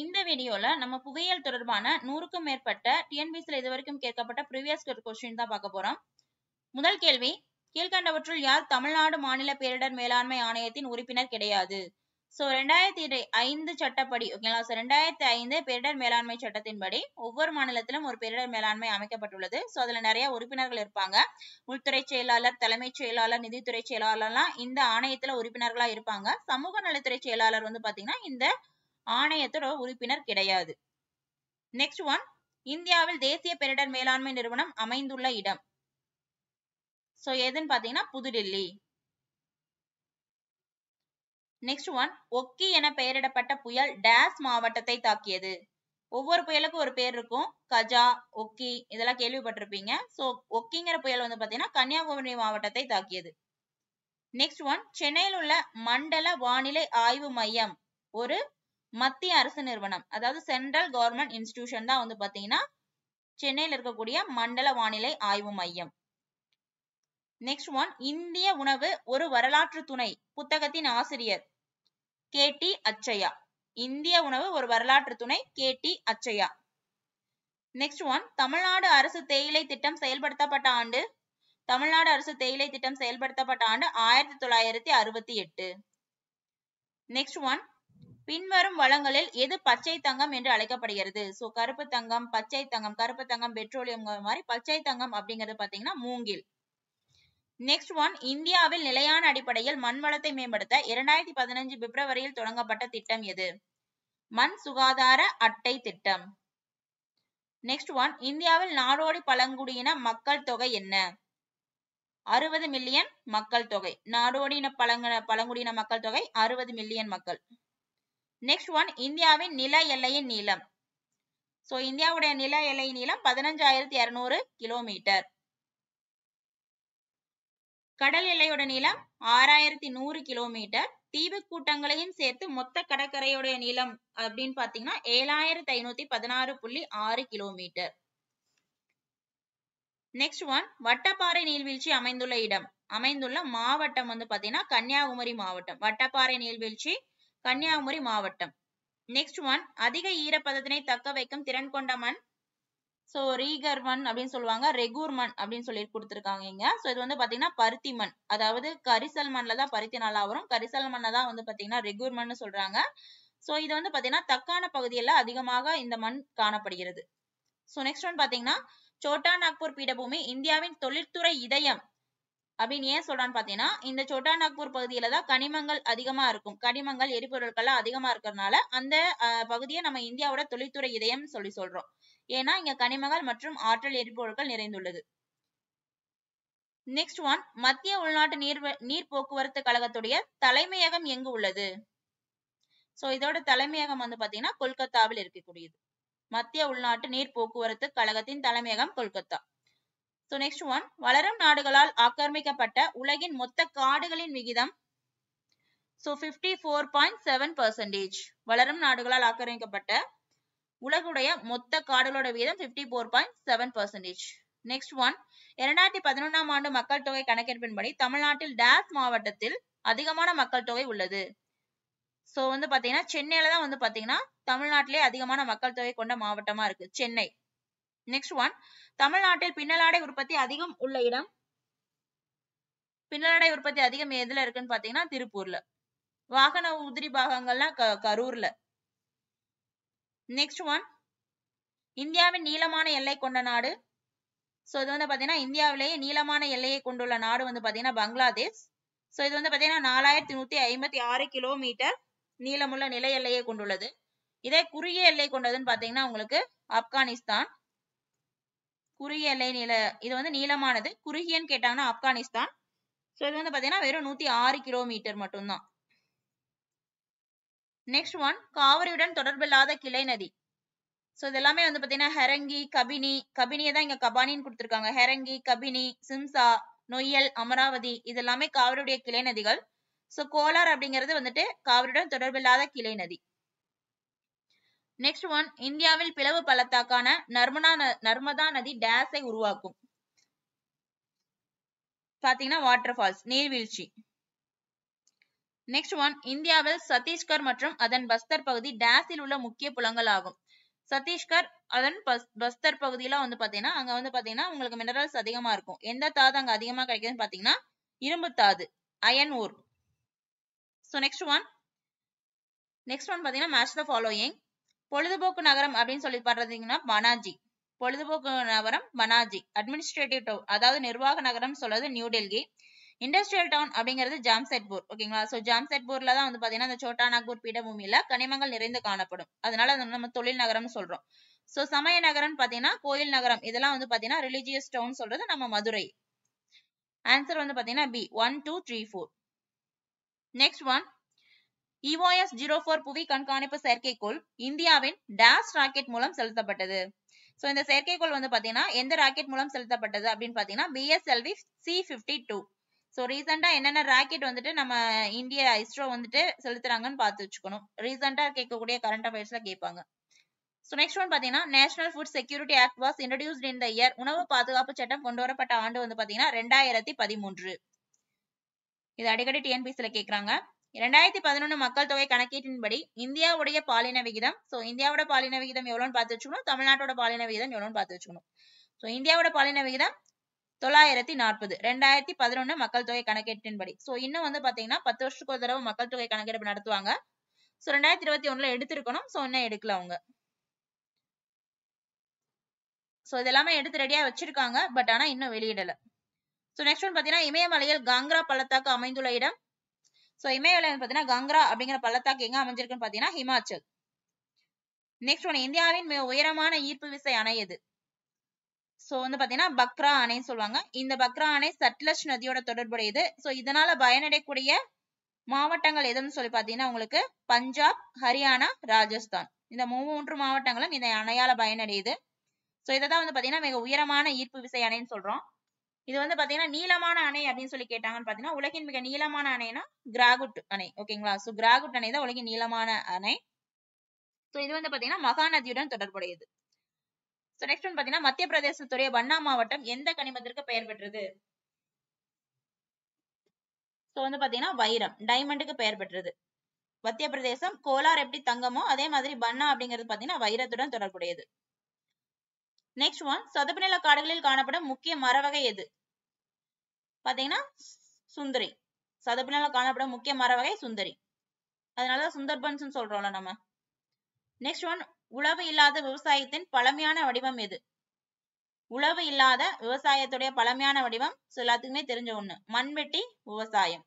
இந்த வீடியோல நம்ம புகையியல் தொடர்பான 100க்கும் மேற்பட்ட டிஎன்பிஎஸ்சில இதுவரைக்கும் கேட்கப்பட்ட ப்ரீவியஸ் கொஸ்டின் தான் பார்க்க போறோம். முதல் கேள்வி, கீழ்கண்டவற்றுள் யார் தமிழ்நாடு மாநில பேரிடர் மேலாண்மை ஆணையத்தின் உறுப்பினர் கிடையாது? சோ 2005 சட்டப்படி, ஓகேங்களா? சோ 2005 பேரிடர் மேலாண்மை சட்டத்தின்படி ஒவ்வொரு மாநிலத்திலும் ஒரு பேரிடர் மேலாண்மை அமைக்கப்பட்டுள்ளது. சோ அதுல நிறைய உறுப்பினர்கள் இருப்பாங்க. உள்துறை செயலாளர், தலைமைச் செயலாளர், நிதித்துறை செயலாளர்லாம் இந்த ஆணையத்துல உறுப்பினர்களா இருப்பாங்க. சமூக நலத்துறை செயலாளர் வந்து பாத்தீங்கன்னா இந்த ஆணையத்தோட உறுப்பினர் கிடையாது. நெக்ஸ்ட் ஒன், இந்தியாவில் தேசிய பேரிடர் மேலாண்மை நிறுவனம் அமைந்துள்ள இடம். சோ எதுன்னு பாத்தீங்கன்னா புதுடில்லி. நெக்ஸ்ட் ஒன், ஒக்கி என பெயரிடப்பட்ட புயல் டேஸ் மாவட்டத்தை தாக்கியது. ஒவ்வொரு புயலுக்கும் ஒரு பேர் இருக்கும். கஜா, ஒக்கி இதெல்லாம் கேள்விப்பட்டிருப்பீங்க. சோ ஒக்கிங்கிற புயல் வந்து பாத்தீங்கன்னா கன்னியாகுமரி மாவட்டத்தை தாக்கியது. நெக்ஸ்ட் ஒன், சென்னையில் உள்ள மண்டல வானிலை ஆய்வு மையம் ஒரு மத்திய அரசு நிறுவனம், அதாவது சென்ட்ரல் கவர்மெண்ட் இன்ஸ்டிடியூஷன் தான் வந்து பாத்தீங்கன்னா சென்னையில் இருக்கக்கூடிய மண்டல வானிலை ஆய்வு மையம். நெக்ஸ்ட் ஒன், இந்திய உணவு ஒரு வரலாற்று துணை புத்தகத்தின் ஆசிரியர் KT அச்சையா. இந்திய உணவு ஒரு வரலாற்று துணை KT அச்சையா. நெக்ஸ்ட் ஒன், தமிழ்நாடு அரசு தேயிலை திட்டம் செயல்படுத்தப்பட்ட ஆண்டு. தமிழ்நாடு அரசு தேயிலை திட்டம் செயல்படுத்தப்பட்ட ஆண்டு 1968. நெக்ஸ்ட் ஒன், பின்வரும் வளங்களில் எது பச்சை தங்கம் என்று அழைக்கப்படுகிறது? சோ கருப்பு தங்கம், பச்சை தங்கம், கருப்பு தங்கம், பெட்ரோலியம் மாதிரி பச்சை தங்கம் அப்படிங்கிறது பாத்தீங்கன்னா மூங்கில். நெக்ஸ்ட் ஒன், இந்தியாவில் நிலையான அடிப்படையில் மண் வளத்தை மேம்படுத்த 2015 பிப்ரவரியில் தொடங்கப்பட்ட திட்டம் எது? மண் சுகாதார அட்டை திட்டம். நெக்ஸ்ட் ஒன், இந்தியாவில் நாடோடி பழங்குடியின மக்கள் தொகை என்ன? 60 மில்லியன் மக்கள் தொகை. நாடோடின பழங்குடியின மக்கள் தொகை 60 மில்லியன் மக்கள். நெக்ஸ்ட் ஒன், இந்தியாவின் நில எல்லையின் நீளம். சோ இந்தியாவுடைய நில எல்லை நீளம் 15,200 கிலோமீட்டர். கடல் எல்லையோட நீளம் 6,100 கிலோமீட்டர். தீவு கூட்டங்களையும் சேர்த்து மொத்த கடற்கரையோட நீளம் அப்படின்னு பாத்தீங்கன்னா 7,516.6 கிலோமீட்டர். நெக்ஸ்ட் ஒன், வட்டப்பாறை நீர்வீழ்ச்சி அமைந்துள்ள இடம். அமைந்துள்ள மாவட்டம் வந்து பாத்தீங்கன்னா கன்னியாகுமரி மாவட்டம். வட்டப்பாறை நீர்வீழ்ச்சி கன்னியாகுமரி மாவட்டம். நெக்ஸ்ட் ஒன், அதிக ஈரப்பதத்தினை தக்க வைக்கும் திறன் கொண்ட மண். சோ ரீகர் மண் அப்படின்னு சொல்லுவாங்க, ரெகூர் மண் அப்படின்னு சொல்லி கொடுத்திருக்காங்க இங்க. சோ இது வந்து பாத்தீங்கன்னா பருத்தி மண், அதாவது கரிசல் மண்ல தான் பருத்தி நல்லா வரும். கரிசல் மண்ணை தான் வந்து பாத்தீங்கன்னா ரெகூர் மண் சொல்றாங்க. சோ இது வந்து பாத்தீங்கன்னா தக்கான பகுதியில் அதிகமாக இந்த மண் காணப்படுகிறது. சோ நெக்ஸ்ட் ஒன் பாத்தீங்கன்னா சோட்டா நாக்பூர் பீடபூமி இந்தியாவின் தொழில்துறை இதயம் அப்படின்னு ஏன் சொல்றான்னு பாத்தீங்கன்னா இந்த சோட்டா நாக்பூர் பகுதியில தான் கனிமங்கள் அதிகமா இருக்கும். கனிமங்கள், எரிபொருட்கள் அதிகமா இருக்கிறதுனால அந்த பகுதியை நம்ம இந்தியாவோட தொழில்துறை இதயம் சொல்லி சொல்றோம். ஏன்னா இங்க கனிமங்கள் மற்றும் ஆற்றல் எரிபொருட்கள் நிறைந்துள்ளது. நெக்ஸ்ட் ஒன், மத்திய உள்நாட்டு நீர் போக்குவரத்து கழகத்துடைய தலைமையகம் எங்கு உள்ளது? சோ இதோட தலைமையகம் வந்து பாத்தீங்கன்னா கொல்கத்தாவில் இருக்கக்கூடியது. மத்திய உள்நாட்டு நீர் போக்குவரத்து கழகத்தின் தலைமையகம் கொல்கத்தா. So next one, வளரும் நாடுகளால் ஆக்கிரமிக்கப்பட்ட உலகின் மொத்த காடுகளின் விகிதம். So 54.7%. வளரும் நாடுகளால் ஆக்கிரமிக்கப்பட்ட உலகுடைய மொத்த காடுகளோட விகிதம் 54.7%. நெக்ஸ்ட் ஒன், 2011ஆம் ஆண்டு மக்கள் தொகை கணக்கெடுப்பின்படி தமிழ்நாட்டில் டேஸ் மாவட்டத்தில் அதிகமான மக்கள் தொகை உள்ளது. சோ வந்து பாத்தீங்கன்னா சென்னையில தான் வந்து பாத்தீங்கன்னா தமிழ்நாட்டிலே அதிகமான மக்கள் தொகை கொண்ட மாவட்டமா இருக்கு சென்னை. நெக்ஸ்ட் ஒன், தமிழ்நாட்டில் பின்னலாடை உற்பத்தி அதிகம் உள்ள இடம். பின்னலாடை உற்பத்தி அதிகம் எதுல இருக்குன்னு பாத்தீங்கன்னா திருப்பூர்ல. வாகன உதிரி பாகங்கள்லாம் கரூர்ல. நெக்ஸ்ட் ஒன், இந்தியாவின் நீளமான எல்லை கொண்ட நாடு. சோ இது வந்து பாத்தீங்கன்னா இந்தியாவிலேயே நீளமான எல்லையை கொண்டுள்ள நாடு வந்து பாத்தீங்கன்னா பங்களாதேஷ். சோ இது வந்து பாத்தீங்கன்னா 4,156 கிலோமீட்டர் நீளமுள்ள நில எல்லையை கொண்டுள்ளது. இதே குறுகிய எல்லை கொண்டதுன்னு பாத்தீங்கன்னா உங்களுக்கு ஆப்கானிஸ்தான். குறுகிய எல்லை இது வந்து நீளமானது. குறுகியன்னு கேட்டாங்கன்னா ஆப்கானிஸ்தான். சோ இது வந்து பாத்தீங்கன்னா வெறும் 106 கிலோமீட்டர் மட்டும்தான். நெக்ஸ்ட் ஒன், காவிரியுடன் தொடர்பில்லாத கிளை நதி. சோ இது எல்லாமே வந்து பாத்தீங்கன்னா ஹெரங்கி, கபினி. கபினியை தான் இங்க கபானின்னு கொடுத்திருக்காங்க. ஹெரங்கி, கபினி, சிம்சா, நொய்யல், அமராவதி இது எல்லாமே காவிரியுடைய கிளை நதிகள். சோ கோலார் அப்படிங்கிறது வந்துட்டு காவிரியுடன் தொடர்பில்லாத கிளை நதி. நெக்ஸ்ட் ஒன், இந்தியாவில் பிளவு பள்ளத்தாக்கான நர்மதா நதி டேஸை உருவாக்கும். பாத்தீங்கன்னா வாட்டர் ஃபால்ஸ், நீர்வீழ்ச்சி. நெக்ஸ்ட் ஒன், இந்தியாவில் சத்தீஸ்கர் மற்றும் அதன் பஸ்தர் பகுதி டேஸில் உள்ள முக்கிய புலங்கள் ஆகும். சத்தீஸ்கர் அதன் பஸ்தர் பகுதியில வந்து பாத்தீங்கன்னா அங்க வந்து பாத்தீங்கன்னா உங்களுக்கு மினரல்ஸ் அதிகமா இருக்கும். எந்த தாது அங்க அதிகமா கிடைக்குதுன்னு பாத்தீங்கன்னா இரும்பு தாது, iron ore. So next one பாத்தீங்கன்னா மேட்ச் த ஃபாலோயிங். பொழுதுபோக்கு நகரம் அப்படின்னு சொல்லி பாத்தீங்கன்னா பனாஜி. பொழுதுபோக்கு நகரம் பனாஜி. அட்மினிஸ்ட்ரேட்டிவ் டவுன் அதாவது நிர்வாக நகரம் சொல்றது நியூ டெல்லி. இண்டஸ்ட்ரியல் டவுன் அப்படிங்கிறது ஜாம்செட்பூர். ஓகேங்களா? ஸோ ஜாம்செட்பூர்ல தான் வந்து பாத்தீங்கன்னா இந்த சோட்டா நாக்பூர் பீடபூமியில கனிமங்கள் நிறைந்து காணப்படும். அதனால நம்ம தொழில் நகரம்னு சொல்றோம். ஸோ சமய நகரம் பாத்தீங்கன்னா கோயில் நகரம். இதெல்லாம் வந்து பாத்தீங்கன்னா ரிலிஜியஸ் டவுன் சொல்றது நம்ம மதுரை. ஆன்சர் வந்து பாத்தீங்கன்னா பி 1 2 3 4. நெக்ஸ்ட் ஒன், EOS-04 புவி கண்காணிப்பு செயற்கைக்கோள் இந்தியாவின் டேஷ் ராக்கெட் மூலம் செலுத்தப்பட்டது. ஸோ இந்த செயற்கைக்கோள் வந்து பாத்தீங்கன்னா எந்த ராக்கெட் மூலம் செலுத்தப்பட்டது அப்படின்னு பாத்தீங்கன்னா BSLV C-52. ஸோ ரீசெண்டா என்னென்ன ராக்கெட் வந்துட்டு நம்ம இந்தியா இஸ்ரோ வந்துட்டு செலுத்துறாங்கன்னு பார்த்து வச்சுக்கணும். ரீசெண்டா கேட்கக்கூடிய கரண்ட் அஃபேர்ஸ்ல கேட்பாங்க. ஸோ நெக்ஸ்ட் ஒன் பாத்தீங்கன்னா national food security act was introduced in the year. உணவு பாதுகாப்பு சட்டம் கொண்டு வரப்பட்ட ஆண்டு வந்து பாத்தீங்கன்னா 2013. இது அடிக்கடி டிஎன்பிசில கேட்கறாங்க. 2011 மக்கள் தொகை கணக்கீட்டின்படி இந்தியாவுடைய பாலின விகிதம். ஸோ இந்தியாவோட பாலின விகிதம் எவ்வளோன்னு பார்த்து வச்சுக்கணும். தமிழ்நாட்டோட பாலின விகிதம் எவ்வளோன்னு பார்த்து வச்சுக்கணும். ஸோ இந்தியாவோட பாலின விகிதம் 940. 2011 மக்கள் தொகை கணக்கீட்டின்படி. ஸோ இன்னும் வந்து பாத்தீங்கன்னா 10 வருஷத்துக்கு ஒரு தடவை மக்கள் தொகை கணக்கெடுப்பு நடத்துவாங்க. ஸோ 2021 எடுத்திருக்கணும். ஸோ இன்னும் எடுக்கல அவங்க. ஸோ இதெல்லாமே எடுத்து ரெடியா வச்சிருக்காங்க. பட் ஆனா இன்னும் வெளியிடல. ஸோ நெக்ஸ்ட் ஒன் பாத்தீங்கன்னா இமயமலையில் காங்க்ரா பள்ளத்தாக்கு அமைந்துள்ள இடம். ஸோ இமயமலையில் பாத்தீங்கன்னா காங்க்ரா அப்படிங்கிற பள்ளத்தாக்கு எங்க அமைஞ்சிருக்குன்னு பாத்தீங்கன்னா ஹிமாச்சல். நெக்ஸ்ட் ஒன், இந்தியாவின் மிக உயரமான ஈர்ப்பு விசை அணை எது? ஸோ வந்து பாத்தீங்கன்னா பக்ரா அணைன்னு சொல்லுவாங்க. இந்த பக்ரா அணை சட்லஜ் நதியோட தொடர்புடையது. ஸோ இதனால பயனடையக்கூடிய மாவட்டங்கள் எதுன்னு சொல்லி பாத்தீங்கன்னா உங்களுக்கு பஞ்சாப், ஹரியானா, ராஜஸ்தான். இந்த 3 மாவட்டங்களும் இந்த அணையால பயனடையுது. ஸோ இதை தான் வந்து பாத்தீங்கன்னா மிக உயரமான ஈர்ப்பு விசை அணைன்னு சொல்றோம். இது வந்து பாத்தீங்கன்னா நீளமான அணை அப்படின்னு சொல்லி கேட்டாங்கன்னு பாத்தீங்கன்னா உலகின் மிக நீளமான அணைனா கிராகுட் அணை. ஓகேங்களா? ஸோ கிராகுட் அணை தான் உலகின் நீளமான அணை. ஸோ இது வந்து பாத்தீங்கன்னா மகாநதியுடன் தொடர்புடையது. ஸோ நெக்ஸ்ட் ஒன் பாத்தீங்கன்னா மத்திய பிரதேசத்துடைய பன்னா மாவட்டம் எந்த கனிமத்திற்கு பெயர் பெற்றது? ஸோ வந்து பாத்தீங்கன்னா வைரம், டைமண்டுக்கு பெயர் பெற்றது. மத்திய பிரதேசம் கோலார் எப்படி தங்கமோ அதே மாதிரி பன்னா அப்படிங்கிறது பாத்தீங்கன்னா வைரத்துடன் தொடர்புடையது. நெக்ஸ்ட் ஒன், சதுப்பு நில காடுகளில் காணப்படும் முக்கிய மர வகை எது? பாத்தீங்கன்னா சுந்தரி. சதுப்பு நில காணப்படும் முக்கிய மர வகை சுந்தரி. அதனாலதான் சுந்தர்பன்ஸ் சொல்றோம்ல நம்ம. நெக்ஸ்ட் ஒன், உழவு இல்லாத விவசாயத்தின் பழமையான வடிவம் எது? உழவு இல்லாத விவசாயத்துடைய பழமையான வடிவம் எல்லாத்துக்குமே தெரிஞ்ச ஒண்ணு, மண்வெட்டி விவசாயம்.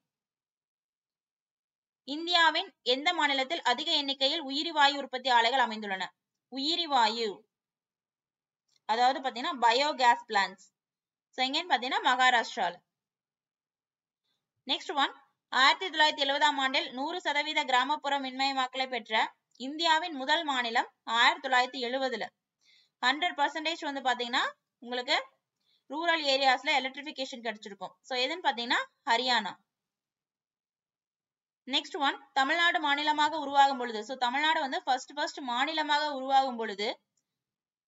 இந்தியாவின் எந்த மாநிலத்தில் அதிக எண்ணிக்கையில் உயிரி வாயு உற்பத்தி ஆலைகள் அமைந்துள்ளன? உயிரி வாயு அதாவது பாத்தீங்கன்னா பயோகேஸ் பிளான்ட்ஸ். எங்கன்னு பாத்தீங்கன்னா மகாராஷ்டிரால. நெக்ஸ்ட் ஒன், 1970ஆம் ஆண்டில் 100% கிராமப்புற மின்மயமாக்கலை பெற்ற இந்தியாவின் முதல் மாநிலம் 1970ல 100% வந்து பாத்தீங்கன்னா உங்களுக்கு ரூரல் ஏரியாஸ்ல எலக்ட்ரிபிகேஷன் கிடைச்சிருக்கும். ஸோ எதுன்னு பாத்தீங்கன்னா ஹரியானா. நெக்ஸ்ட் ஒன், தமிழ்நாடு மாநிலமாக உருவாகும் பொழுது, ஸோ தமிழ்நாடு வந்து ஃபர்ஸ்ட் மாநிலமாக உருவாகும் பொழுது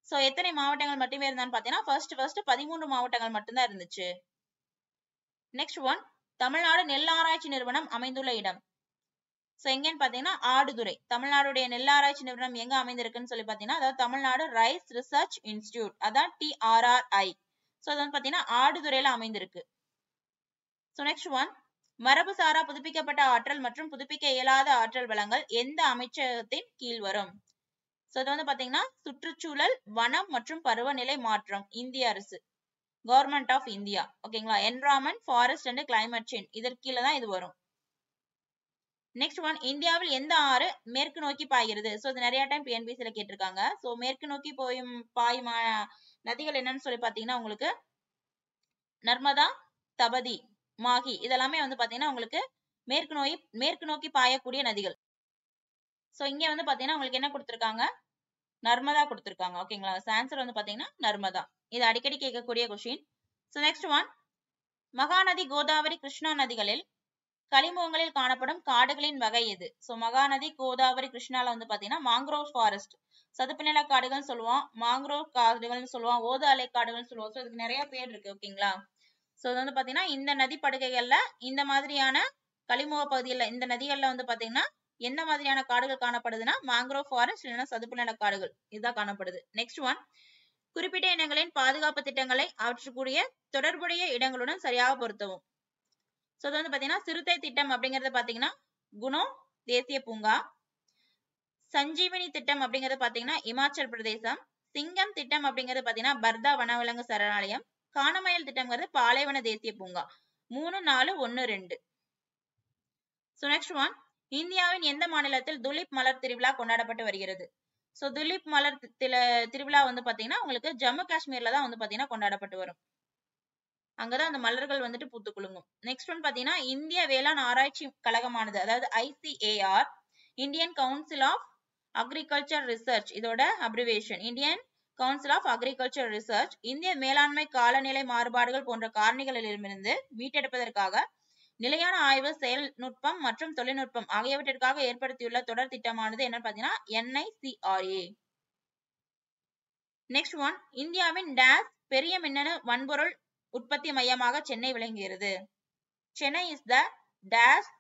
ஸோ எத்தனை மாவட்டங்கள் மட்டுமே இருந்தான்னு பாத்தீங்கன்னா ஃபர்ஸ்ட் 13 மாவட்டங்கள் மட்டும்தான் இருந்துச்சு. நெக்ஸ்ட் ஒன், தமிழ்நாடு நெல் ஆராய்ச்சி நிறுவனம் அமைந்துள்ள இடம். ஸோ எங்கன்னு பாத்தீங்கன்னா ஆடுதுறை. தமிழ்நாடுடைய நெல் ஆராய்ச்சி நிறுவனம் எங்க அமைந்திருக்குன்னு சொல்லி பாத்தீங்கன்னா அதாவது தமிழ்நாடு ரைஸ் ரிசர்ச் இன்ஸ்டிடியூட், அதான் TRRI. ஸோ அது வந்து பாத்தீங்கன்னா ஆடுதுறையில அமைந்திருக்கு. ஸோ நெக்ஸ்ட் ஒன், மரபுசாரா புதுப்பிக்கப்பட்ட ஆற்றல் மற்றும் புதுப்பிக்க இயலாத ஆற்றல் வளங்கள் எந்த அமைச்சகத்தின் கீழ் வரும்? ஸோ இது வந்து பாத்தீங்கன்னா சுற்றுச்சூழல், வனம் மற்றும் பருவநிலை மாற்றம், இந்திய அரசு, கவர்மெண்ட் ஆஃப் இந்தியா. ஓகேங்களா? Environment, forest and climate change இதற்கு கீழே தான் இது வரும். நெக்ஸ்ட் ஒன், இந்தியாவில் எந்த ஆறு மேற்கு நோக்கி பாய்கிறது? ஸோ இது நிறைய டைம் டிஎன்பிசில கேட்டிருக்காங்க. ஸோ மேற்கு நோக்கி பாயும் நதிகள் என்னன்னு சொல்லி பாத்தீங்கன்னா உங்களுக்கு நர்மதா, தபதி, மாகி இதெல்லாமே வந்து பாத்தீங்கன்னா உங்களுக்கு மேற்கு நோக்கி பாயக்கூடிய நதிகள். ஸோ இங்க வந்து பாத்தீங்கன்னா உங்களுக்கு என்ன கொடுத்திருக்காங்க? நர்மதா கொடுத்திருக்காங்க. ஓகேங்களா? ஆன்சர் வந்து பாத்தீங்கன்னா நர்மதா. இது அடிக்கடி கேட்கக்கூடிய question. So next one, Mahanadi, Godavari, Krishna நதிகளில் கழிமுகங்களில் காணப்படும் காடுகளின் வகை எது? ஸோ மகாநதி, கோதாவரி, கிருஷ்ணால வந்து பாத்தீங்கன்னா மாங்க்ரோவ் ஃபாரஸ்ட், சதுப்பு நில காடுகள் சொல்லுவோம், மாங்க்ரோவ் காடுகள்னு சொல்லுவோம், ஓத அலை காடுகள் சொல்லுவோம். ஸோ இதுக்கு நிறைய பேர் இருக்கு. ஓகேங்களா? ஸோ இது வந்து பாத்தீங்கன்னா இந்த நதி படுகைகள்ல இந்த மாதிரியான கழிமுக பகுதியில் இந்த நதிகள்ல வந்து பாத்தீங்கன்னா என்ன மாதிரியான காடுகள் காணப்படுதுன்னா மேங்க்ரோவ் ஃபாரஸ்ட் இல்லைன்னா சதுப்பு நில காடுகள் இதுதான் காணப்படுது. நெக்ஸ்ட் ஒன், குறிப்பிட்ட இனங்களின் பாதுகாப்பு திட்டங்களை அவற்றுக்குரிய தொடர்புடைய இடங்களுடன் சரியாக பொருத்தவும். சோ இது வந்து பாத்தீங்கன்னா சிறுத்தை திட்டம் அப்படிங்கறது பாத்தீங்கன்னா குணோ தேசிய பூங்கா, சஞ்சீவினி திட்டம் அப்படிங்கறது பாத்தீங்கன்னா இமாச்சல் பிரதேசம், சிங்கம் திட்டம் அப்படிங்கிறது பாத்தீங்கன்னா பர்தா வனவிலங்கு சரணாலயம், கானமயில் திட்டம்ங்கிறது பாலைவன தேசிய பூங்கா. 3, 4, 1, 2. சோ நெக்ஸ்ட் ஒன், இந்தியாவின் எந்த மாநிலத்தில் துலிப் மலர் திருவிழா கொண்டாடப்பட்டு வருகிறது? சோ துலிப் மலர் திருவிழா வந்து பாத்தீங்கன்னா உங்களுக்கு ஜம்மு காஷ்மீர்ல தான் வந்து பாத்தீங்கன்னா கொண்டாடப்பட்டு வரும். அங்கதான் அந்த மலர்கள் வந்துட்டு பூத்து குலுங்கும். நெக்ஸ்ட் ஒன் பாத்தீங்கன்னா இந்திய வேளாண் ஆராய்ச்சி கழகமானது, அதாவது ICAR, Indian council of agriculture research, இதோட abbreviation Indian council of agriculture research, இந்திய மேலாண்மை காலநிலை மாறுபாடுகள் போன்ற காரணிகளிலிருந்து மீட்டெடுப்பதற்காக நிலையான ஆய்வு, செயல்நுட்பம் மற்றும் தொழில்நுட்பம் ஆகியவற்றிற்காக ஏற்படுத்தியுள்ள தொடர் திட்டமானது என்ன பாத்தீங்கன்னா NICRA. நெக்ஸ்ட் ஒன், இந்தியாவின் டேஷ் பெரிய மின்னணு வன்பொருள் உற்பத்தி மையமாக சென்னை விளங்குகிறது. Chennai is the dash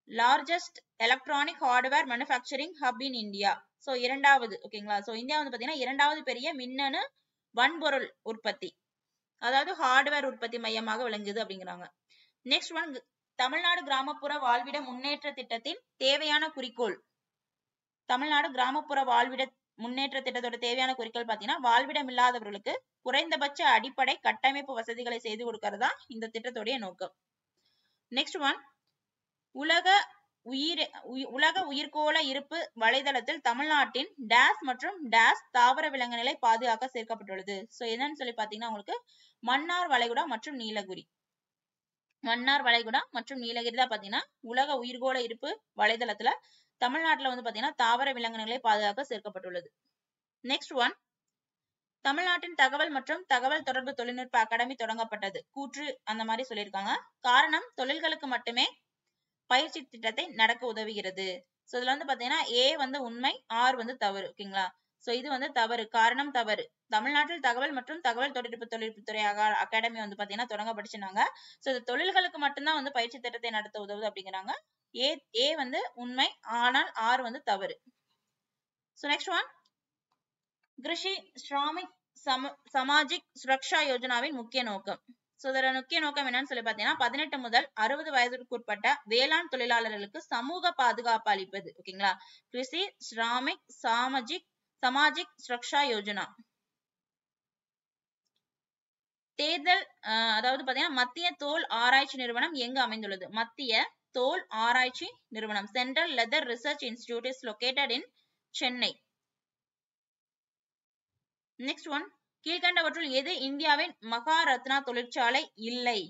largest electronic hardware manufacturing hub in India. So இரண்டாவது, ஓகேங்களா. சோ இந்தியா வந்து பாத்தீங்கன்னா இரண்டாவது பெரிய மின்னணு வன்பொருள் உற்பத்தி, அதாவது ஹார்ட்வேர் உற்பத்தி மையமாக விளங்குது அப்படிங்கிறாங்க. நெக்ஸ்ட் ஒன், தமிழ்நாடு கிராமப்புற வாழ்விட முன்னேற்ற திட்டத்தின் தேவையான குறிக்கோள். தமிழ்நாடு கிராமப்புற வாழ்விட முன்னேற்ற திட்டத்தோட தேவையான குறிக்கோள் பாத்தீங்கன்னா வாழ்விடம் இல்லாதவர்களுக்கு குறைந்தபட்ச அடிப்படை கட்டமைப்பு வசதிகளை செய்து கொடுக்கறதா இந்த திட்டத்துடைய நோக்கம். நெக்ஸ்ட் ஒன், உலக உயிர்கோள இருப்பு வலைதளத்தில் தமிழ்நாட்டின் டேஷ் மற்றும் டேஷ் தாவர விலங்குகளை பாதுகாக்க சேர்க்கப்பட்டுள்ளது. சோ என்னன்னு சொல்லி பாத்தீங்கன்னா உங்களுக்கு மன்னார் வளைகுடா மற்றும் நீலகிரி. மன்னார் வளைகுடா மற்றும் நீலகிரி தான் பாத்தீங்கன்னா உலக உயிர்கோள இருப்பு வலைதளத்துல தமிழ்நாட்டுல வந்து பாத்தீங்கன்னா தாவர விலங்கினங்களை பாதுகாக்க சேர்க்கப்பட்டுள்ளது. நெக்ஸ்ட் ஒன், தமிழ்நாட்டின் தகவல் மற்றும் தகவல் தொடர்பு தொழில்நுட்ப அகாடமி தொடங்கப்பட்டது. கூற்று அந்த மாதிரி சொல்லியிருக்காங்க. காரணம், தொழில்களுக்கு மட்டுமே பயிற்சி திட்டத்தை நடக்க உதவுகிறது. சோ இதுல வந்து பாத்தீங்கன்னா A வந்து உண்மை, R வந்து தவறு, ஓகேங்களா. சோ இது வந்து தவறு, காரணம் தவறு. தமிழ்நாட்டில் தகவல் மற்றும் தகவல் தொழில்நுட்பத்துறை அகாடமி வந்து பாத்தீங்கன்னா தொடங்கப்பட்டுச்சுனாங்க. சோ இது தொழில்களுக்கு மட்டும்தான் வந்து பயிற்சி திட்டத்தை நடத்த உதவுது அப்படிங்கிறாங்க. A வந்து உண்மை, ஆனால் R வந்து தவறு. So next one, Krishi Shramik Samajik Suraksha யோஜனாவின் முக்கிய நோக்கம். சோ இதோட முக்கிய நோக்கம் என்னன்னு சொல்லி பாத்தீங்கன்னா 18 முதல் 60 வயதிற்குட்பட்ட வேளாண் தொழிலாளர்களுக்கு சமூக பாதுகாப்பு அளிப்பது, ஓகேங்களா. கிருஷி ஸ்ராமிக் சமாஜிக் சுரக்ஷா யோஜனா. தேர்தல், அதாவது பாத்தீங்கன்னா மத்திய தோல் ஆராய்ச்சி நிறுவனம் எங்கு அமைந்துள்ளது? மத்திய தோல் ஆராய்ச்சி நிறுவனம், central leather research institute is located in Chennai. Next one, கீழ்கண்டவற்றுள் எது இந்தியாவின் மகாரத்னா தொழிற்சாலை இல்லை?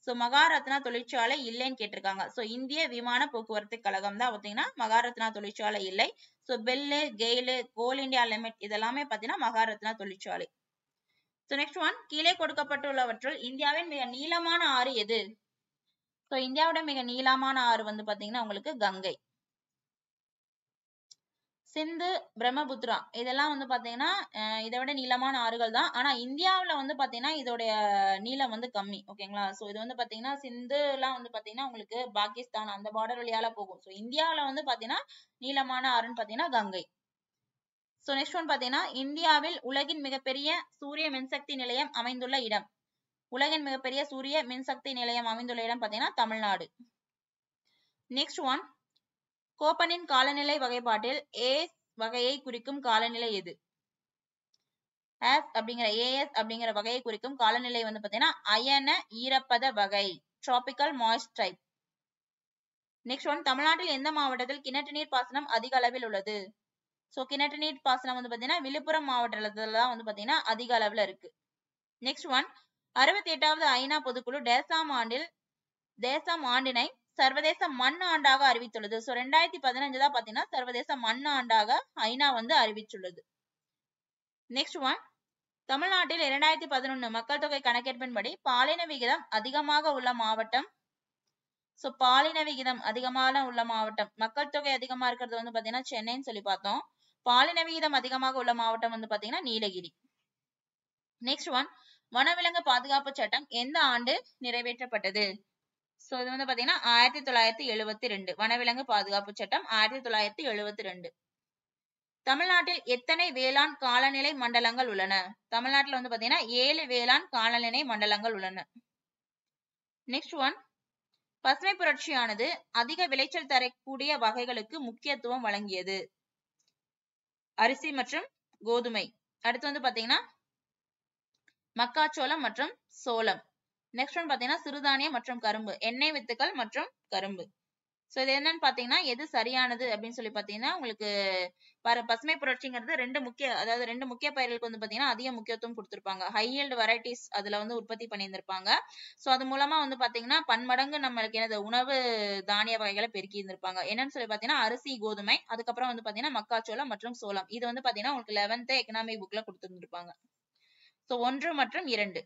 சோ மகாரத்னா தொழிற்சாலை இல்லைன்னு கேட்டிருக்காங்க. சோ இந்திய விமான போக்குவரத்து கழகம் தான் பாத்தீங்கன்னா மகாரத்னா தொழிற்சாலை இல்லை. சோ பெல்லு, கெயிலு, கோல் இந்தியா லிமிட் இதெல்லாமே பாத்தீங்கன்னா மகாரத்னா தொழிற்சாலை. சோ நெக்ஸ்ட் ஒன், கீழே கொடுக்கப்பட்டுள்ளவற்றுள் இந்தியாவின் மிக நீளமான ஆறு எது? சோ இந்தியாவோட மிக நீளமான ஆறு வந்து பாத்தீங்கன்னா உங்களுக்கு கங்கை. சிந்து, பிரம்மபுத்திரா இதெல்லாம் வந்து பாத்தீங்கன்னா இதை விட நீளமான ஆறுகள் தான். ஆனா இந்தியாவுல வந்து பாத்தீங்கன்னா இதோடைய நீளம் வந்து கம்மி, ஓகேங்களா. சோ இது வந்து பாத்தீங்கன்னா சிந்து எல்லாம் வந்து பாத்தீங்கன்னா உங்களுக்கு பாகிஸ்தான் அந்த பார்டர் வழியால போகும். சோ இந்தியாவுல வந்து பாத்தீங்கன்னா நீளமான ஆறுன்னு பாத்தீங்கன்னா கங்கை. சோ நெக்ஸ்ட் ஒன் பாத்தீங்கன்னா இந்தியாவில் உலகின் மிகப்பெரிய சூரிய மின்சக்தி நிலையம் அமைந்துள்ள இடம். உலகின் மிகப்பெரிய சூரிய மின்சக்தி நிலையம் அமைந்துள்ள இடம் பாத்தீங்கன்னா தமிழ்நாடு. நெக்ஸ்ட் ஒன், கோப்பனின் காலநிலை வகைப்பாட்டில் AS வகையை குறிக்கும் காலநிலை எது? AS அப்படிங்கிற வகையை குறிக்கும் காலநிலை வந்து பாத்தீங்கன்னா அயன ஈரப்பத வகை, tropical moist type. Next one, தமிழ்நாட்டில் எந்த மாவட்டத்தில் கிணற்று நீர் பாசனம் அதிக அளவில் உள்ளது? சோ கிணற்று நீர் பாசனம் வந்து பாத்தீங்கன்னா விழுப்புரம் மாவட்டத்துல தான் வந்து பாத்தீங்கன்னா அதிக அளவுல இருக்கு. நெக்ஸ்ட் ஒன், 68வது ஐநா பொதுக்குழு தேசம் ஆண்டினை சர்வதேச மண் ஆண்டாக அறிவித்துள்ளது. சோ 2015 தான் பாத்தீங்கன்னா சர்வதேச மண் ஆண்டாக ஐநா வந்து அறிவிச்சுள்ளது. நெக்ஸ்ட் ஒன், தமிழ்நாட்டில் 2011 மக்கள் தொகை கணக்கெடுப்பின்படி பாலின விகிதம் அதிகமாக உள்ள மாவட்டம். சோ பாலின விகிதம் அதிகமான உள்ள மாவட்டம், மக்கள் தொகை அதிகமா இருக்கிறது வந்து பாத்தீங்கன்னா சென்னைன்னு சொல்லி பார்த்தோம். பாலின விகிதம் அதிகமாக உள்ள மாவட்டம் வந்து பாத்தீங்கன்னா நீலகிரி. நெக்ஸ்ட் ஒன், வனவிலங்கு பாதுகாப்பு சட்டம் எந்த ஆண்டு நிறைவேற்றப்பட்டது? சோ இது வந்து பாத்தீங்கன்னா 1972 வனவிலங்கு பாதுகாப்பு சட்டம் 1972. தமிழ்நாட்டில் எத்தனை வேளாண் காலநிலை மண்டலங்கள் உள்ளன? தமிழ்நாட்டில் வந்து பாத்தீங்கன்னா 7 வேளாண் காலநிலை மண்டலங்கள் உள்ளன. நெக்ஸ்ட் ஒன், பசுமை புரட்சியானது அதிக விளைச்சல் தரக்கூடிய வகைகளுக்கு முக்கியத்துவம் வழங்கியது. அரிசி மற்றும் கோதுமை. அடுத்து வந்து பாத்தீங்கன்னா மக்காச்சோளம் மற்றும் சோளம். நெக்ஸ்ட் ஒன் பாத்தீங்கன்னா சிறுதானியம் மற்றும் கரும்பு, எண்ணெய் வித்துக்கள் மற்றும் கரும்பு. சோ இது என்னன்னு பாத்தீங்கன்னா எது சரியானது அப்படின்னு சொல்லி பாத்தீங்கன்னா உங்களுக்கு பசுமை புரட்சிங்கிறது ரெண்டு முக்கிய பயிர்களுக்கு வந்து பாத்தீங்கன்னா அதிக முக்கியத்துவம் கொடுத்திருப்பாங்க. ஹை ஈல்டு வெரைட்டிஸ் அதுல வந்து உற்பத்தி பண்ணியிருந்திருப்பாங்க. சோ அது மூலமா வந்து பாத்தீங்கன்னா பன்மடங்கு நம்மளுக்கு என்னது உணவு தானிய வகைகளை பெருக்கி இருந்திருப்பாங்க. என்னன்னு சொல்லி பாத்தீங்கன்னா அரிசி, கோதுமை, அதுக்கப்புறம் வந்து பாத்தீங்கன்னா மக்காச்சோளம் மற்றும் சோளம். இது வந்து பாத்தீங்கன்னா உங்களுக்கு 11th எக்கனாமிக் புக்ல கொடுத்திருந்திருப்பாங்க. சோ 1 மற்றும் 2.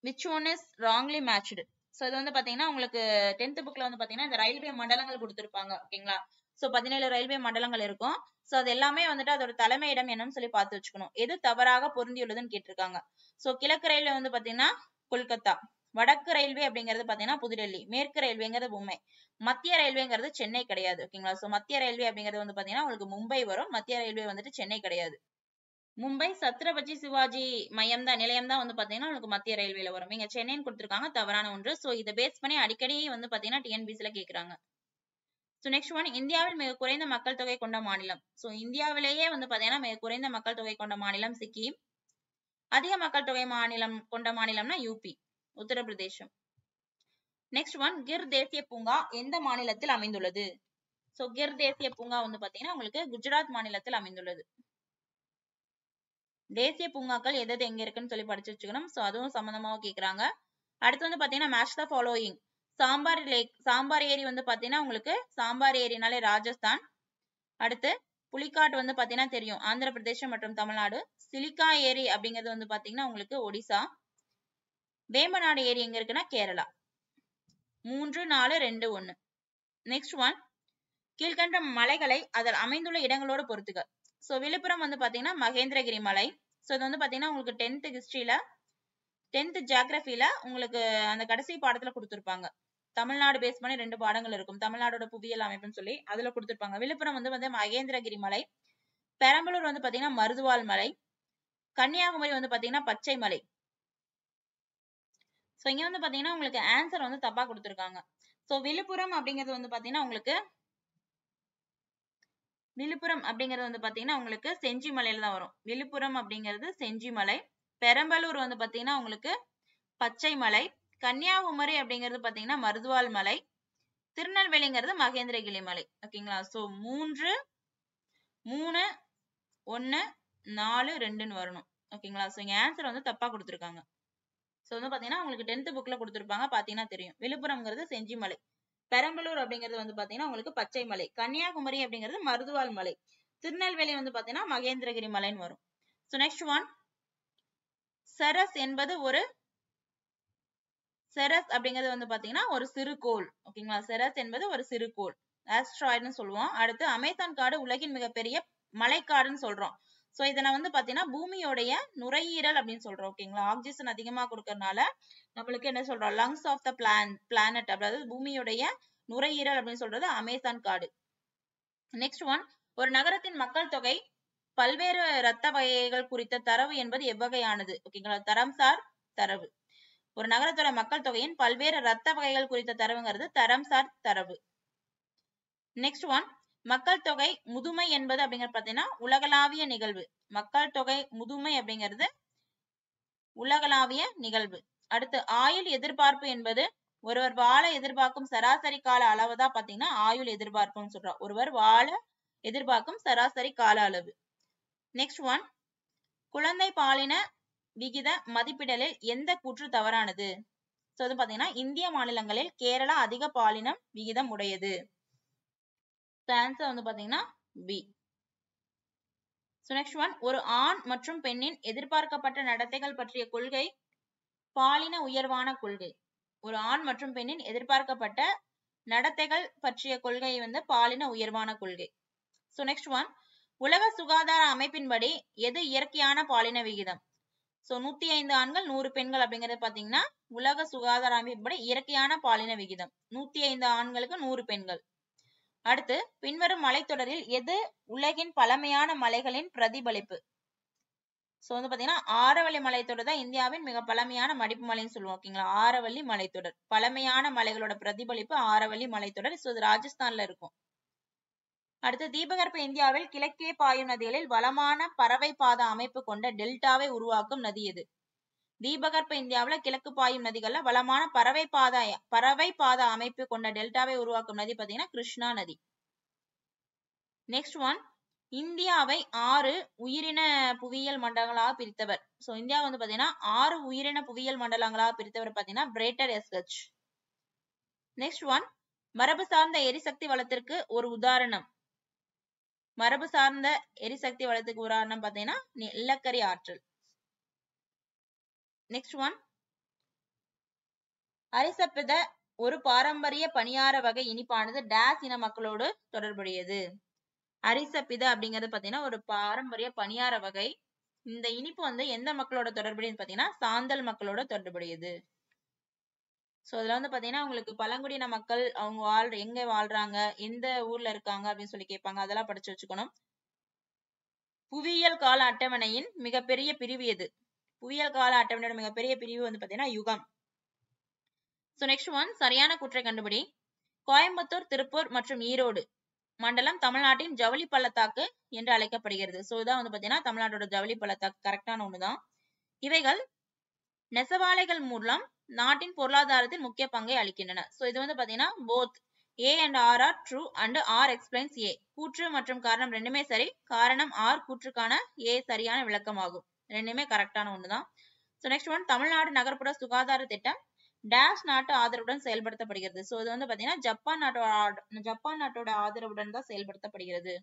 which one is wrongly matched? So இது வந்து பாத்தீங்கன்னா உங்களுக்கு 10th புக்ல வந்து பாத்தீங்கன்னா இந்த ரயில்வே மண்டலங்கள் கொடுத்திருப்பாங்க. ஓகேங்களா? சோ 17 ரயில்வே மண்டலங்கள் இருக்கும். சோ அது எல்லாமே வந்துட்டு அதோட தலைமையிடம் என்னன்னு சொல்லி பார்த்து வச்சுக்கணும். எது தவறாக பொருந்தியுள்ளதுன்னு கேட்டிருக்காங்க. சோ கிழக்கு ரயில்வே வந்து பாத்தீங்கன்னா கொல்கத்தா, வடக்கு ரயில்வே அப்படிங்கிறது பாத்தீங்கன்னா புதுடெல்லி, மேற்கு ரயில்வேங்கிறது மும்பை, மத்திய ரயில்வேங்கிறது சென்னை கிடையாது. ஓகேங்களா? சோ மத்திய ரயில்வே அப்படிங்கிறது வந்து பாத்தீங்கன்னா உங்களுக்கு மும்பை வரும், மத்திய ரயில்வே வந்துட்டு சென்னை கிடையாது. மும்பை சத்ரபதி சிவாஜி நிலையம் தான் வந்து பாத்தீங்கன்னா உங்களுக்கு மத்திய ரயில்வேல வரும். இங்க சென்னைன்னு கொடுத்திருக்காங்க, தவறான ஒன்று. சோ இதை பேஸ் பண்ணி அடிக்கடி வந்து பாத்தீங்கன்னா டிஎன்பிசில கேக்குறாங்க. சோ நெக்ஸ்ட் ஒன், இந்தியாவில் மிக குறைந்த மக்கள் தொகை கொண்ட மாநிலம். சோ இந்தியாவிலேயே வந்து பாத்தீங்கன்னா மிக குறைந்த மக்கள் தொகை கொண்ட மாநிலம் சிக்கிம். அதிக மக்கள் தொகை கொண்ட மாநிலம்னா யூபி, உத்தரப்பிரதேசம். நெக்ஸ்ட் ஒன், கிர் தேசிய பூங்கா எந்த மாநிலத்தில் அமைந்துள்ளது? சோ கிர் தேசிய பூங்கா வந்து பாத்தீங்கன்னா உங்களுக்கு குஜராத் மாநிலத்தில் அமைந்துள்ளது. தேசிய பூங்காக்கள் எது எங்க இருக்குன்னு சொல்லி படிச்சு வச்சுக்கணும். சோ அதுவும் சம்பந்தமாவும் கேக்குறாங்க. அடுத்து வந்து பாத்தீங்கன்னா match the following. Sambhar lake, Sambhar ஏரி வந்து பாத்தீங்கன்னா உங்களுக்கு சாம்பார் ஏரினாலே ராஜஸ்தான். அடுத்து புலிக்காட் வந்து பாத்தீங்கன்னா தெரியும், ஆந்திர பிரதேசம் மற்றும் தமிழ்நாடு. சிலிக்கா ஏரி அப்படிங்கிறது வந்து பாத்தீங்கன்னா உங்களுக்கு ஒடிசா. வேம்பநாடு ஏரி எங்க இருக்குன்னா கேரளா. 3, 4, 2, 1. நெக்ஸ்ட் ஒன், கீழ்கண்ட மலைகளை அதில் அமைந்துள்ள இடங்களோடு பொறுத்துக. சோ விழுப்புரம் வந்து பாத்தீங்கன்னா மகேந்திரகிரி மலை. சோ இது வந்து பாத்தீங்கன்னா உங்களுக்கு 10th ஹிஸ்டரியில 10th ஜியோகிராஃபில உங்களுக்கு அந்த கடைசி பாடத்துல கொடுத்திருப்பாங்க. தமிழ்நாடு பேஸ் பண்ணி 2 பாடங்கள் இருக்கும், தமிழ்நாடோட புவியியல் அமைப்புன்னு சொல்லி அதுல கொடுத்திருப்பாங்க. விழுப்புரம் வந்து மகேந்திரகிரி மலை, பெரம்பலூர் வந்து பாத்தீங்கன்னா மருதுவாள் மலை, கன்னியாகுமரி வந்து பாத்தீங்கன்னா பச்சை மலை. சோ இங்க வந்து பாத்தீங்கன்னா உங்களுக்கு ஆன்சர் வந்து தப்பா கொடுத்திருக்காங்க. சோ விழுப்புரம் அப்படிங்கிறது வந்து பாத்தீங்கன்னா உங்களுக்கு செஞ்சி மலையில தான் வரும். விழுப்புரம் அப்படிங்கிறது செஞ்சி மலை. பெரம்பலூர் வந்து பாத்தீங்கன்னா உங்களுக்கு பச்சை மலை. கன்னியாகுமரி அப்படிங்கிறது பாத்தீங்கன்னா மருதுவாள் மலை. திருநெல்வேலிங்கிறது மகேந்திரகிரி மலை. ஓகேங்களா? சோ 3, 3, 1, 4, 2ன்னு வரணும். ஓகேங்களா? சோ இங்க ஆன்சர் வந்து தப்பா கொடுத்திருக்காங்க. சோ வந்து பாத்தீங்கன்னா உங்களுக்கு 10th புக்ல கொடுத்திருப்பாங்க, பாத்தீங்கன்னா தெரியும். விழுப்புரம்ங்கிறது செஞ்சி மலை, பெரம்பலூர் அப்படிங்கிறது வந்து பாத்தீங்கன்னா உங்களுக்கு பச்சை மலை, கன்னியாகுமரி அப்படிங்கிறது மருதுவாள் மலை, திருநெல்வேலி வந்து பாத்தீங்கன்னா மகேந்திரகிரி மலைன்னு வரும். சோ நெக்ஸ்ட் ஒன், செரஸ் அப்படிங்கிறது வந்து பாத்தீங்கன்னா ஒரு சிறுகோள். ஓகேங்களா? செரஸ் என்பது ஒரு சிறுகோள், ஆஸ்ட்ராய்டுன்னு சொல்லுவோம். அடுத்து அமேசான் காடு உலகின் மிகப்பெரிய மலைக்காடுன்னு சொல்றோம். சோ இதனை வந்து பாத்தீங்கன்னா பூமியோடைய நுரையீரல் அப்படின்னு சொல்றோம். ஓகேங்களா? ஆக்சிஜன் அதிகமா கொடுக்கறதுனால நம்மளுக்கு என்ன சொல்றோம், லங்ஸ் ஆஃப் த பிளானட், அதாவது பூமியோடைய நுரையீரல் அப்படின்னு சொல்றது அமேசான் காடு. நெக்ஸ்ட் ஒன், ஒரு நகரத்தின் மக்கள் தொகை பல்வேறு இரத்த வகைகள் குறித்த தரவு என்பது எவ்வகையானது? ஓகேங்களா? தரம்சார் தரவு. ஒரு நகரத்தோட மக்கள் தொகையின் பல்வேறு இரத்த வகைகள் குறித்த தரவுங்கிறது தரம்சார் தரவு. நெக்ஸ்ட் ஒன், மக்கள் தொகை முதுமை என்பது அப்படிங்கிறது பாத்தீங்கன்னா உலகளாவிய நிகழ்வு. மக்கள் தொகை முதுமை அப்படிங்கிறது உலகளாவிய நிகழ்வு. அடுத்து ஆயுள் எதிர்பார்ப்பு என்பது ஒருவர் வாழ எதிர்பார்க்கும் சராசரி கால அளவு தான் பாத்தீங்கன்னா ஆயுள் எதிர்பார்ப்புன்னு சொல்றோம். ஒருவர் வாழ எதிர்பார்க்கும் சராசரி கால அளவு. நெக்ஸ்ட் ஒன், குழந்தை பாலின விகித மதிப்பிடலில் எந்த கூற்று தவறானது? சோ அது பாத்தீங்கன்னா இந்திய மாநிலங்களில் கேரளா அதிக பாலினம் விகிதம் உடையது. ஆன்சர் வந்து பாத்தீங்கன்னா பி. சோ நெக்ஸ்ட் ஒன், ஒரு ஆண் மற்றும் பெண்ணின் எதிர்பார்க்கப்பட்ட நடத்தைகள் பற்றிய கொள்கை பாலின உயர்வான கொள்கை. ஒரு ஆண் மற்றும் பெண்ணின் எதிர்பார்க்கப்பட்ட நடத்தைகள் பற்றிய கொள்கை வந்து பாலின உயர்வான கொள்கை. சோ நெக்ஸ்ட் ஒன், உலக சுகாதார அமைப்பின்படி எது இயற்கையான பாலின விகிதம்? சோ 105 ஆண்கள் 100 பெண்கள் அப்படிங்கிறது பாத்தீங்கன்னா உலக சுகாதார அமைப்புப்படி இயற்கையான பாலின விகிதம். 105 ஆண்களுக்கு 100 பெண்கள். அடுத்து பின்வரும் மலைத்தொடரில் எது உலகின் பழமையான மலைகளின் பிரதிபலிப்பு? சோ வந்து பாத்தீங்கன்னா ஆரவல்லி மலைத்தொடர் தான் இந்தியாவின் மிக பழமையான மடிப்பு மலைன்னு சொல்லுவோம். ஓகேங்களா, ஆரவல்லி மலைத்தொடர். பழமையான மலைகளோட பிரதிபலிப்பு ஆரவல்லி மலைத்தொடர். சோ இது ராஜஸ்தான்ல இருக்கும். அடுத்து தீபகற்ப இந்தியாவில் கிழக்கே பாயும் நதிகளில் வளமான பறவை பாத அமைப்பு கொண்ட டெல்டாவை உருவாக்கும் நதி எது? தீபகற்ப இந்தியாவில் கிழக்கு பாயும் நதிகள்ல வளமான பறவை பாத அமைப்பு கொண்ட டெல்டாவை உருவாக்கும் நதி பாத்தீங்கன்னா கிருஷ்ணா நதி. நெக்ஸ்ட் ஒன், இந்தியாவை 6 உயிரின புவியியல் மண்டலங்களாக பிரித்தவர். சோ இந்தியா வந்து பாத்தீங்கன்னா 6 உயிரின புவியியல் மண்டலங்களாக பிரித்தவர் பாத்தீங்கன்னா பிரேட்டர் எஸ்ஹெச். நெக்ஸ்ட் ஒன், மரபு சார்ந்த எரிசக்தி வளத்திற்கு ஒரு உதாரணம். மரபு சார்ந்த எரிசக்தி வளத்துக்கு உதாரணம் பாத்தீங்கன்னா நிலக்கரி ஆற்றல். நெக்ஸ்ட் ஒன், அரிசப்பித ஒரு பாரம்பரிய பணியார வகை இனிப்பானது டேஸ் இன மக்களோடு தொடர்புடையது. அரிசப்பித அப்படிங்கிறது பாத்தீங்கன்னா ஒரு பாரம்பரிய பணியார வகை. இந்த இனிப்பு வந்து எந்த மக்களோட தொடர்புடையது பாத்தீங்கன்னா சாந்தல் மக்களோட தொடர்புடையது. சோ இதுல வந்து பாத்தீங்கன்னா உங்களுக்கு பழங்குடியின மக்கள் அவங்க எங்க வாழ்றாங்க, எந்த ஊர்ல இருக்காங்க அப்படின்னு சொல்லி கேட்பாங்க. அதெல்லாம் படிச்சு வச்சுக்கணும். புவியியல் கால அட்டவணையின் மிகப்பெரிய பிரிவு எது? புவியியல் கால அட்டவணையோட மிகப்பெரிய பிரிவு வந்து பாத்தீங்கன்னா யுகம். சோ நெக்ஸ்ட் ஒன், சரியான கூற்றை கண்டுபிடி. கோயம்புத்தூர், திருப்பூர் மற்றும் ஈரோடு மண்டலம் தமிழ்நாட்டின் ஜவுளி பள்ளத்தாக்கு என்று அழைக்கப்படுகிறது. சோ இதான் வந்து பாத்தீங்கன்னா தமிழ்நாட்டோட ஜவுளி பள்ளத்தாக்கு. கரெக்டான ஒண்ணுதான். இவைகள் நெசவாலைகள் மூலம் நாட்டின் பொருளாதாரத்தில் முக்கிய பங்கை அளிக்கின்றன. சோ இது வந்து பாத்தீங்கன்னா both A and R are true and R explains A. கூற்று மற்றும் காரணம் ரெண்டுமே சரி. காரணம் R, கூற்றுக்கான A சரியான விளக்கமாகும். ரெண்டுமே கரெக்டான ஒண்ணுதான். சோ நெக்ஸ்ட் ஒன், தமிழ்நாடு நகர்ப்புற சுகாதார திட்டம் டேஷ் நாட்டு ஆதரவுடன் செயல்படுத்தப்படுகிறது. சோ இது வந்து பாத்தீங்கன்னா ஜப்பான் நாட்டோட ஆதரவுடன் தான் செயல்படுத்தப்படுகிறது.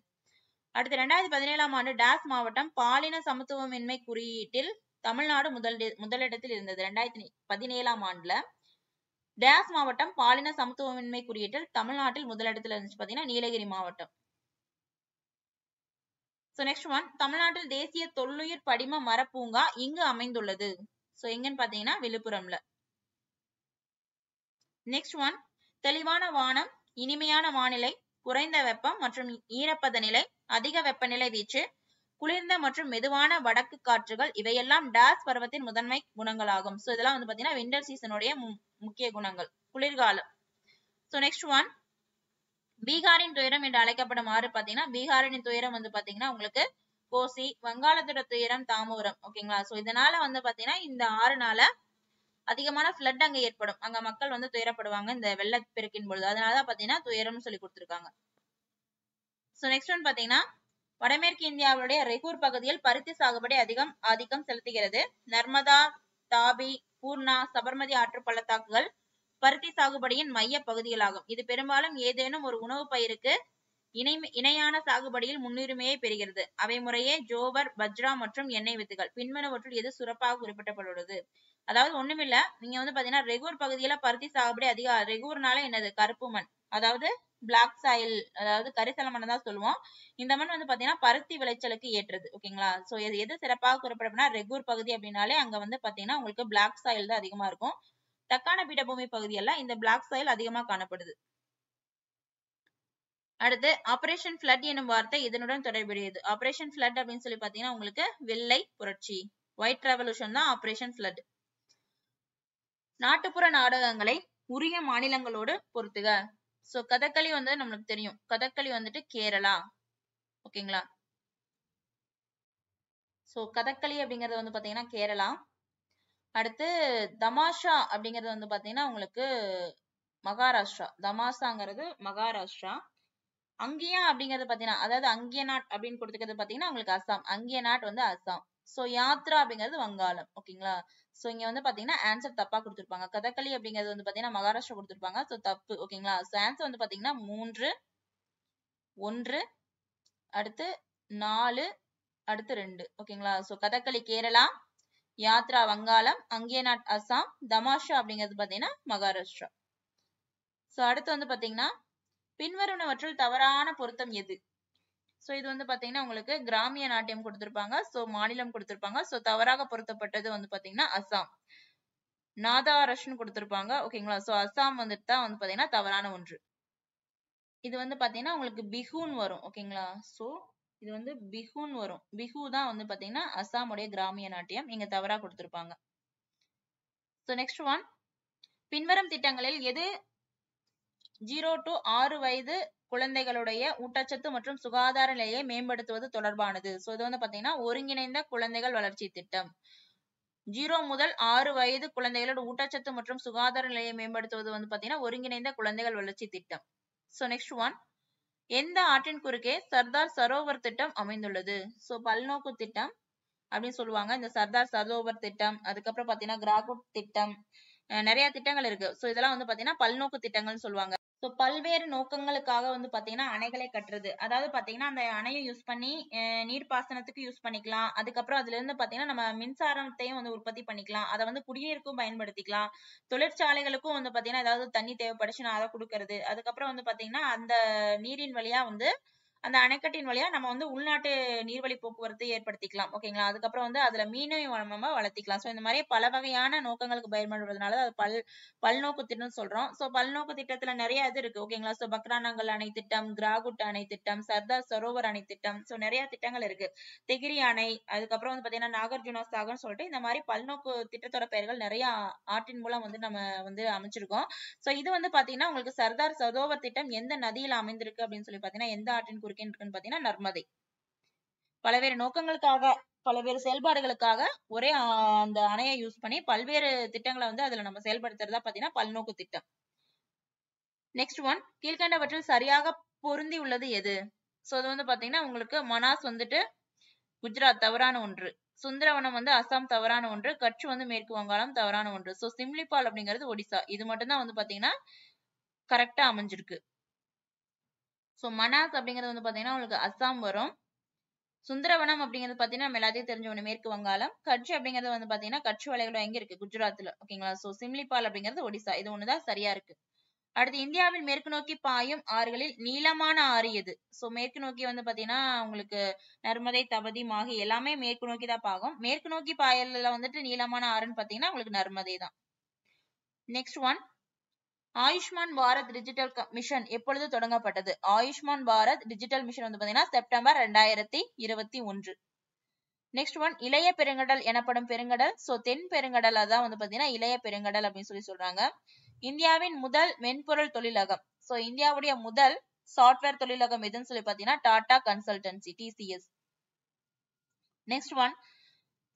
அடுத்து 2017ஆம் ஆண்டு டேஷ் மாவட்டம் பாலின சமத்துவமின்மை குறியீட்டில் தமிழ்நாடு முதலிடத்தில் இருந்தது. 2017ஆம் ஆண்டுல டேஷ் மாவட்டம் பாலின சமத்துவமின்மை குறியீட்டில் தமிழ்நாட்டில் முதலிடத்தில் இருந்துச்சு பாத்தீங்கன்னா நீலகிரி மாவட்டம். சோ நெக்ஸ்ட் ஒன், தமிழ்நாட்டில் தேசிய தொல்லுயிர் படிம மரப்பூங்கா இங்கு அமைந்துள்ளது. சோ எங்கன்னு பாத்தீங்கன்னா விழுப்புரம்ல. நெக்ஸ்ட் ஒன், தெளிவான வானம், இனிமையான வானிலை, குறைந்த வெப்பம் மற்றும் ஈரப்பத நிலை, அதிக வெப்பநிலை வீச்சு, குளிர்ந்த மற்றும் மெதுவான வடக்கு காற்றுகள் இவையெல்லாம் டேஸ் பருவத்தின் முதன்மை குணங்களாகும். சோ இதெல்லாம் வந்து பாத்தீங்கன்னா விண்டர் சீசனுடைய முக்கிய குணங்கள், குளிர்காலம். சோ நெக்ஸ்ட் ஒன், பீகாரின் துயரம் என்று அழைக்கப்படும் ஆறு பாத்தீங்கன்னா பீகாரின் துயரம் வந்து பாத்தீங்கன்னா உங்களுக்கு கோசி, வங்காளத்தோட துயரம் தாமோரம். ஓகேங்களா, சோ இதனால வந்து பாத்தீங்கன்னா இந்த ஆறுனால அதிகமான ஃப்ளட் அங்க ஏற்படும். அங்க மக்கள் வந்து துயரப்படுவாங்க இந்த வெள்ளப்பெருக்கின் பொழுது. அதனாலதான் பாத்தீங்கன்னா துயரம்னு சொல்லி கொடுத்திருக்காங்க. சோ நெக்ஸ்ட் ஒன் பாத்தீங்கன்னா வடமேற்கு இந்தியாவுடைய ரெகூர் பகுதியில் பருத்தி சாகுபடி ஆதிக்கம் செலுத்துகிறது. நர்மதா, தாபி, பூர்ணா, சபர்மதி ஆற்று பள்ளத்தாக்குகள் பருத்தி சாகுபடியின் மைய பகுதிகளாகும். இது பெரும்பாலும் ஏதேனும் ஒரு உணவு பயிருக்கு இணையான சாகுபடியில் முன்னுரிமையை பெறுகிறது. அவை முறையே ஜோவர், பஜ்ரா மற்றும் எண்ணெய் வித்துகள். பின்வருவற்றுள் எது சிறப்பாக குறிப்பிடப்பட்டுள்ளது? அதாவது ஒண்ணுமில்ல, நீங்க வந்து பாத்தீங்கன்னா ரெகூர் பகுதியில பருத்தி சாகுபடி ரெகூர்னால என்னது கருப்பு மண், அதாவது பிளாக் சாயில், அதாவது கரிசல மண் தான் சொல்லுவோம். இந்த மண் வந்து பாத்தீங்கன்னா பருத்தி விளைச்சலுக்கு ஏற்றது. ஓகேங்களா, சோ எது சிறப்பாக குறிப்பிடப்படும் ரெகூர் பகுதி அப்படின்னாலே அங்க வந்து பாத்தீங்கன்னா உங்களுக்கு பிளாக் சாயில் தான் அதிகமா இருக்கும். தக்கான பீடபூமி பகுதியெல்லாம் இந்த பிளாக் சாயில் அதிகமா காணப்படுது. அடுத்து ஆபரேஷன் பிளட் எனும் வார்த்தை இதனுடன் தொடர்புடையது. ஆபரேஷன் பிளட் அப்படின்னு சொல்லி பாத்தீங்கன்னா உங்களுக்கு வெள்ளை புரட்சி, ஒயிட் ரெவல்யூஷன் தான் ஆபரேஷன் பிளட். நாட்டுப்புற நாடகங்களை உரிய மாநிலங்களோடு பொறுத்துக. சோ கதகளி வந்து நம்மளுக்கு தெரியும், கதகளி வந்துட்டு கேரளா. ஓகேங்களா, சோ கதகளி அப்படிங்கறது வந்து பாத்தீங்கன்னா கேரளா. அடுத்து தமாஷா அப்படிங்கறது வந்து பாத்தீங்கன்னா உங்களுக்கு மகாராஷ்டிரா. தமாஷாங்கிறது மகாராஷ்டிரா. அங்கியா அப்படிங்கறது பாத்தீங்கன்னா அதாவது அங்கியநாட் அப்படின்னு கொடுத்துக்கிறது பாத்தீங்கன்னா உங்களுக்கு அசாம். அங்கியநாட் வந்து அசாம். சோ யாத்ரா அப்படிங்கிறது வங்காளம். ஓகேங்களா, சோ இங்க வந்து பாத்தீங்கன்னா ஆன்சர் தப்பா கொடுத்திருப்பாங்க. கதகளி அப்படிங்கிறது வந்து பாத்தீங்கன்னா மகாராஷ்டிரா கொடுத்திருப்பாங்க. சோ தப்பு. ஓகேங்களா, சோ ஆன்சர் வந்து பாத்தீங்கன்னா 3, 1, அடுத்து 4, அடுத்து 2. ஓகேங்களா, சோ கதகளி கேரளா, யாத்ரா வங்காளம், அங்கியநாட் அசாம், தமாஷா அப்படிங்கிறது பாத்தீங்கன்னா மகாராஷ்டிரா. சோ அடுத்து வந்து பாத்தீங்கன்னா பின்வருவனவற்றுள் தவறான பொருத்தம் எது? சோ இது வந்து பாத்தீங்கன்னா உங்களுக்கு கிராமிய நாட்டியம் கொடுத்திருப்பாங்க. சோ மாநிலம் கொடுத்திருப்பாங்க. சோ தவறாக பொருத்தப்பட்டது வந்து பாத்தீங்கன்னா அஸ்ஸாம். நாதாரஷ்னு கொடுத்திருப்பாங்க. ஓகேங்களா? சோ அஸ்ஸாம் வந்துட்டு தான் வந்து பாத்தீங்கன்னா தவறான ஒன்று. இது வந்து பாத்தீங்கன்னா உங்களுக்கு பிஹூன்னு வரும். ஓகேங்களா? சோ இது வந்து பிஹூன்னு வரும். பிஹூ தான் வந்து பாத்தீங்கன்னா அஸ்ஸாமுடைய கிராமிய நாட்டியம். இங்க தவறா கொடுத்திருப்பாங்க. சோ நெக்ஸ்ட் ஒன், பின்வரும் திட்டங்களில் எது 0 to 6 வயது குழந்தைகளுடைய ஊட்டச்சத்து மற்றும் சுகாதார நிலையை மேம்படுத்துவது தொடர்பானது. சோ இது வந்து பாத்தீங்கன்னா ஒருங்கிணைந்த குழந்தைகள் வளர்ச்சி திட்டம். 0 முதல் 6 வயது குழந்தைகளோட ஊட்டச்சத்து மற்றும் சுகாதார நிலையை மேம்படுத்துவது வந்து பாத்தீங்கன்னா ஒருங்கிணைந்த குழந்தைகள் வளர்ச்சி திட்டம். சோ நெக்ஸ்ட் ஒன், எந்த ஆற்றின் குறுக்கே சர்தார் சரோவர் திட்டம் அமைந்துள்ளது? சோ பல்நோக்கு திட்டம் அப்படின்னு சொல்லுவாங்க. இந்த சர்தார் சரோவர் திட்டம், அதுக்கப்புறம் பாத்தீங்கன்னா கிராகுட் திட்டம், நிறைய திட்டங்கள் இருக்கு. சோ இதெல்லாம் வந்து பாத்தீங்கன்னா பல்நோக்கு திட்டங்கள்னு சொல்லுவாங்க. சோ பல்வேறு நோக்கங்களுக்காக வந்து பாத்தீங்கன்னா அணைகளை கட்டுறது. அதாவது பாத்தீங்கன்னா அந்த அணையை யூஸ் பண்ணி நீர்ப்பாசனத்துக்கு யூஸ் பண்ணிக்கலாம். அதுக்கப்புறம் அதுல இருந்து பாத்தீங்கன்னா நம்ம மின்சாரத்தையும் வந்து உற்பத்தி பண்ணிக்கலாம். அதை வந்து குடிநீருக்கும் பயன்படுத்திக்கலாம். தொழிற்சாலைகளுக்கும் வந்து பாத்தீங்கன்னா ஏதாவது தண்ணி தேவைப்படுச்சுன்னா அதை கொடுக்கறது. அதுக்கப்புறம் வந்து பாத்தீங்கன்னா அந்த நீரின் வழியா வந்து அந்த அணைக்கட்டின் வழியா நம்ம வந்து உள்நாட்டு நீர்வழி போக்குவரத்து ஏற்படுத்திக்கலாம். ஓகேங்களா? அதுக்கப்புறம் வந்து அதுல மீனையும் நம்ம வளர்த்திக்கலாம். சோ இந்த மாதிரி பல வகையான நோக்கங்களுக்கு பயன்படுவதனால அது பல்நோக்கு திட்டம்னு சொல்றோம். சோ பல்நோக்கு திட்டத்துல நிறைய இது இருக்கு. ஓகேங்களா? சோ பக்ரானங்கல் அணை திட்டம், கிராகுட் அணை திட்டம், சர்தார் சரோவர் அணை திட்டம், சோ நிறைய திட்டங்கள் இருக்கு. திகிரி அணை, அதுக்கப்புறம் வந்து பாத்தீங்கன்னா நாகார்ஜுனா சாகர்னு சொல்லிட்டு இந்த மாதிரி பல்நோக்கு திட்டத்தோட பெயர்கள் நிறைய ஆற்றின் மூலம் வந்து நம்ம வந்து அமைச்சிருக்கோம். சோ இது வந்து பாத்தீங்கன்னா உங்களுக்கு சர்தார் சரோவர் திட்டம் எந்த நதியில அமைந்திருக்கு அப்படின்னு சொல்லி பாத்தீங்கன்னா எந்த ஆற்றின் குறுக்கே இருக்குன்னு பாத்தீங்கன்னா நர்மதை. பல்வேறு நோக்கங்களுக்காக பல்வேறு செயல்பாடுகளுக்காக ஒரே அந்த அணையை யூஸ் பண்ணி பல்வேறு திட்டங்களை வந்து அதுல நம்ம செயல்படுத்துறதா பாத்தீங்கன்னா பல்நோக்கு திட்டம். நெக்ஸ்ட் ஒன், கீழ்கண்டவற்றில் சரியாக பொருந்தி உள்ளது எது? சோ அது வந்து பாத்தீங்கன்னா உங்களுக்கு மனாஸ் வந்துட்டு குஜராத் தவறான ஒன்று, சுந்தரவனம் வந்து அஸ்ஸாம் தவறான ஒன்று, கட்ச் வந்து மேற்கு வங்காளம் தவறான ஒன்று. சோ சிம்லிபால் அப்படிங்கிறது ஒடிசா. இது மட்டும் தான் வந்து பாத்தீங்கன்னா கரெக்டா அமைஞ்சிருக்கு. சோ மனாஸ் அப்படிங்கிறது வந்து பாத்தீங்கன்னா உங்களுக்கு அஸ்ஸாம் வரும். சுந்தரவனம் அப்படிங்கிறது பாத்தீங்கன்னா நம்ம எல்லாத்தையும் தெரிஞ்ச ஒண்ணு மேற்கு வங்காளம். கட்ச் அப்படிங்கிறது வந்து பாத்தீங்கன்னா கட்ச் வளைகுடா எங்க இருக்கு? குஜராத்ல. ஓகேங்களா? சோ சிம்லிபால் அப்படிங்கிறது ஒடிசா. இது ஒண்ணுதான் சரியா இருக்கு. அடுத்து, இந்தியாவில் மேற்கு நோக்கி பாயும் ஆறுகளில் நீளமான ஆறு எது? சோ மேற்கு நோக்கி வந்து பாத்தீங்கன்னா உங்களுக்கு நர்மதை, தபதி, மாகி எல்லாமே மேற்கு நோக்கி தான் பாயும். மேற்கு நோக்கி பாயல்ல வந்துட்டு நீளமான ஆறுன்னு பாத்தீங்கன்னா உங்களுக்கு நர்மதை தான். Next one, Ayushman Bharat digital mission எப்பொழுது தொடங்கப்பட்டது? ஆயுஷ்மான் பாரத் டிஜிட்டல் மிஷன் வந்து பாத்தீங்கன்னா செப்டம்பர் 2021. நெக்ஸ்ட் ஒன், இளைய பெருங்கடல் எனப்படும் பெருங்கடல். சோ தென் பெருங்கடல் அதான் வந்து பாத்தீங்கன்னா இளைய பெருங்கடல் அப்படின்னு சொல்லி சொல்றாங்க. இந்தியாவின் முதல் மென்பொருள் தொழிலகம். சோ இந்தியாவுடைய முதல் சாஃப்ட்வேர் தொழிலகம் எதுன்னு சொல்லி பாத்தீங்கன்னா Tata consultancy, TCS. Next one,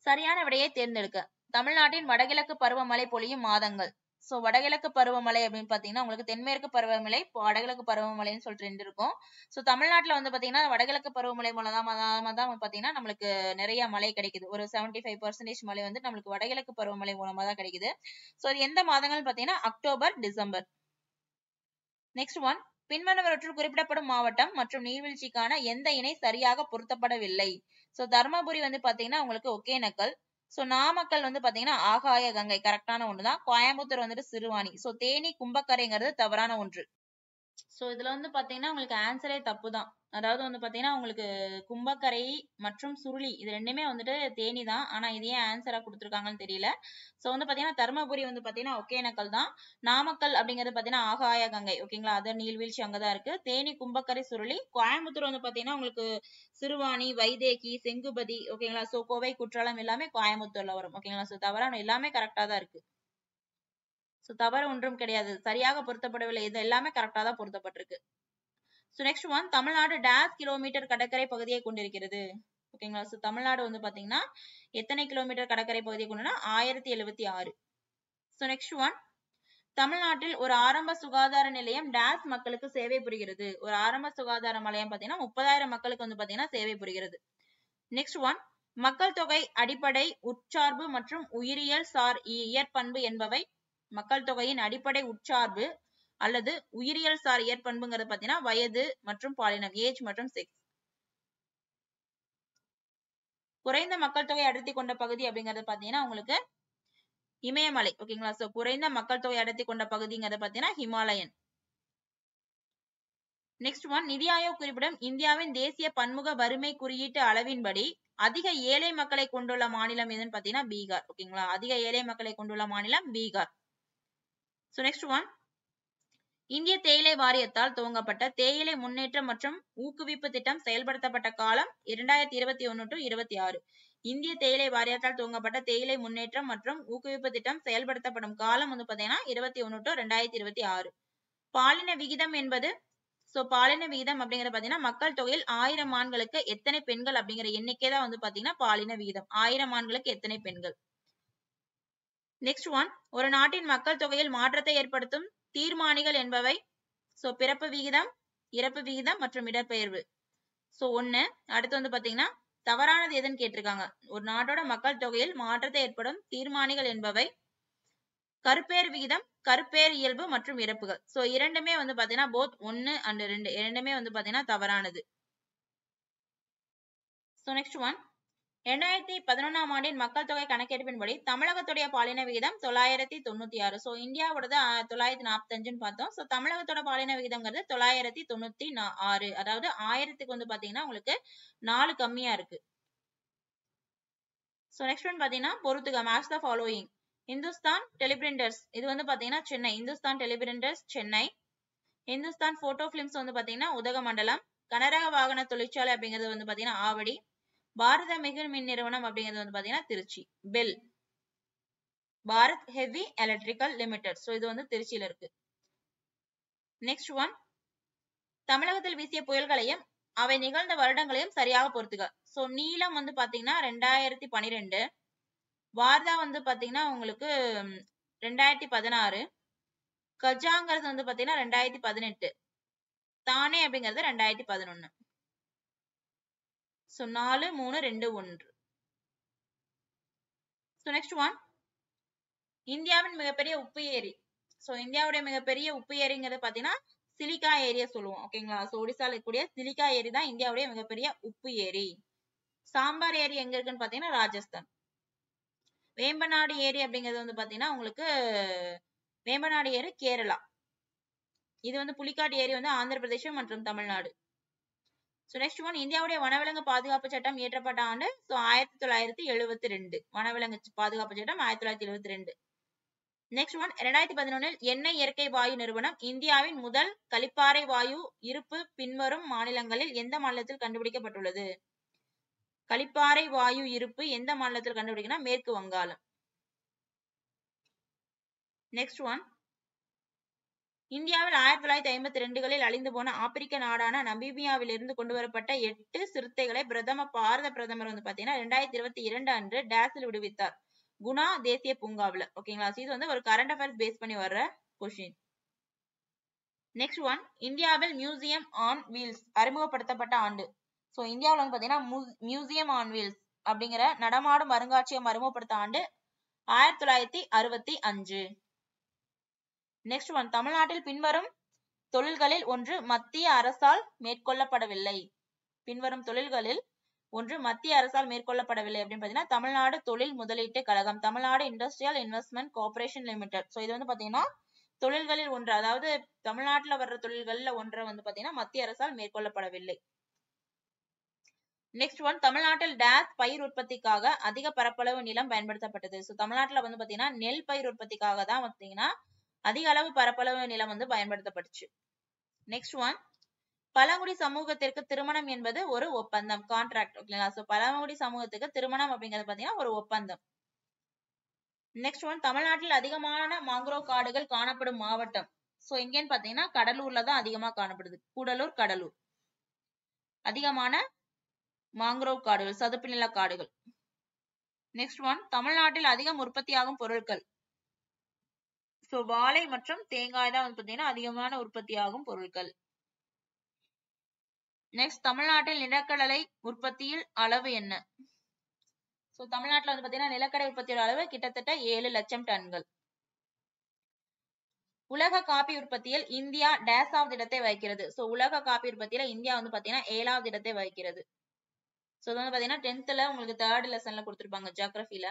சரியான விடையை தேர்ந்தெடுக்க. தமிழ்நாட்டின் வடகிழக்கு பருவமழை பொழியும் மாதங்கள். சோ வடகிழக்கு பருவமழை அப்படின்னு பாத்தீங்கன்னா உங்களுக்கு தென்மேற்கு பருவமழை, வடகிழக்கு பருவமழைன்னு சொல்லிட்டு ரெண்டு இருக்கும். சோ தமிழ்நாட்டுல வந்து பாத்தீங்கன்னா வடகிழக்கு பருவமழை மூலமா தான் பாத்தீங்கன்னா நம்மளுக்கு நிறைய மழை கிடைக்குது. ஒரு 75% மழை வந்து நம்மளுக்கு வடகிழக்கு பருவமழை மூலமா தான் கிடைக்குது. சோ அது எந்த மாதங்கள் பாத்தீங்கன்னா அக்டோபர், டிசம்பர். நெக்ஸ்ட் ஒன், பின்வருவனவற்றுள் குறிப்பிடப்படும் மாவட்டம் மற்றும் நீர்வீழ்ச்சிக்கான எந்த இணை சரியாக பொருத்தப்படவில்லை? சோ தர்மபுரி வந்து பாத்தீங்கன்னா உங்களுக்கு ஒகேனக்கல். சோ நாமக்கல் வந்து பாத்தீங்கன்னா ஆகாய கங்கை கரெக்டான ஒண்ணுதான். கோயம்புத்தூர் வந்துட்டு சிறுவாணி. சோ தேனி கும்பக்கரைங்கிறது தவறான ஒன்று. சோ இதுல வந்து பாத்தீங்கன்னா உங்களுக்கு ஆன்சரே தப்பு தான். அதாவது வந்து பாத்தீங்கன்னா உங்களுக்கு கும்பக்கரை மற்றும் சுருளி இது ரெண்டுமே வந்துட்டு தேனி தான். ஆனா இது ஏன் ஆன்சரா கொடுத்துருக்காங்கன்னு தெரியல. சோ வந்து பாத்தீங்கன்னா தர்மபுரி வந்து பாத்தீங்கன்னா ஒகேனக்கல் தான். நாமக்கல் அப்படிங்கிறது பாத்தீங்கன்னா ஆகாய கங்கை. ஓகேங்களா? அது நீர்வீழ்ச்சி அங்கதான் இருக்கு. தேனி, கும்பக்கரை, சுருளி. கோயம்புத்தூர் வந்து பாத்தீங்கன்னா உங்களுக்கு சிறுவாணி, வைதேகி, செங்குபதி. ஓகேங்களா? சோ கோவை, குற்றாலம் எல்லாமே கோயம்புத்தூர்ல வரும். ஓகேங்களா? சோ தவறான எல்லாமே கரெக்டா தான் இருக்கு. சோ தவறு ஒன்றும் கிடையாது. சரியாக பொருத்தப்படவில்லை. இது எல்லாமே கரெக்டா தான் பொருத்தப்பட்டிருக்கு. So next one, Tamil Nadu dash kilometre கடற்கரை பகுதியை கொண்டிருக்கிறது? ஓகேங்களா? சோ தமிழ்நாடு வந்து பாத்தீங்கன்னா எத்தனை கிலோமீட்டர் கடற்கரை பகுதியை கொண்டுனா 1076. சோ நெக்ஸ்ட் ஒன், தமிழ்நாட்டில் ஒரு ஆரம்ப சுகாதார நிலையம் டேஷ் மக்களுக்கு சேவை புரிகிறது? ஒரு ஆரம்ப சுகாதார நிலையம் பாத்தீங்கன்னா 30,000 மக்களுக்கு வந்து பாத்தீங்கன்னா சேவை புரிகிறது. நெக்ஸ்ட் ஒன், மக்கள் தொகை அடிப்படை உட்சார்பு மற்றும் உயிரியல் சார் இயற்பண்பு என்பவை மக்கள் தொகையின் அடிப்படை உட்சார்பு அல்லது உயிரியல் சார் இயற்பண்புங்கிறது பாத்தீங்கன்னா வயது மற்றும் பாலினம், ஏஜ் மற்றும் செக்ஸ். குறைந்த மக்கள் தொகை அடர்த்தி கொண்ட பகுதி அப்படிங்கறது பாத்தீங்கன்னா உங்களுக்கு இமயமலை. ஓகேங்களா? சோ குறைந்த மக்கள் தொகை அடர்த்தி கொண்ட பகுதிங்கிறது பாத்தீங்கன்னா ஹிமாலயன். நெக்ஸ்ட் ஒன், நிதி ஆயோக் குறிப்பிடும் இந்தியாவின் தேசிய பன்முக வறுமை குறியீட்டு அளவின்படி அதிக ஏழை மக்களை கொண்டுள்ள மாநிலம் எதுன்னு பாத்தீங்கன்னா பீகார். ஓகேங்களா, அதிக ஏழை மக்களை கொண்டுள்ள மாநிலம் பீகார். சோ நெக்ஸ்ட் ஒன், இந்திய தேயிலை வாரியத்தால் துவங்கப்பட்ட தேயிலை முன்னேற்றம் மற்றும் ஊக்குவிப்பு திட்டம் செயல்படுத்தப்பட்ட காலம் 2021 to 26. இந்திய தேயிலை வாரியத்தால் துவங்கப்பட்ட தேயிலை முன்னேற்றம் மற்றும் ஊக்குவிப்பு திட்டம் செயல்படுத்தப்படும் காலம் வந்து பாத்தீங்கன்னா 21 to 2026. பாலின விகிதம் என்பது, சோ பாலின விகிதம் அப்படிங்கறது பாத்தீங்கன்னா மக்கள் தொகையில் 1000 ஆண்களுக்கு எத்தனை பெண்கள் அப்படிங்கிற எண்ணிக்கை தான் வந்து பாத்தீங்கன்னா பாலின விகிதம். 1000 ஆண்களுக்கு எத்தனை பெண்கள். நெக்ஸ்ட் ஒன், ஒரு நாட்டின் மக்கள் தொகையில் மாற்றத்தை ஏற்படுத்தும் தீர்மானிகள் என்பவை. சோ பிறப்பு விகிதம், இறப்பு விகிதம் மற்றும் இடப்பெயர்வு. சோ 1. அடுத்து வந்து பாத்தீங்கன்னா தவறானது எதுன்னு கேட்டிருக்காங்க. ஒரு நாட்டோட மக்கள் தொகையில் மாற்றத்தை ஏற்படும் தீர்மானிகள் என்பவை கருப்பேறு விகிதம், கருப்பேறு இயல்பு மற்றும் இறப்புகள். சோ இரண்டுமே வந்து பாத்தீங்கன்னா போத் 1 and 2 இரண்டுமே வந்து பாத்தீங்கன்னா தவறானது. சோ நெக்ஸ்ட் ஒன், 2011ஆம் ஆண்டின் மக்கள் தொகை கணக்கெடுப்பின்படி தமிழகத்துடைய பாலின விகிதம் 996. சோ இந்தியாவோடது 945ன்னு பார்த்தோம். சோ தமிழகத்தோட பாலின விகிதம்ங்கிறது 996. அதாவது 1000க்கு வந்து பாத்தீங்கன்னா உங்களுக்கு 4 கம்மியா இருக்கு. சோ நெக்ஸ்ட் ஒன் பாத்தீங்கன்னா பொறுத்துக, match the following. Hindustan teleprinters இது வந்து பாத்தீங்கன்னா Chennai. Hindustan teleprinters Chennai. Hindustan photo films வந்து பாத்தீங்கன்னா உதகமண்டலம். கனரக வாகன தொழிற்சாலை அப்படிங்கிறது வந்து பாத்தீங்கன்னா ஆவடி. பாரத மிகு மின் நிறுவனம் அப்படிங்கிறது வந்து பாத்தீங்கன்னா Trichy. BHEL, Bharat heavy electrical limited. So இது வந்து திருச்சியில இருக்கு. நெக்ஸ்ட் ஒன், தமிழகத்தில் வீசிய புயல்களையும் அவை நிகழ்ந்த வருடங்களையும் சரியாக பொறுத்துக. சோ நீலம் வந்து பாத்தீங்கன்னா 2012, வார்தா வந்து பாத்தீங்கன்னா உங்களுக்கு 2016, கஜாங்கிறது வந்து பாத்தீங்கன்னா 2018, தானே அப்படிங்கிறது 2011. சோ 4, 3, 2, 1. சோ நெக்ஸ்ட் ஒன், இந்தியாவின் மிகப்பெரிய உப்பு ஏரி. சோ இந்தியாவுடைய மிகப்பெரிய உப்பு ஏரிங்கிறது பாத்தீங்கன்னா சிலிகா ஏரியா சொல்லுவோம். ஓகேங்களா, சோ ஒடிசால இருக்கக்கூடிய சிலிகா ஏரி தான் இந்தியாவுடைய மிகப்பெரிய உப்பு ஏரி. சாம்பார் ஏரி எங்க இருக்குன்னு பாத்தீங்கன்னா ராஜஸ்தான். வேம்பநாடு ஏரி அப்படிங்கிறது வந்து பாத்தீங்கன்னா உங்களுக்கு வேம்பநாடு ஏரி கேரளா. இது வந்து புலிக்காட்டு ஏரி வந்து ஆந்திர பிரதேசம் மற்றும் தமிழ்நாடு. சோ நெக்ஸ்ட் ஒன், இந்தியாவுடைய வனவிலங்கு பாதுகாப்பு சட்டம் இயற்றப்பட்ட ஆண்டு. சோ 1972 வனவிலங்கு பாதுகாப்பு சட்டம் 1972. நெக்ஸ்ட் ஒன், 2011 எண்ணெய் இயற்கை வாயு நிறுவனம் இந்தியாவின் முதல் கலிப்பாறை வாயு இருப்பு பின்வரும் மாநிலங்களில் எந்த மாநிலத்தில் கண்டுபிடிக்கப்பட்டுள்ளது? கலிப்பாறை வாயு இருப்பு எந்த மாநிலத்தில் கண்டுபிடிக்கணும்? மேற்கு வங்காளம். நெக்ஸ்ட் ஒன், இந்தியாவில் 1952களில் அழிந்து போன ஆப்பிரிக்க நாடான நமீபியாவில் இருந்து கொண்டு வரப்பட்ட 8 சிறுத்தைகளை பாரத பிரதமர் வந்து பாத்தீங்கன்னா 2022 அன்று டேஸில் விடுவித்தார். குணா தேசிய பூங்காவில். ஓகேங்களா, இது வந்து ஒரு கரண்ட் அஃபேர்ஸ் பேஸ் பண்ணி வர்ற கொஸ்டின். நெக்ஸ்ட் ஒன், இந்தியாவில் மியூசியம் ஆன் வீல்ஸ் அறிமுகப்படுத்தப்பட்ட ஆண்டு. சோ இந்தியாவில் வந்து பாத்தீங்கன்னா மியூசியம் ஆன் வீல்ஸ் அப்படிங்கிற நடமாடும் அருங்காட்சியகம் அறிமுகப்படுத்த ஆண்டு 1965. நெக்ஸ்ட் ஒன், தமிழ்நாட்டில் பின்வரும் தொழில்களில் ஒன்று மத்திய அரசால் மேற்கொள்ளப்படவில்லை. பின்வரும் தொழில்களில் ஒன்று மத்திய அரசால் மேற்கொள்ளப்படவில்லை அப்படின்னு பாத்தீங்கன்னா தமிழ்நாடு தொழில் முதலீட்டு கழகம், Tamil Nadu industrial investment corporation limited. So இது வந்து பாத்தீங்கன்னா தொழில்களில் ஒன்று, அதாவது தமிழ்நாட்டுல வர்ற தொழில்கள்ல ஒன்று வந்து பாத்தீங்கன்னா மத்திய அரசால் மேற்கொள்ளப்படவில்லை. நெக்ஸ்ட் ஒன், தமிழ்நாட்டில் டேஸ் பயிர் உற்பத்திக்காக அதிக பரப்பளவு நிலம் பயன்படுத்தப்பட்டது. சோ தமிழ்நாட்டுல வந்து பாத்தீங்கன்னா நெல் பயிர் உற்பத்திக்காக தான் பாத்தீங்கன்னா அதிக அளவு பரப்பளவு நிலம் வந்து பயன்படுத்தப்பட்டுச்சு. நெக்ஸ்ட் ஒன், பழங்குடி சமூகத்திற்கு திருமணம் என்பது ஒரு ஒப்பந்தம், கான்ட்ராக்ட். ஓகேங்களா, சோ பழங்குடி சமூகத்துக்கு திருமணம் அப்படிங்கிறது பாத்தீங்கன்னா ஒரு ஒப்பந்தம். நெக்ஸ்ட் ஒன், தமிழ்நாட்டில் அதிகமான மாங்குரோவ் காடுகள் காணப்படும் மாவட்டம். சோ எங்கன்னு பாத்தீங்கன்னா கடலூர்ல தான் அதிகமா காணப்படுது. கூடலூர், கடலூர். அதிகமான மாங்குரோவ் காடுகள், சதுப்பு நில காடுகள். நெக்ஸ்ட் ஒன், தமிழ்நாட்டில் அதிகம் உற்பத்தியாகும் பொருட்கள். சோ வாழை மற்றும் தேங்காய் தான் வந்து பாத்தீங்கன்னா அதிகமான உற்பத்தியாகும் பொருட்கள். நெக்ஸ்ட், தமிழ்நாட்டில் நிலக்கடலை உற்பத்தியில் அளவு என்ன? சோ தமிழ்நாட்டுல வந்து பாத்தீங்கன்னா நிலக்கடலை உற்பத்தியோட அளவு கிட்டத்தட்ட 7 லட்சம் டன்கள். உலக காபி உற்பத்தியில் இந்தியா டேஸாவது இடத்தை வகிக்கிறது. சோ உலக காபி உற்பத்தியில இந்தியா வந்து பாத்தீங்கன்னா 7வது இடத்தை வகிக்கிறது. சோ இது வந்து பாத்தீங்கன்னா 10th உங்களுக்கு 3rd லெசன்ல கொடுத்திருப்பாங்க ஜியோகிராஃபில.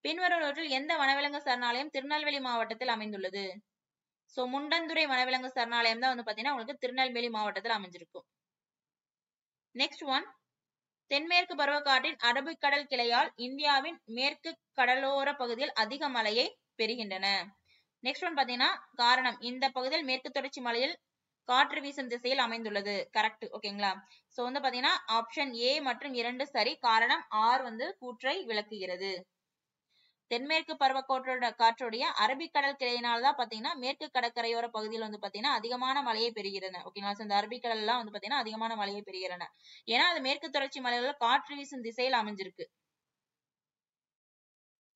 பின்வருவற்றில் எந்த வனவிலங்கு சரணாலயம் திருநெல்வேலி மாவட்டத்தில் அமைந்துள்ளது? சோ முண்டந்துறை வனவிலங்கு சரணாலயம் தான் வந்து பாத்தீங்கன்னா உங்களுக்கு திருநெல்வேலி மாவட்டத்தில் அமைஞ்சிருக்கும். நெக்ஸ்ட் ஒன், தென்மேற்கு பருவக்காற்றின் அரபிக்கடல் கிளையால் இந்தியாவின் மேற்கு கடலோர பகுதியில் அதிக மழையை பெறுகின்றன. நெக்ஸ்ட் ஒன் பாத்தீங்கன்னா காரணம், இந்த பகுதியில் மேற்கு தொடர்ச்சி மலையில் காற்று வீசும் திசையில் அமைந்துள்ளது. கரெக்ட், ஓகேங்களா. சோ வந்து பாத்தீங்கன்னா ஆப்ஷன் ஏ மற்றும் 2 சரி. காரணம் ஆர் வந்து கூற்றை விளக்குகிறது. தென்மேற்கு காற்றுடைய அரபிக்கடல் கிளையினால் தான் பாத்தீங்கன்னா மேற்கு கடற்கரையோர பகுதியில் வந்து பாத்தீங்கன்னா அதிகமான மழையை பெறுகிறன. ஓகேங்களா. இந்த அரபிக்கடல் எல்லாம் வந்து பாத்தீங்கன்னா அதிகமான மழையை பெறுகிறன. ஏன்னா அது மேற்கு தொடர்ச்சி மலைகளில் காற்று வீசும் திசையில் அமைஞ்சிருக்கு.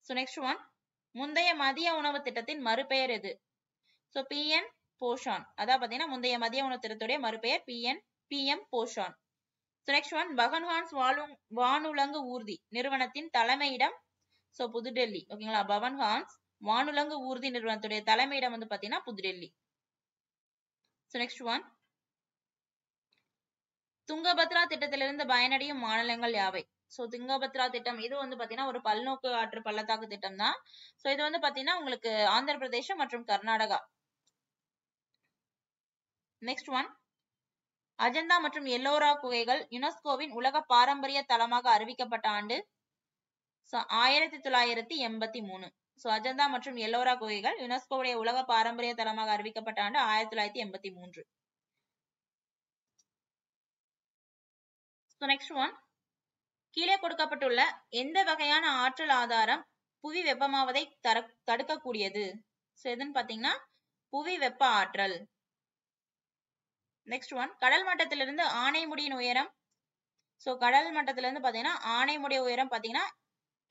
சோ நெக்ஸ்ட் ஒன், முந்தைய மதிய உணவு திட்டத்தின் மறுபெயர் எது? So PM Poshan. அதான் பாத்தீங்கன்னா முந்தைய மதிய உணவு திட்டத்துடைய மறுபெயர் PM Poshan. So next one, Pawan Hans வானுலங்கு ஊர்தி நிறுவனத்தின் தலைமையிடம் சோ புதுடெல்லி. ஓகேங்களா. பவன்ஹான்ஸ் வானுலங்கு ஊர்தி நிறுவனத்துடைய தலைமையிடம் வந்து பாத்தீங்கன்னா புதுடெல்லி. சோ நெக்ஸ்ட் ஒன், துங்கபத்ரா திட்டத்திலிருந்து பயனடையும் மாநிலங்கள் யாவை? சோ துங்கபத்ரா திட்டம் இது வந்து பாத்தீங்கன்னா ஒரு பல்நோக்கு ஆற்று பள்ளத்தாக்கு திட்டம் தான். சோ இது வந்து பாத்தீங்கன்னா உங்களுக்கு ஆந்திர பிரதேசம் மற்றும் கர்நாடகா. நெக்ஸ்ட் ஒன், அஜந்தா மற்றும் எல்லோரா குகைகள் யுனெஸ்கோவின் உலக பாரம்பரிய தளமாக அறிவிக்கப்பட்ட ஆண்டு 1983. சோ அஜந்தா மற்றும் எல்லோரா குகைகள் யுனெஸ்கோவுடைய உலக பாரம்பரிய தளமாக அறிவிக்கப்பட்ட ஆண்டு 1983. சோ நெக்ஸ்ட் ஒன், கீழே கொடுக்கப்பட்டுள்ள எந்த வகையான ஆற்றல் ஆதாரம் புவி வெப்பமாவதை தடுக்கக்கூடியது? சோ எதுன்னு பாத்தீங்கன்னா புவி வெப்ப ஆற்றல். நெக்ஸ்ட் ஒன், கடல் மட்டத்திலிருந்து ஆனைமுடியின் உயரம். சோ கடல் மட்டத்திலிருந்து பாத்தீங்கன்னா ஆனைமுடி உயரம் பாத்தீங்கன்னா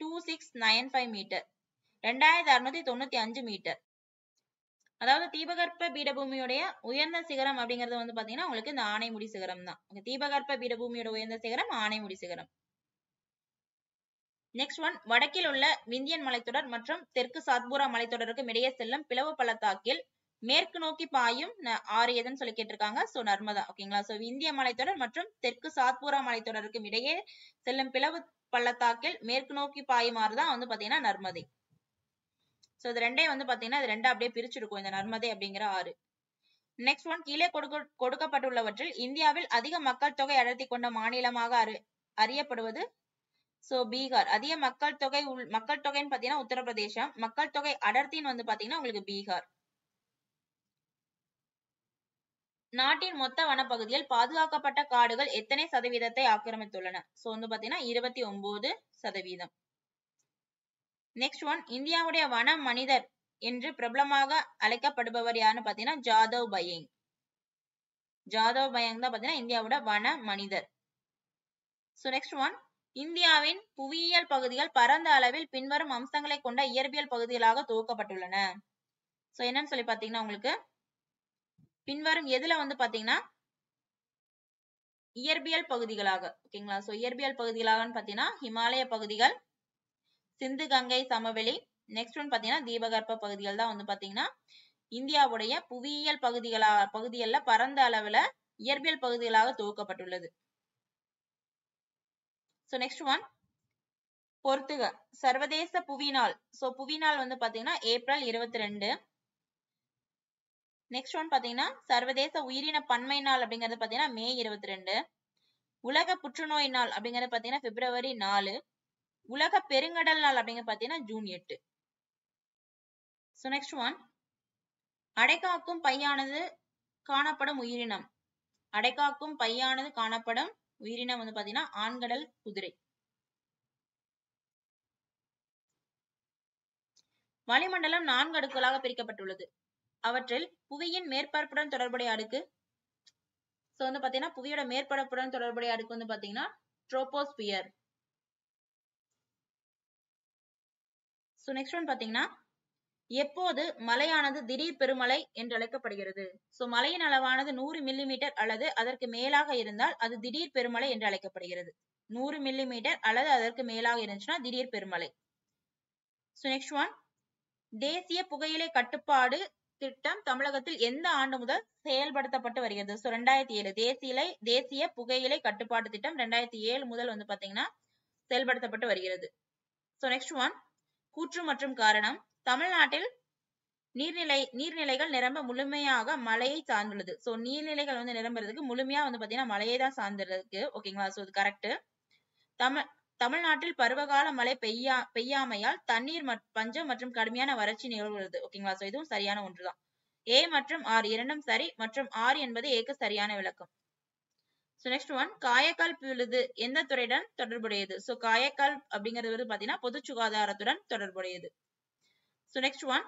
2695 மீட்டர், 2695 மீட்டர். அதாவது தீபகற்ப பீடபூமியுடைய உயர்ந்த சிகரம் அப்படிங்கிறது வந்து பாத்தீங்கன்னா உங்களுக்கு இந்த ஆனைமுடி சிகரம் தான். தீபகற்ப பீடபூமியோட உயர்ந்த சிகரம் ஆனைமுடி சிகரம். நெக்ஸ்ட் ஒன், வடக்கில் உள்ள விந்தியன் மலைத்தொடர் மற்றும் தெற்கு சாத்பூரா மலைத்தொடருக்கும் இடையே செல்லும் பிளவு பள்ளத்தாக்கில் மேற்கு நோக்கி பாயும் ஆறு எதுன்னு சொல்லி கேட்டிருக்காங்க. சோ நர்மதா. ஓகேங்களா. சோ விந்திய மலைத்தொடர் மற்றும் தெற்கு சாத்பூரா மலைத்தொடருக்கும் இடையே செல்லும் பிளவு பள்ளத்தாக்கில் மேற்கு நோக்கி பாயும் ஆறு தான் வந்து பாத்தீங்கன்னா நர்மதை. சோ இது ரெண்டையும் வந்து பாத்தீங்கன்னா இது ரெண்டா அப்படியே பிரிச்சிருக்கும் இந்த நர்மதை அப்படிங்கிற ஆறு. நெக்ஸ்ட் ஒன், கீழே கொடுக்கப்பட்டுள்ளவற்றில் இந்தியாவில் அதிக மக்கள் தொகை அடர்த்தி கொண்ட மாநிலமாக அறியப்படுவது? சோ பீகார். அதிக மக்கள் தொகைன்னு பாத்தீங்கன்னா உத்தரப்பிரதேசம். மக்கள் தொகை அடர்த்தின்னு வந்து பாத்தீங்கன்னா உங்களுக்கு பீகார். நாட்டின் மொத்த வனப்பகுதியில் பாதுகாக்கப்பட்ட காடுகள் எத்தனை சதவீதத்தை ஆக்கிரமித்துள்ளன? சோ வந்து பாத்தீங்கன்னா 29%. நெக்ஸ்ட் ஒன், இந்தியாவுடைய வன மனிதர் என்று பிரபலமாக அழைக்கப்படுபவர் யாருன்னு பாத்தீங்கன்னா ஜாதவ் பயங். ஜாதவ் பயங் தான் பாத்தீங்கன்னா இந்தியாவோட வன மனிதர். சோ நெக்ஸ்ட் ஒன், இந்தியாவின் புவியியல் பகுதிகள் பரந்த அளவில் பின்வரும் அம்சங்களை கொண்ட இயற்பியல் பகுதிகளாக தொகுக்கப்பட்டுள்ளன. சோ என்னன்னு சொல்லி பாத்தீங்கன்னா உங்களுக்கு பின்வரும் எதுல வந்து பாத்தீங்கன்னா இயற்பியல் பகுதிகளாக. ஓகேங்களா. சோ இயற்பியல் பகுதிகளாகன்னு பாத்தீங்கன்னா ஹிமாலய பகுதிகள், சிந்து கங்கை சமவெளி, நெக்ஸ்ட் ஒன் பாத்தீங்கன்னா தீபகற்ப பகுதிகள் தான் வந்து பாத்தீங்கன்னா இந்தியாவுடைய புவியியல் பகுதிகள்ல பரந்த அளவுல இயற்பியல் பகுதிகளாக தொகுக்கப்பட்டுள்ளது. சோ நெக்ஸ்ட் ஒன், பொறுத்துக சர்வதேச புவி நாள். சோ புவி நாள் வந்து பாத்தீங்கன்னா ஏப்ரல் 22. நெக்ஸ்ட் ஒன் பாத்தீங்கன்னா சர்வதேச உயிரின பன்மை நாள் அப்படிங்கறது பாத்தீங்கன்னா மே 22. உலக புற்றுநோய் நாள் அப்படிங்கறது பாத்தீங்கன்னா பிப்ரவரி 4. உலக பெருங்கடல் நாள் அப்படிங்கறது பாத்தீங்கன்னா ஜூன் 8. சோ நெக்ஸ்ட் ஒன், அடைகாக்கும் பையானது காணப்படும் உயிரினம். அடைகாக்கும் பையானது காணப்படும் உயிரினம் வந்து பாத்தீங்கன்னா ஆண்கடல் குதிரை. வளிமண்டலம் 4 அடுக்குகளாக பிரிக்கப்பட்டுள்ளது. அவற்றில் புவியின் மேற்பரப்புடன் தொடர்புடைய அடுக்கு. சோ வந்து பாத்தீங்கன்னா புவியோட மேற்பரப்புடன் தொடர்புடைய அடுக்கு வந்து பாத்தீங்கன்னா ட்ரோபோஸ்பியர். சோ நெக்ஸ்ட் ஒன் பாத்தீங்கன்னா எப்போது மழையானது திடீர் பெருமழை என்று அழைக்கப்படுகிறது? சோ மழையின் அளவானது 100 மில்லிமீட்டர் அல்லது அதற்கு மேலாக இருந்தால் அது திடீர் பெருமழை என்று அழைக்கப்படுகிறது. 100 மில்லிமீட்டர் அல்லது அதற்கு மேலாக இருந்துச்சுன்னா திடீர் பெருமழை. சோ நெக்ஸ்ட் ஒன், தேசிய புகையிலை கட்டுப்பாடு திட்டம் தமிழகத்தில் எந்த ஆண்டு முதல் செயல்படுத்தப்பட்டு வருகிறது? சோ 2007. தேசிய புகையிலை கட்டுப்பாட்டு திட்டம் 2007 முதல் வந்து பாத்தீங்கன்னா செயல்படுத்தப்பட்டு வருகிறது. சோ நெக்ஸ்ட் ஒன், கூற்று மற்றும் காரணம். தமிழ்நாட்டில் நீர்நிலைகள் நிரம்ப முழுமையாக மழையை சார்ந்துள்ளது. சோ நீர்நிலைகள் வந்து நிரம்புறதுக்கு முழுமையா வந்து பாத்தீங்கன்னா மழையை தான் சார்ந்திருக்கு. ஓகேங்களா? சோ இது கரெக்ட். தமிழ்நாட்டில் பருவகால மழை பெய்யாமையால் தண்ணீர் பஞ்சம் மற்றும் கடுமையான வறட்சி நிகழ்கிறது. ஓகேங்களா? சோ இதுவும் சரியான ஒன்றுதான். A மற்றும் R இரண்டும் சரி மற்றும் R என்பது ஏக்கு சரியான விளக்கம். சோ நெக்ஸ்ட் ஒன், காயக்கால் விழுது எந்த துறையுடன் தொடர்புடையது? சோ காயக்கால் அப்படிங்கிறது வந்து பாத்தீங்கன்னா பொது சுகாதாரத்துடன் தொடர்புடையது. சோ நெக்ஸ்ட் ஒன்,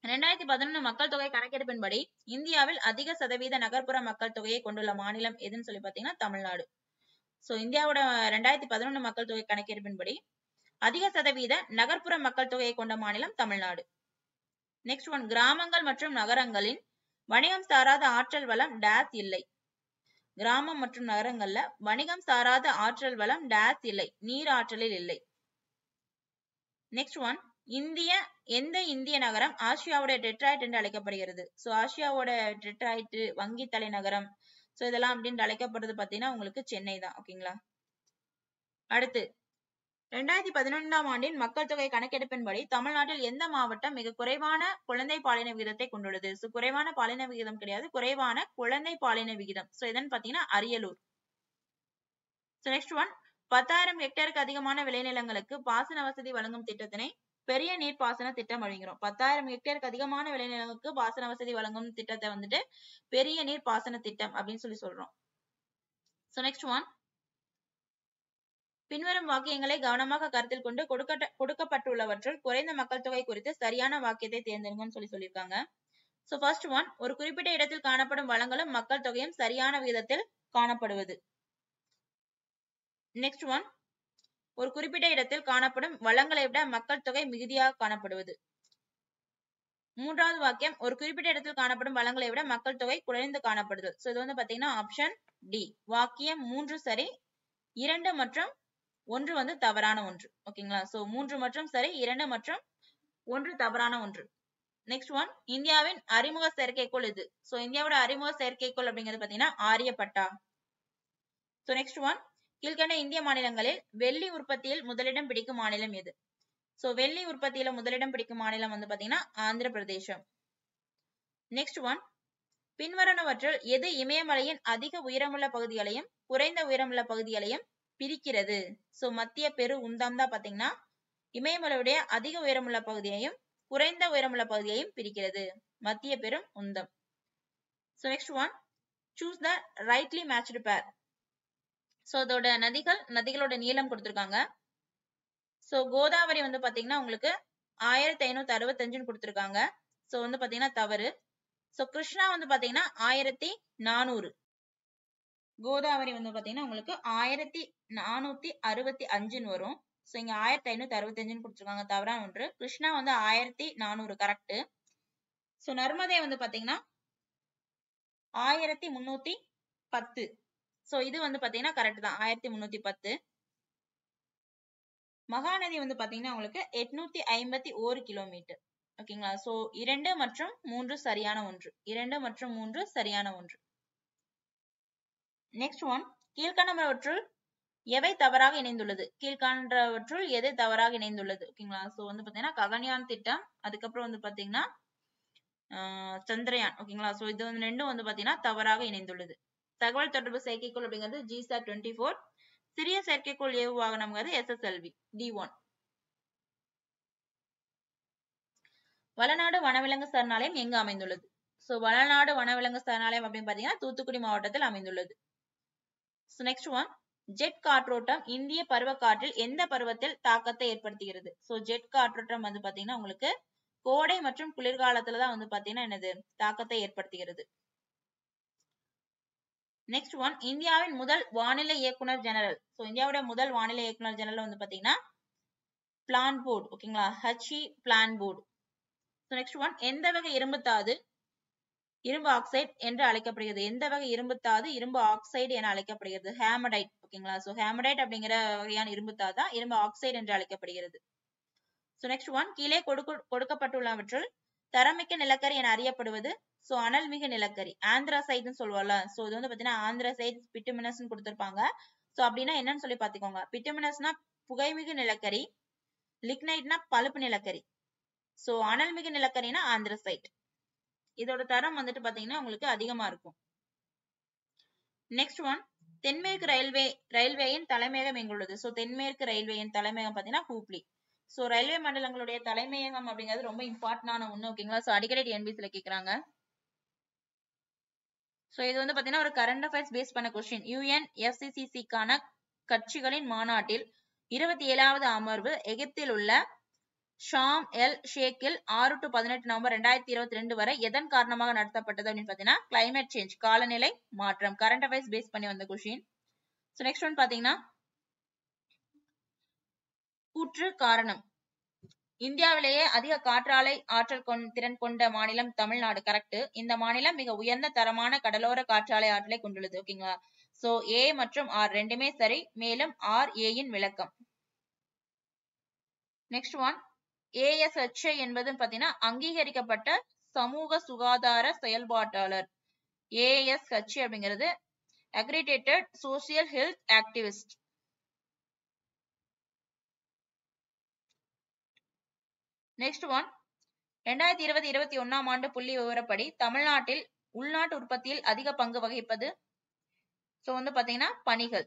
2011 மக்கள் தொகை கணக்கெடுப்பின்படி இந்தியாவில் அதிக சதவீத நகர்ப்புற மக்கள் தொகையை கொண்டுள்ள மாநிலம் எதுன்னு சொல்லி பாத்தீங்கன்னா தமிழ்நாடு. சோ இந்தியாவோட 2011 மக்கள் தொகை கணக்கெடுப்பின்படி அதிக சதவீத நகர்ப்புற மக்கள் தொகையை கொண்ட மாநிலம் தமிழ்நாடு. நெக்ஸ்ட் ஒன், கிராமங்கள் மற்றும் நகரங்களின் வணிகம் சாராத ஆற்றல் வளம் டேஸ் இல்லை. கிராமம் மற்றும் நகரங்கள்ல வணிகம் சாராத ஆற்றல் வளம் டேஸ் இல்லை, நீர் ஆற்றலில் இல்லை. நெக்ஸ்ட் ஒன், எந்த இந்திய நகரம் ஆசியாவோட டெட்ராய்ட் என்று அழைக்கப்படுகிறது? சோ ஆசியாவோட டெட்ராய்ட் வங்கி தலைநகரம் சோ இதெல்லாம் அப்படின்னு அழைக்கப்படுறது பாத்தீங்கன்னா உங்களுக்கு சென்னை தான். ஓகேங்களா? அடுத்து 2011ஆம் ஆண்டின் மக்கள் தொகை கணக்கெடுப்பின்படி தமிழ்நாட்டில் எந்த மாவட்டம் மிக குறைவான குழந்தை பாலின விகிதத்தை கொண்டுள்ளது? சோ குறைவான பாலின விகிதம் கிடையாது, குறைவான குழந்தை பாலின விகிதம். சோ இதன்னு பாத்தீங்கன்னா அரியலூர். சோ நெக்ஸ்ட் ஒன், 10,000 ஹெக்டேருக்கு அதிகமான விளைநிலங்களுக்கு பாசன வசதி வழங்கும் திட்டத்தினை பெரிய நீர்ப்பாசன திட்டம் அப்படிங்கிறோம். 10,000 ஹெக்டேருக்கு அதிகமான விளைநிலங்களுக்கு பாசன வசதி வழங்கும் திட்டத்தை வந்துட்டு பெரிய நீர் பாசன திட்டம் அப்படின்னு சொல்லி சொல்றோம். சோ நெக்ஸ்ட் ஒன், பின்வரும் வாக்கியங்களை கவனமாக கருத்தில் கொண்டு கொடுக்கப்பட்டுள்ளவற்றுள் குறைந்த மக்கள் தொகை குறித்து சரியான வாக்கியத்தை தேர்ந்தெடுங்கன்னு சொல்லியிருக்காங்க. சோ ஃபர்ஸ்ட் ஒன், ஒரு குறிப்பிட்ட இடத்தில் காணப்படும் வளங்களும் மக்கள் தொகையும் சரியான விகிதத்தில் காணப்படுவது. நெக்ஸ்ட் ஒன், ஒரு குறிப்பிட்ட இடத்தில் காணப்படும் வளங்களை விட மக்கள் தொகை மிகுதியாக காணப்படுவது. மூன்றாவது வாக்கியம், ஒரு குறிப்பிட்ட இடத்தில் காணப்படும் வளங்களை விட மக்கள் தொகை குறைந்து காணப்படுதல். சோ இது வந்து பாத்தீங்கன்னா ஆப்ஷன் டி. வாக்கியம் 3 சரி, 2 மற்றும் 1 வந்து தவறான ஒன்று. ஓகேங்களா? சோ 3 மற்றும் சரி, 2 மற்றும் 1 தவறான ஒன்று. நெக்ஸ்ட் ஒன், இந்தியாவின் அறிமுக செயற்கைக்கோள் எது? சோ இந்தியாவோட அறிமுக செயற்கைக்கோள் அப்படிங்கிறது பாத்தீங்கன்னா ஆரியப்பட்டா. சோ நெக்ஸ்ட் ஒன், கீழ்கண்ட இந்திய மாநிலங்களில் வெள்ளி உற்பத்தியில் முதலிடம் பிடிக்கும் மாநிலம் எது? சோ வெள்ளி உற்பத்தியில முதலிடம் பிடிக்கும் மாநிலம் வந்து பாத்தீங்கன்னா ஆந்திர பிரதேசம். நெக்ஸ்ட் ஒன், பின்வருவனவற்றுள் எது இமயமலையின் அதிக உயரமுள்ள பகுதிகளையும் குறைந்த உயரமுள்ள பகுதிகளையும் பிரிக்கிறது? சோ மத்திய பெரு உந்தம் தான் பாத்தீங்கன்னா இமயமலையுடைய அதிக உயரமுள்ள பகுதியையும் குறைந்த உயரமுள்ள பகுதியையும் பிரிக்கிறது. மத்திய பெரும் உந்தம். சோ நெக்ஸ்ட் ஒன், சூஸ் த ரைட்லி மேட்ச்டு பேர். சோ அதோட நதிகளோட நீளம் கொடுத்திருக்காங்க. சோ கோதாவரி வந்து பாத்தீங்கன்னா உங்களுக்கு 1565 கொடுத்திருக்காங்க. சோ வந்து பாத்தீங்கன்னா தவறு. சோ கிருஷ்ணா வந்து பாத்தீங்கன்னா 1400. கோதாவரி வந்து பாத்தீங்கன்னா உங்களுக்கு 1465 வரும். சோ இங்க 1565 கொடுத்திருக்காங்க, தவறான ஒன்று. கிருஷ்ணா வந்து 1400 கரெக்ட். சோ நர்மதை வந்து பாத்தீங்கன்னா 1310. சோ இது வந்து பாத்தீங்கன்னா கரெக்ட் தான், 1310. மகாநதி வந்து பாத்தீங்கன்னா உங்களுக்கு 851 கிலோமீட்டர். ஓகேங்களா? சோ 2 மற்றும் 3 சரியான ஒன்று. 2 மற்றும் 3 சரியான ஒன்று. நெக்ஸ்ட் ஒன், கீழ்கண்டவற்றுள் எவை தவறாக இணைந்துள்ளது? கீழ்கண்டவற்றுள் எது தவறாக இணைந்துள்ளது? ஓகேங்களா? சோ வந்து பாத்தீங்கன்னா ககன்யான் திட்டம், அதுக்கப்புறம் வந்து பாத்தீங்கன்னா சந்திரயான். ஓகேங்களா? சோ இது வந்து ரெண்டும் வந்து பாத்தீங்கன்னா தவறாக இணைந்துள்ளது. தகவல் தொடர்பு செயற்கைக்கோள் அப்படிங்கிறது GSAT-24. சிறிய செயற்கைக்கோள் ஏவு வாகனம்ங்கிறது SSLV D1. வளநாடு வனவிலங்கு சரணாலயம் எங்கு அமைந்துள்ளது? சோ வளநாடு வனவிலங்கு சரணாலயம் அப்படின்னு பாத்தீங்கன்னா தூத்துக்குடி மாவட்டத்தில் அமைந்துள்ளது. சோ நெக்ஸ்ட் ஒன், ஜெட் காற்றோட்டம் இந்திய பருவக்காற்றில் எந்த பருவத்தில் தாக்கத்தை ஏற்படுத்துகிறது? சோ ஜெட் காற்றோட்டம் வந்து பாத்தீங்கன்னா உங்களுக்கு கோடை மற்றும் குளிர்காலத்துலதான் வந்து பாத்தீங்கன்னா என்னது தாக்கத்தை ஏற்படுத்துகிறது. நெக்ஸ்ட் ஒன், இந்தியாவின் முதல் வானிலை இயக்குனர் ஜெனரல். சோ இந்தியாவோட முதல் வானிலை இயக்குனர் ஜெனரல் வந்து பாத்தீங்கன்னா பிளான் போர்டு. ஓகேங்களா? HE plan board. So next one, எந்த வகை இரும்பு தாது இரும்பு ஆக்சைடு என்று அழைக்கப்படுகிறது? எந்த வகை இரும்பு தாது இரும்பு ஆக்சைடு என அழைக்கப்படுகிறது? ஹேமடைட். ஓகேங்களா? சோ ஹேமடைட் அப்படிங்கிற வகையான இரும்பு தாது தான் இரும்பு ஆக்சைடு என்று அழைக்கப்படுகிறது. சோ நெக்ஸ்ட் ஒன், கீழே கொடுக்கப்பட்டுள்ளவற்றுள் தரமிக்க நிலக்கரி என அறியப்படுவது? சோ அனல்மிகு நிலக்கரி, ஆந்திரசைட்னு சொல்லுவோம்ல. சோ இது வந்து பாத்தீங்கன்னா ஆந்திரசைட் பிட்டுமினஸ் கொடுத்திருப்பாங்க. சோ அப்படின்னா என்னன்னு சொல்லி பாத்துக்கோங்க. பிட்டுமினஸ்னா புகைமிகு நிலக்கரி, லிக்னைட்னா பழுப்பு நிலக்கரி. So அனல்மிகு நிலக்கரினா anthracite. இதோட தரம் வந்துட்டு பாத்தீங்கன்னா உங்களுக்கு அதிகமா இருக்கும். நெக்ஸ்ட் ஒன், தென்மேற்கு ரயில்வேயின் தலைமையகம் எங்குள்ளது? சோ தென்மேற்கு ரயில்வேயின் தலைமையகம் பாத்தீங்கன்னா ஹூப்ளி. சோ ரயில்வே மண்டலங்களுடைய தலைமையகம் அப்படிங்கிறது ரொம்ப இம்பார்ட்டன்டான ஒண்ணு. ஓகேங்களா? சோ அடிக்கடி TNPSC கேக்குறாங்க. சோ இது வந்து பாத்தீங்கன்னா ஒரு கரண்ட் அஃபேர்ஸ் பேஸ் பண்ண கொஸ்டின். UNFCCC-க்கான கட்சிகளின் மாநாட்டில் 27வது அமர்வு எகிப்தில் உள்ள ஷாம் எல் ஷேக்கில் 6 to 18 நவம்பர் 2022 வரை எதன் காரணமாக நடத்தப்பட்டது அப்படின்னு பாத்தீங்கன்னா கிளைமேட் சேஞ்ச், காலநிலை மாற்றம். கரண்ட் அஃபேர்ஸ் பேஸ் பண்ணி வந்த கொஸ்டின். சோ நெக்ஸ்ட் ஒன் பாத்தீங்கன்னா கூற்று காரணம். இந்தியாவிலேயே அதிக காற்றாலை ஆற்றல் திறன் கொண்ட மாநிலம் தமிழ்நாடு. கரெக்ட். இந்த மாநிலம் மிக உயர்ந்த தரமான கடலோர காற்றாலை ஆற்றலை கொண்டுள்ளது. ஓகேங்களா? சோ A மற்றும் R ரெண்டுமே சரி. மேலும் RA இன் விளக்கம். நெக்ஸ்ட் ஒன், ASHI என்பது பாத்தீங்கன்னா அங்கீகரிக்கப்பட்ட சமூக சுகாதார செயல்பாட்டாளர். ASHI அப்படிங்கிறது accredited social health activist. Next one, 2020-21 ஆண்டு புள்ளி விவரப்படி தமிழ்நாட்டில் உள்நாட்டு உற்பத்தியில் அதிக பங்கு வகிப்பது. சோ வந்து பாத்தீங்கன்னா பணிகள்.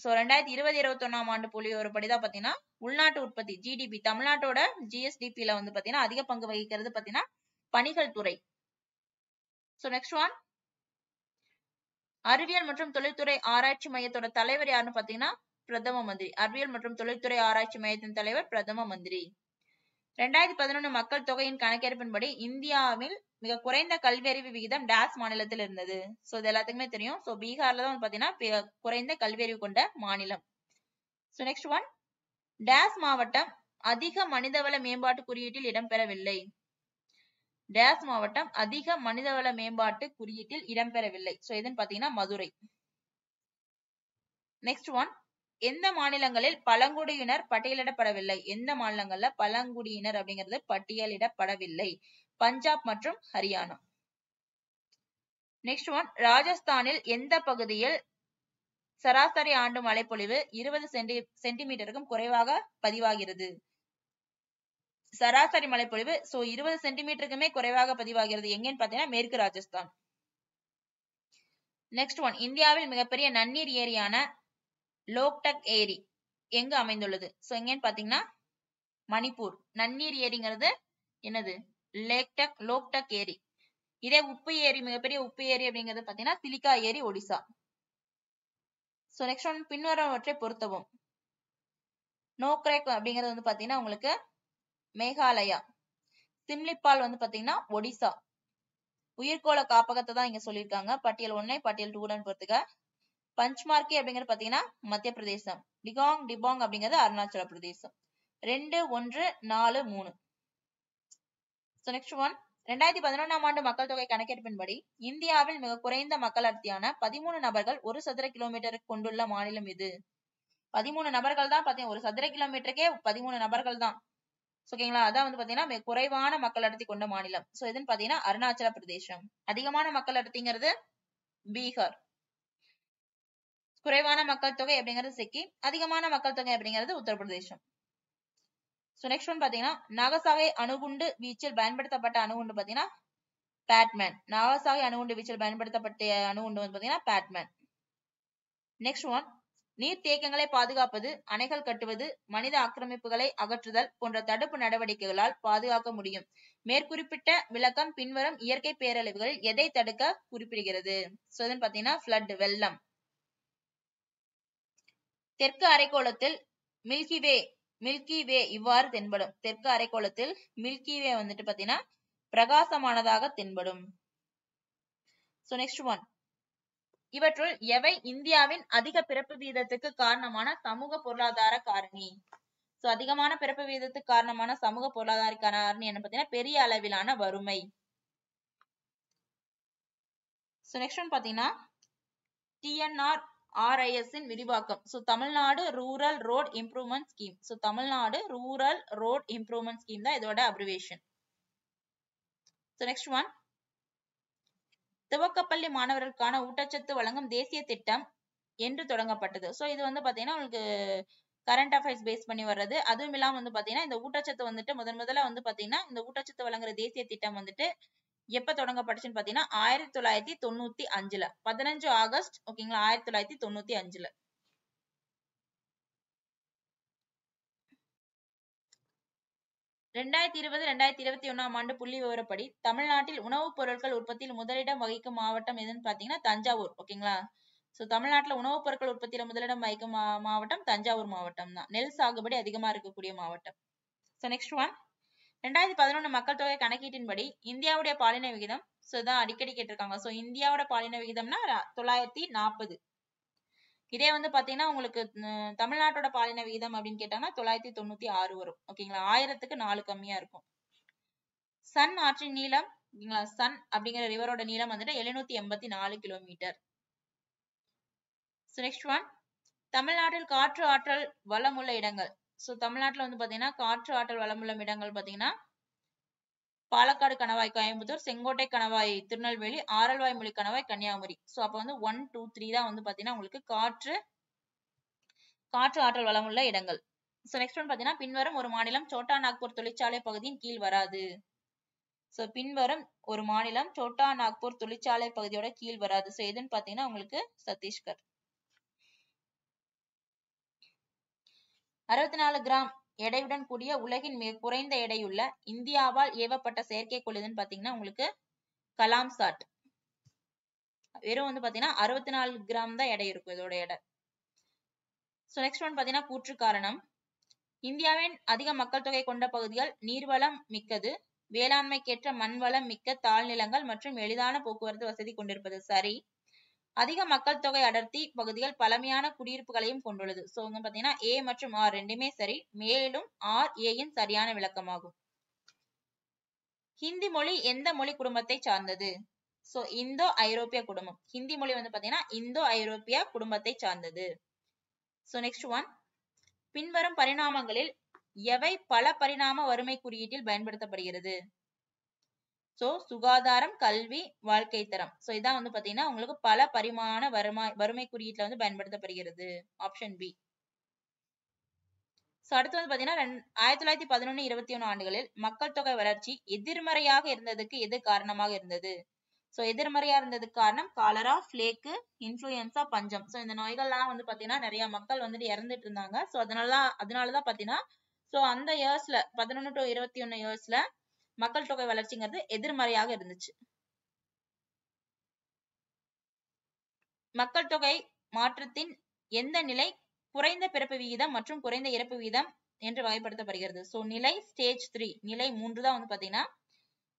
சோ 2020-21 ஆண்டு புள்ளி விவரப்படி தான் பாத்தீங்கன்னா உள்நாட்டு உற்பத்தி GDP தமிழ்நாட்டோட GSDP-ல வந்து பாத்தீங்கன்னா அதிக பங்கு வகிக்கிறது பாத்தீங்கன்னா பணிகள் துறை. சோ நெக்ஸ்ட் ஒன், அறிவியல் மற்றும் தொழில்துறை ஆராய்ச்சி மையத்தோட தலைவர் யாருன்னு பாத்தீங்கன்னா பிரதம மந்திரி. அறிவியல் மற்றும் தொழில்துறை ஆராய்ச்சி மையத்தின் தலைவர் பிரதம மந்திரி. 2011 மக்கள் தொகையின் கணக்கெடுப்பின்படி இந்தியாவில் மிக குறைந்த கல்வியறிவு விகிதம் டேஸ் மாநிலத்தில் இருந்தது. சோ இது எல்லாத்துக்குமே தெரியும். சோ பீகார்ல தான் பாத்தீங்கன்னா குறைந்த கல்வியறிவு கொண்ட மாநிலம். சோ நெக்ஸ்ட் ஒன், டேஸ் மாவட்டம் அதிக மனிதவள மேம்பாட்டு குறியீட்டில் இடம்பெறவில்லை. டேஸ் மாவட்டம் அதிக மனிதவள மேம்பாட்டு குறியீட்டில் இடம்பெறவில்லை. சோ இதுன்னு பாத்தீங்கன்னா மதுரை. நெக்ஸ்ட் ஒன், எந்த மாநிலங்களில் பழங்குடியினர் பட்டியலிடப்படவில்லை? எந்த மாநிலங்கள்ல பழங்குடியினர் அப்படிங்கிறது பட்டியலிடப்படவில்லை? பஞ்சாப் மற்றும் ஹரியானா. நெக்ஸ்ட் ஒன், ராஜஸ்தானில் எந்த பகுதியில் சராசரி ஆண்டு மழைப்பொழிவு 20 சென்டிமீட்டருக்கும் குறைவாக பதிவாகிறது? சராசரி மழைப்பொழிவு 20 சென்டிமீட்டருக்குமே குறைவாக பதிவாகிறது. எங்கன்னு பாத்தீங்கன்னா மேற்கு ராஜஸ்தான். நெக்ஸ்ட் ஒன், இந்தியாவில் மிகப்பெரிய நன்னீர் ஏரியான லோக்டக் ஏரி எங்கு அமைந்துள்ளது? சோ எங்கன்னு பாத்தீங்கன்னா மணிப்பூர். நன்னீர் ஏரிங்கிறது என்னது? லோக்டக் ஏரி. இதே உப்பு ஏரி, மிகப்பெரிய உப்பு ஏரி அப்படிங்கிறது பாத்தீங்கன்னா சிலிகா ஏரி, ஒடிசா. சோ நெக்ஸ்ட் ஒன், பின்வருவனவற்றை பொருத்தவும். நோக்ரேக் அப்படிங்கிறது வந்து பாத்தீங்கன்னா உங்களுக்கு மேகாலயா. சிம்லிபால் வந்து பாத்தீங்கன்னா ஒடிசா. உயிர்கோள காப்பகத்தை தான் இங்க சொல்லியிருக்காங்க. பட்டியல் 1 பட்டியல் 2 பொறுத்துக்க. பஞ்ச்மார்க்கி அப்படிங்கிறது பாத்தீங்கன்னா மத்திய பிரதேசம். டிபாங் அப்படிங்கிறது அருணாச்சல பிரதேசம். 2, 1, 4, 3. சோ நெக்ஸ்ட் ஒன், 2011 ஆண்டு மக்கள் தொகை கணக்கெடுப்பின்படி இந்தியாவில் மிக குறைந்த மக்கள் அடர்த்தியான 13 நபர்கள் ஒரு சதுர கிலோமீட்டருக்கு கொண்டுள்ள மாநிலம் இது. 13 நபர்கள் தான் பாத்தீங்கன்னா ஒரு சதுர கிலோமீட்டருக்கே 13 நபர்கள் தான். ஓகேங்களா? அதான் வந்து பாத்தீங்கன்னா மிக குறைவான மக்கள் அடர்த்தி கொண்ட மாநிலம். சோ இதுன்னு பாத்தீங்கன்னா அருணாச்சல பிரதேசம். அதிகமான மக்கள் அடர்த்திங்கிறது பீகார். குறைவான மக்கள் தொகை அப்படிங்கிறது சிக்கிம். அதிகமான மக்கள் தொகை அப்படிங்கிறது உத்தரப்பிரதேசம். சோ நெக்ஸ்ட் ஒன் பாத்தீங்கன்னா நாகசாகி அணுகுண்டு வீச்சில் பயன்படுத்தப்பட்ட அணுகுண்டு பாத்தீங்கன்னா பேட்மேன். நாகசாகி அணுகுண்டு வீச்சில் பயன்படுத்தப்பட்ட அணுகுண்டு வந்து பாத்தீங்கன்னா பேட்மேன். நெக்ஸ்ட் ஒன், நீர் தேக்கங்களை பாதுகாப்பது, அணைகள் கட்டுவது, மனித ஆக்கிரமிப்புகளை அகற்றுதல் போன்ற தடுப்பு நடவடிக்கைகளால் பாதுகாக்க முடியும். மேற்குறிப்பிட்ட விளக்கம் பின்வரும் இயற்கை பேரழிவுகளில் எதை தடுக்க குறிப்பிடுகிறது? சோ இதுன்னு பாத்தீங்கன்னா ஃப்ளட், வெள்ளம். தெற்கு அரைக்கோளத்தில் மில்கி வே இவ்வாறு தென்படும். தெற்கு அரைக்கோளத்தில் மில்கி வே வந்துட்டு பாத்தீங்கன்னா பிரகாசமானதாக தென்படும். சோ நெக்ஸ்ட் ஒன், இவற்றுள் எவை இந்தியாவின் அதிக பிறப்பு வீதத்துக்கு காரணமான சமூக பொருளாதார காரணி? சோ அதிகமான பிறப்பு வீதத்துக்கு காரணமான சமூக பொருளாதார காரணி என்ன பாத்தீங்கன்னா பெரிய அளவிலான வறுமை. சோ நெக்ஸ்ட் ஒன் பாத்தீங்கன்னா TNRRIS இன் விரிவாக்கம். So Tamil Nadu rural road improvement scheme. So Tamil Nadu rural road improvement scheme தான் இதோட அப்ரிவேஷன். சோ நெக்ஸ்ட் ஒன், துவக்கப்பள்ளி மாணவர்களுக்கான ஊட்டச்சத்து வழங்கும் தேசிய திட்டம் என்று தொடங்கப்பட்டது. சோ இது வந்து பாத்தீங்கன்னா உங்களுக்கு கரண்ட் அஃபேர்ஸ் பேஸ் பண்ணி வர்றது. அதுவும் இல்லாம வந்து பாத்தீங்கன்னா இந்த ஊட்டச்சத்து வந்துட்டு முதல்ல வந்து பாத்தீங்கன்னா இந்த ஊட்டச்சத்து வழங்குற தேசிய திட்டம் வந்துட்டு எப்ப தொடங்கப்பட்டுச்சுன்னு பாத்தீங்கன்னா 1995ல 15 ஆகஸ்ட் ஓகேங்களா 1995ல. 2020-2021 ஆண்டு புள்ளி விவரப்படி தமிழ்நாட்டில் உணவுப் பொருட்கள் உற்பத்தியில் முதலிடம் வகிக்கும் மாவட்டம் எதுன்னு பாத்தீங்கன்னா தஞ்சாவூர். ஓகேங்களா. சோ தமிழ்நாட்டுல உணவுப் பொருட்கள் உற்பத்தியில முதலிடம் வகிக்கும் மாவட்டம் தஞ்சாவூர் மாவட்டம் தான். நெல் சாகுபடி அதிகமா இருக்கக்கூடிய மாவட்டம். சோ நெக்ஸ்ட் ஒன் 2011 மக்கள் தொகை கணக்கீட்டின்படி இந்தியாவுடைய பாலின விகிதம் இதான் அடிக்கடி கேட்டிருக்காங்க. சோ இந்தியாவோட பாலின விகிதம்னா 940. இதே வந்து பாத்தீங்கன்னா உங்களுக்கு தமிழ்நாட்டோட பாலின விகிதம் அப்படின்னு கேட்டாங்கன்னா 996 வரும். ஓகேங்களா 1000க்கு 4 கம்மியா இருக்கும். சன் ஆற்றின் நீளம் சன் அப்படிங்கிற ரிவரோட நீளம் வந்துட்டு 784 கிலோமீட்டர். நெக்ஸ்ட் ஒன் தமிழ்நாட்டில் காற்று ஆற்றல் வளமுள்ள இடங்கள். சோ தமிழ்நாட்டுல வந்து பாத்தீங்கன்னா காற்று ஆற்றல் வளமுள்ள இடங்கள் பாத்தீங்கன்னா பாலக்காடு கணவாய் கோயம்புத்தூர், செங்கோட்டை கணவாய் திருநெல்வேலி, ஆரல்வாய்மொழி கணவாய் கன்னியாகுமரி. சோ அப்ப வந்து 1, 2, 3 தான் வந்து பாத்தீங்கன்னா உங்களுக்கு காற்று ஆற்றல் வளமுள்ள இடங்கள். சோ நெக்ஸ்ட் ஒன் பாத்தீங்கன்னா பின்வரும் ஒரு மாநிலம் சோட்டா நாக்பூர் தொழிற்சாலை பகுதியின் கீழ் வராது. சோ பின்வரும் ஒரு மாநிலம் சோட்டா நாக்பூர் தொழிற்சாலை பகுதியோட கீழ் வராது. சோ எதுன்னு பாத்தீங்கன்னா உங்களுக்கு சத்தீஸ்கர். 64 கிராம் எடையுடன் கூடிய உலகின் மிக குறைந்த எடையுள்ள இந்தியாவால் ஏவப்பட்ட செயற்கைக்கோள் எதுன்னு பாத்தீங்கன்னா உங்களுக்கு கலாம் சாட். வெறும் வந்து பாத்தீங்கன்னா 64 கிராம் தான் எடை இருக்கும் இதோட எடை. சோ நெக்ஸ்ட் ஒன் பாத்தீங்கன்னா கூற்று காரணம். இந்தியாவின் அதிக மக்கள் தொகை கொண்ட பகுதிகள் நீர்வளம் மிக்கது, வேளாண்மைக்கேற்ற மண் வளம் மிக்க தாழ்நிலங்கள் மற்றும் எளிதான போக்குவரத்து வசதி கொண்டிருப்பது சரி. அதிக மக்கள் தொகை அடர்த்தி பகுதிகள் பழமையான குடியிருப்புகளையும் கொண்டுள்ளது. சோ இங்க பாத்தீங்கன்னா A மற்றும் R ரெண்டுமே சரி. மேலும் R A யின் சரியான விளக்கமாகும். ஹிந்தி மொழி எந்த மொழி குடும்பத்தை சார்ந்தது? சோ இந்தோ ஐரோப்பிய குடும்பம். ஹிந்தி மொழி வந்து பாத்தீங்கன்னா இந்தோ ஐரோப்பிய குடும்பத்தை சார்ந்தது. சோ நெக்ஸ்ட் ஒன் பின்வரும் பரிணாமங்களில் எவை பல பரிணாம வறுமை குறியீட்டில் பயன்படுத்தப்படுகிறது? சோ சுகாதாரம், கல்வி, வாழ்க்கை தரம். சோ இதான் வந்து பாத்தீங்கன்னா உங்களுக்கு பல பரிமாண வறுமை குறியீட்டுல வந்து பயன்படுத்தப்படுகிறது. Option B. சோ அடுத்து வந்து பாத்தீங்கன்னா 1911-21 ஆண்டுகளில் மக்கள் தொகை வளர்ச்சி எதிர்மறையாக இருந்ததுக்கு எது காரணமாக இருந்தது? சோ எதிர்மறையா இருந்ததுக்கு காரணம் காலரா, பிளேக், இன்ஃபுளுயன்சா, பஞ்சம். சோ இந்த நோய்கள்லாம் வந்து பாத்தீங்கன்னா நிறைய மக்கள் வந்துட்டு இறந்துட்டு இருந்தாங்க. சோ அதனாலதான் பாத்தீங்கன்னா சோ அந்த இயர்ஸ்ல 11 to 21 இயர்ஸ்ல மக்கள் தொகை வளர்ச்சிங்கிறது எதிர்மறையாக இருந்துச்சு. மக்கள் தொகை மாற்றத்தின் எந்த நிலை குறைந்த பிறப்பு விகிதம் மற்றும் குறைந்த இறப்பு விகிதம் என்று வகைப்படுத்தப்படுகிறது? சோ நிலை ஸ்டேஜ் 3 நிலை 3 தான் வந்து பாத்தீங்கன்னா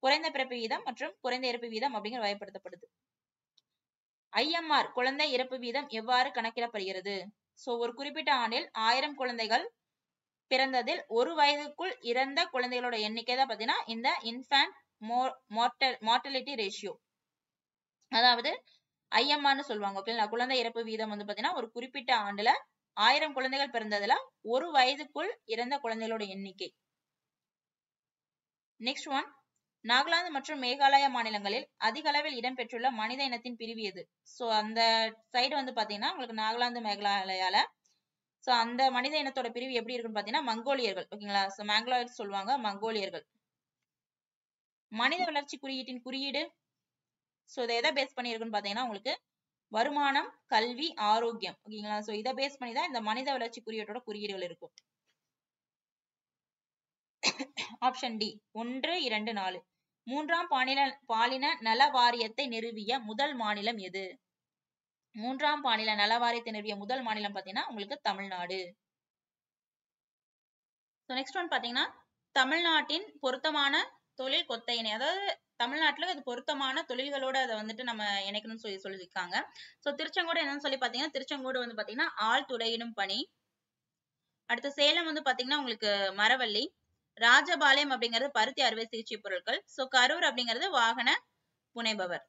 குறைந்த பிறப்பு வீதம் மற்றும் குறைந்த இறப்பு வீதம் அப்படிங்கிற வகைப்படுத்தப்படுது. IMR குழந்தை இறப்பு வீதம் எவ்வாறு கணக்கிடப்படுகிறது? சோ ஒரு குறிப்பிட்ட ஆண்டில் 1000 குழந்தைகள் பிறந்ததில் ஒரு வயதுக்குள் இறந்த குழந்தைகளோட எண்ணிக்கை தான் பாத்தீங்கன்னா இந்த இன்ஃபேன்ட் மார்டலிட்டி ரேஷியோ. அதாவது IMRன்னு சொல்லுவாங்க. ஓகேங்களா குழந்தை இறப்பு வீதம் வந்து பாத்தீங்கன்னா ஒரு குறிப்பிட்ட ஆண்டுல 1000 குழந்தைகள் பிறந்ததுல ஒரு வயதுக்குள் இறந்த குழந்தைகளோட எண்ணிக்கை. நெக்ஸ்ட் ஒன் நாகாலாந்து மற்றும் மேகாலயா மாநிலங்களில் அதிக அளவில் இடம்பெற்றுள்ள மனித இனத்தின் பிரிவு எது? சோ அந்த சைடு வந்து பாத்தீங்கன்னா உங்களுக்கு நாகாலாந்து மேகாலயால சோ அந்த மனித இனத்தோட பிரிவு எப்படி இருக்குன்னு பாத்தீங்கன்னா மங்கோலியர்கள். ஓகேங்களா சோ மங்கோலியர்கள் சொல்லுவாங்க மங்கோலியர்கள். மனித வளர்ச்சி குறியீட்டின் குறியீடு சோ இதை எதை பேஸ் பண்ணி இருக்குன்னு பாத்தீங்கன்னா உங்களுக்கு வருமானம், கல்வி, ஆரோக்கியம். ஓகேங்களா சோ இதை பேஸ் பண்ணி தான் இந்த மனித வளர்ச்சி குறியீட்டோட குறியீடுகள் இருக்கும். Option D 1, 2, 4. மூன்றாம் பாலின நல வாரியத்தை நிறுவிய முதல் மாநிலம் எது? மூன்றாம் பாலின நல வாரியத்தை நிறுவிய முதல் மாநிலம் பாத்தீங்கன்னா உங்களுக்கு தமிழ்நாடு. நெக்ஸ்ட் ஒன் பாத்தீங்கன்னா தமிழ்நாட்டின் பொருத்தமான தொழில் கொத்த இணை. அதாவது தமிழ்நாட்டுல அது பொருத்தமான தொழில்களோட அதை வந்துட்டு நம்ம இணைக்கணும்னு சொல்லியிருக்காங்க. சோ திருச்செங்கோடு என்னன்னு சொல்லி பாத்தீங்கன்னா திருச்செங்கோடு வந்து பாத்தீங்கன்னா ஆள் துளையிடும் பணி. அடுத்து சேலம் வந்து பாத்தீங்கன்னா உங்களுக்கு மரவள்ளி. ராஜபாளையம் அப்படிங்கிறது பருத்தி அறுவை சிகிச்சை பொருட்கள். சோ கரூர் அப்படிங்கிறது வாகன புனைபவர்.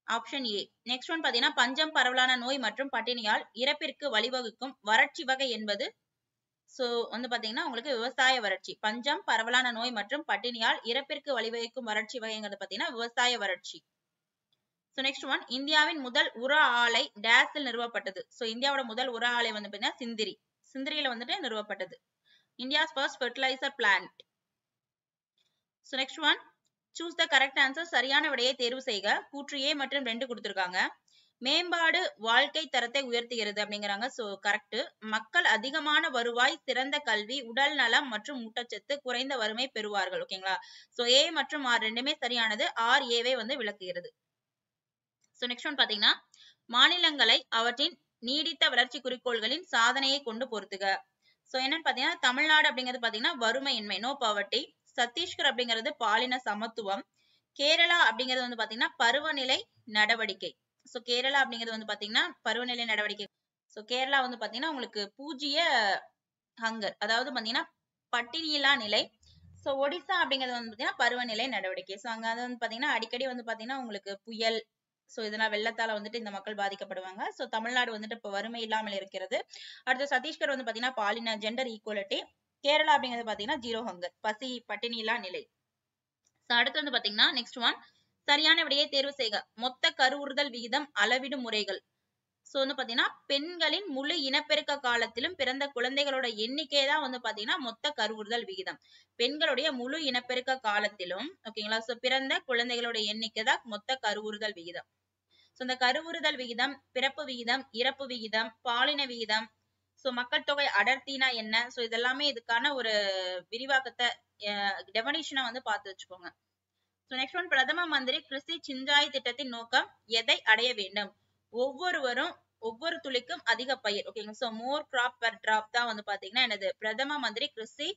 Option A. நெக்ஸ்ட் ஒன் பாத்தீங்கன்னா பஞ்சம் பரவலான நோய் மற்றும் பட்டினியால் இறப்பிற்கு வழிவகுக்கும் வறட்சி வகை என்பது சோ வந்து பாத்தீங்கன்னா உங்களுக்கு விவசாய வறட்சி. பஞ்சம் பரவலான நோய் மற்றும் பட்டினியால் இறப்பிற்கு வழிவகுக்கும் வறட்சி வகைங்கிறது பாத்தீங்கன்னா விவசாய வறட்சி. சோ நெக்ஸ்ட் ஒன், இந்தியாவின் முதல் உர ஆலை டேஸில் நிறுவப்பட்டது. சோ இந்தியாவோட முதல் உர ஆலை வந்து பாத்தீங்கன்னா சிந்திரியில வந்துட்டு நிறுவப்பட்டது. India's first fertiliser plant. So next one, choose the correct answer. சரியான விடையை தேர்வு செய்க. கூற்று A மற்றும் 2 கொடுத்திருக்காங்க. மேம்பாடு வாழ்க்கை தரத்தை உயர்த்துகிறது அப்படிங்கிறாங்க. So correct. மக்கள் அதிகமான வருவாய், சிறந்த கல்வி, உடல் நலம் மற்றும் ஊட்டச்சத்து, குறைந்த வறுமை பெறுவார்கள். ஓகேங்களா? சோ A மற்றும் R ரெண்டுமே சரியானது. R A வந்து விளக்குகிறது. சோ நெக்ஸ்ட் ஒன் பாத்தீங்கன்னா, மாநிலங்களை அவற்றின் நீடித்த வளர்ச்சி குறிக்கோள்களின் சாதனையை கொண்டு பொறுத்துக. சோ என்னன்னு பாத்தீங்கன்னா, தமிழ்நாடு அப்படிங்கிறது பாத்தீங்கன்னா வறுமையின்மை, நோ பாவர்ட்டி. சத்தீஸ்கர் அப்படிங்கிறது பாலின சமத்துவம். கேரளா அப்படிங்கிறது வந்து பாத்தீங்கன்னா பருவநிலை நடவடிக்கை. சோ கேரளா அப்படிங்கிறது வந்து பாத்தீங்கன்னா பருவநிலை நடவடிக்கை. சோ கேரளா வந்து பாத்தீங்கன்னா உங்களுக்கு பூஜ்ஜிய ஹங்கர், அதாவது பாத்தீங்கன்னா பட்டினியில்லா நிலை. சோ ஒடிசா அப்படிங்கிறது வந்து பாத்தீங்கன்னா பருவநிலை நடவடிக்கை. சோ அங்க வந்து பாத்தீங்கன்னா அடிக்கடி வந்து பாத்தீங்கன்னா உங்களுக்கு புயல், சோ இதெல்லாம் வெள்ளத்தால வந்துட்டு இந்த மக்கள் பாதிக்கப்படுவாங்க. சோ தமிழ்நாடு வந்துட்டு இப்ப வறுமை இல்லாமல் இருக்கிறது. அடுத்து சத்தீஸ்கர் வந்து பாத்தீங்கன்னா பாலின ஜெண்டர் ஈக்குவலிட்டி. கேரளா அப்படிங்கிறது பாத்தீங்கன்னா ஜீரோ ஹங்கர், பட்டினியில்லா நிலை. அடுத்து வந்து பாத்தீங்கன்னா நெக்ஸ்ட் ஒன், சரியான விடையை தேர்வு செய்க. மொத்த கருவுறுதல் விகிதம் அளவிடும் முறைகள். சோ வந்து பாத்தீங்கன்னா பெண்களின் முழு இனப்பெருக்க காலத்திலும் பிறந்த குழந்தைகளோட எண்ணிக்கை தான் வந்து பாத்தீங்கன்னா மொத்த கருவுறுதல் விகிதம். பெண்களுடைய முழு இனப்பெருக்க காலத்திலும் ஓகேங்களா, சோ பிறந்த குழந்தைகளோட எண்ணிக்கை தான் மொத்த கருவுறுதல் விகிதம். சோ இந்த கருவுறுதல் விகிதம், பிறப்பு விகிதம், இறப்பு விகிதம், பாலின விகிதம், சோ மக்கள் தொகை அடர்த்தினா என்ன, சோ இதெல்லாமே இதுக்கான ஒரு விரிவாக்கத்தை டெபனிஷனை வந்து பார்த்து வச்சுக்கோங்க. சோ நெக்ஸ்ட் ஒன், பிரதம மந்திரி கிருஷி சிஞ்சாய் திட்டத்தின் நோக்கம் எதை அடைய வேண்டும்? ஒவ்வொரு துளிக்கும் அதிக பயிர். ஓகேங்க, so more crop per drop தான் வந்து பாத்தீங்கன்னா என்னது பிரதம மந்திரி கிருஷி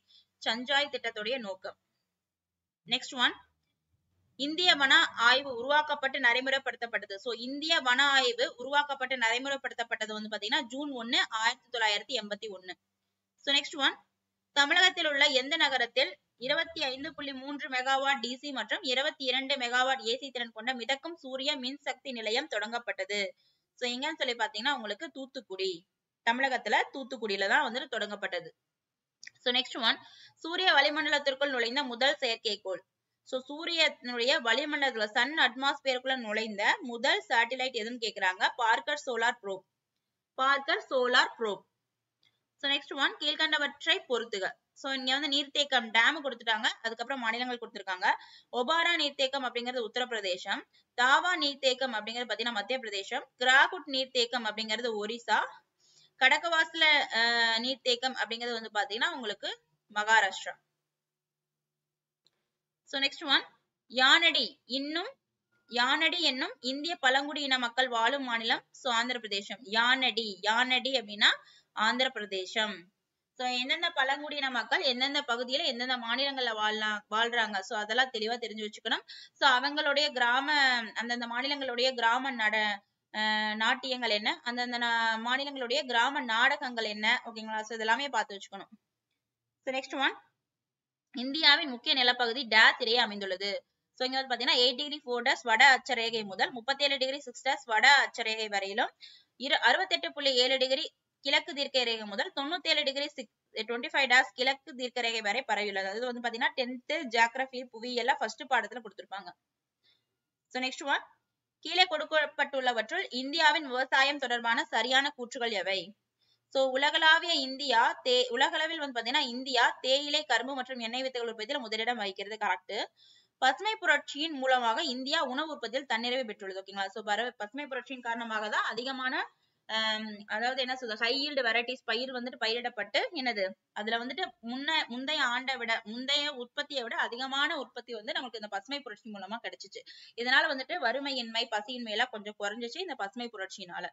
சிஞ்சாய் திட்டத்துடைய நோக்கம். நெக்ஸ்ட் ஒன், இந்திய வன ஆய்வு உருவாக்கப்பட்டு நடைமுறைப்படுத்தப்பட்டது. சோ இந்திய வன ஆய்வு உருவாக்கப்பட்டு நடைமுறைப்படுத்தப்பட்டது வந்து பாத்தீங்கன்னா ஜூன் 1, 1981. சோ நெக்ஸ்ட் ஒன், தமிழகத்தில் உள்ள எந்த நகரத்தில் 25.3 மெகாவாட் டிசி மற்றும் 22 மெகாவாட் ஏசி திறன் கொண்ட மிதக்கும் சூரிய மின்சக்தி நிலையம் தொடங்கப்பட்டது? சோ எங்கன்னு சொல்லி பாத்தீங்கன்னா உங்களுக்கு தூத்துக்குடி. தமிழகத்துல தூத்துக்குடியில தான் வந்துட்டு தொடங்கப்பட்டது. சோ நெக்ஸ்ட் ஒன், சூரிய வளிமண்டலத்திற்குள் நுழைந்த முதல் செயற்கைக்கோள். சோ சூரியனுடைய வளிமண்டலத்துல சன் அட்மாஸ்பியருக்குள்ள நுழைந்த முதல் சேட்டிலைட் எதுன்னு கேக்குறாங்க. Parker solar probe. Parker solar probe. So next one, கீழ்கண்டவற்றை பொறுத்துக. சோ இங்க வந்து நீர்த்தேக்கம் டேம் கொடுத்துட்டாங்க, அதுக்கப்புறம் மாநிலங்கள் கொடுத்திருக்காங்க. ஒபாரா நீர்த்தேக்கம் அப்படிங்கிறது உத்தரப்பிரதேசம். தாவா நீர்த்தேக்கம் அப்படிங்கிறது பாத்தீங்கன்னா மத்திய பிரதேசம். கிராகுட் நீர்த்தேக்கம் அப்படிங்கிறது ஒரிசா. கடகவாசல நீர்த்தேக்கம் அப்படிங்கிறது வந்து பாத்தீங்கன்னா உங்களுக்கு Maharashtra. So next one, Yanadi என்னும் இந்திய பழங்குடியின மக்கள் வாழும் மாநிலம். சோ ஆந்திர பிரதேசம். யானடி அப்படின்னா ஆந்திர பிரதேசம். சோ எந்தெந்த பழங்குடியின மக்கள் எந்தெந்த பகுதியில எந்தெந்த மாநிலங்கள்ல வாழ்றாங்க, சோ அதெல்லாம் தெளிவா தெரிஞ்சு வச்சுக்கணும். சோ அவங்களுடைய அந்தந்த மாநிலங்களுடைய கிராம நாட்டியங்கள் என்ன, அந்தந்த மாநிலங்களுடைய கிராம நாடகங்கள் என்ன, ஓகேங்களா, சோ இதெல்லாமே பார்த்து வச்சுக்கணும். சோ நெக்ஸ்ட் ஒன், இந்தியாவின் முக்கிய நிலப்பகுதி டேஸ் இடையே அமைந்துள்ளது. சோ இங்க வந்து பாத்தீங்கன்னா 8°4' வட அட்சரேகை முதல் 37°6' வட அட்சரேகை வரையிலும் 68.7° கிழக்கு தீர்க்க ரேகை முதல் 97°25' கிழக்கு தீர்க்க ரேகை வரை பரவியுள்ளது. அது வந்து பாத்தீங்கன்னா 10th ஜியோகிராபி புவியியல்ல ஃபர்ஸ்ட் பாடத்துல கொடுத்திருப்பாங்க. சோ நெக்ஸ்ட் ஒன், கீழே கொடுக்கப்பட்டுள்ளவற்றுள் இந்தியாவின் விவசாயம் தொடர்பான சரியான கூற்றுகள் எவை? சோ உலகளவில் வந்து பாத்தீங்கன்னா இந்தியா தேயிலை, கரும்பு மற்றும் எண்ணெய் வித்துகள் உற்பத்தியில் முதலிடம் வகிக்கிறது. கரெக்ட். பசுமை புரட்சியின் மூலமாக இந்தியா உணவு உற்பத்தியில் தன்னிறைவு பெற்றுள்ளது. ஓகேங்களா, சோ பசுமை புரட்சியின் காரணமாக தான் அதிகமான அதாவது என்ன சொல்றது ஹை ஈல்டு வெரைட்டிஸ் பயிர் வந்துட்டு பயிரிடப்பட்டு என்னது அதுல வந்துட்டு முந்தைய உற்பத்தியை விட அதிகமான உற்பத்தி வந்து நமக்கு இந்த பசுமை புரட்சி மூலமா கிடைச்சிச்சு. இதனால வந்துட்டு வறுமையின்மை, பசியின்மை எல்லாம் கொஞ்சம் குறைஞ்சிச்சு இந்த பசுமை புரட்சியினால.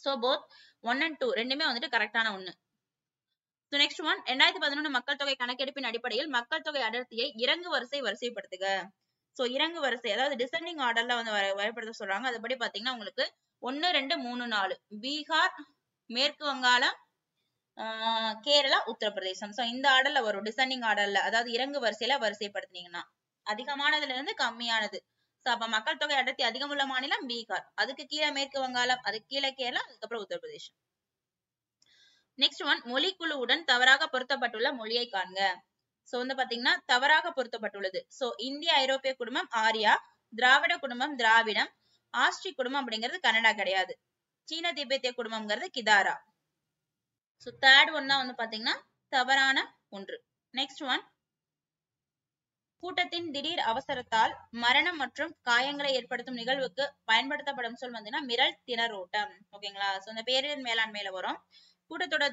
சோ போத் 1 and 2 ரெண்டுமே வந்துட்டு கரெக்டான ஒண்ணு. சோ நெக்ஸ்ட் ஒன், 2011 மக்கள் தொகை கணக்கெடுப்பின் அடிப்படையில் மக்கள் தொகை அடர்த்தியை இறங்கு வரிசைப்படுத்துக. சோ இறங்கு வரிசை அதாவது டிசெண்டிங் ஆர்டர்ல வந்து வரைபடத்தை சொல்றாங்க. அதுபடி பாத்தீங்கன்னா உங்களுக்கு 1, 2, 3, 4 பீகார், மேற்கு வங்காளம், கேரளா, உத்தரப்பிரதேசம். சோ இந்த ஆர்டர்ல வரும், டிசெண்டிங் ஆர்டர்ல, அதாவது இறங்கு வரிசையில வரிசைப்படுத்தினீங்கன்னா அதிகமானதுல இருந்து கம்மியானது. சோ அப்ப மக்கள் தொகை அடர்த்தி அதிகமுள்ள மாநிலம் பீகார், அதுக்கு கீழே மேற்கு வங்காளம், அதுக்கு கீழே கேரளா, அதுக்கப்புறம் உத்தரப்பிரதேசம். நெக்ஸ்ட் ஒன், மொழிக்குழுவுடன் தவறாக பொருத்தப்பட்டுள்ள மொழியை காண்க. சோ வந்து பாத்தீங்கன்னா தவறாக பொருத்தப்பட்டுள்ளது. சோ இந்திய ஐரோப்பிய குடும்பம் ஆரியா, திராவிட குடும்பம் திராவிடம், ஆஸ்ட்ரிக் குடும்பம் அப்படிங்கிறது கனடா கிடையாது. சீன திபெத்திய குடும்பம்ங்கிறது கிதாரா. சோ தேர்ட் ஒன் தான் வந்து பாத்தீங்கன்னா தவறான ஒன்று. நெக்ஸ்ட் ஒன், கூட்டத்தின் திடீர் அவசரத்தால் மரணம் மற்றும் காயங்களை ஏற்படுத்தும் நிகழ்வுக்கு பயன்படுத்தப்படும் சொல் வந்து மிரள் திணறோட்டம். ஓகேங்களா? சோ இந்த பேரிடர் மேலாண்மையில வரும். கூட்டத்தோட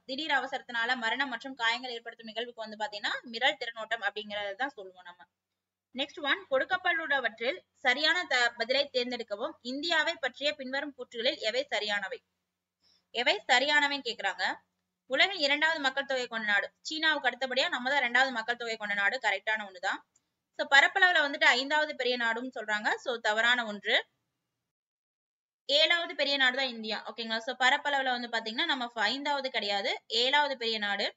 திடீர் அவசரத்தினால மரணம் மற்றும் காயங்கள் ஏற்படுத்தும் நிகழ்வுக்கு வந்து பாத்தீங்கன்னா மிரள் திறனோட்டம் அப்படிங்கறத தான் சொல்லுவோம் நம்ம. நெக்ஸ்ட் ஒன், கொடுக்கப்பட்டுள்ளவற்றில் சரியான பதிலை தேர்ந்தெடுக்கவும். இந்தியாவை பற்றிய பின்வரும் கூற்றுகளில் எவை சரியானவை? எவை சரியானவைன்னு கேக்குறாங்க. உலகின் 2வது மக்கள் தொகை கொண்ட நாடு. சீனாவுக்கு அடுத்தபடியா நம்ம தான் 2வது மக்கள் தொகை கொண்ட நாடு. கரெக்டான ஒண்ணுதான். சோ பரப்பளவுல வந்துட்டு 5வது பெரிய நாடுன்னு சொல்றாங்க. சோ தவறான ஒன்று. 7வது பெரிய நாடு தான் இந்தியா. ஓகேங்களா? சோ பரப்பளவுல வந்து பாத்தீங்கன்னா நம்ம 5வது கிடையாது, 7வது பெரிய நாடு.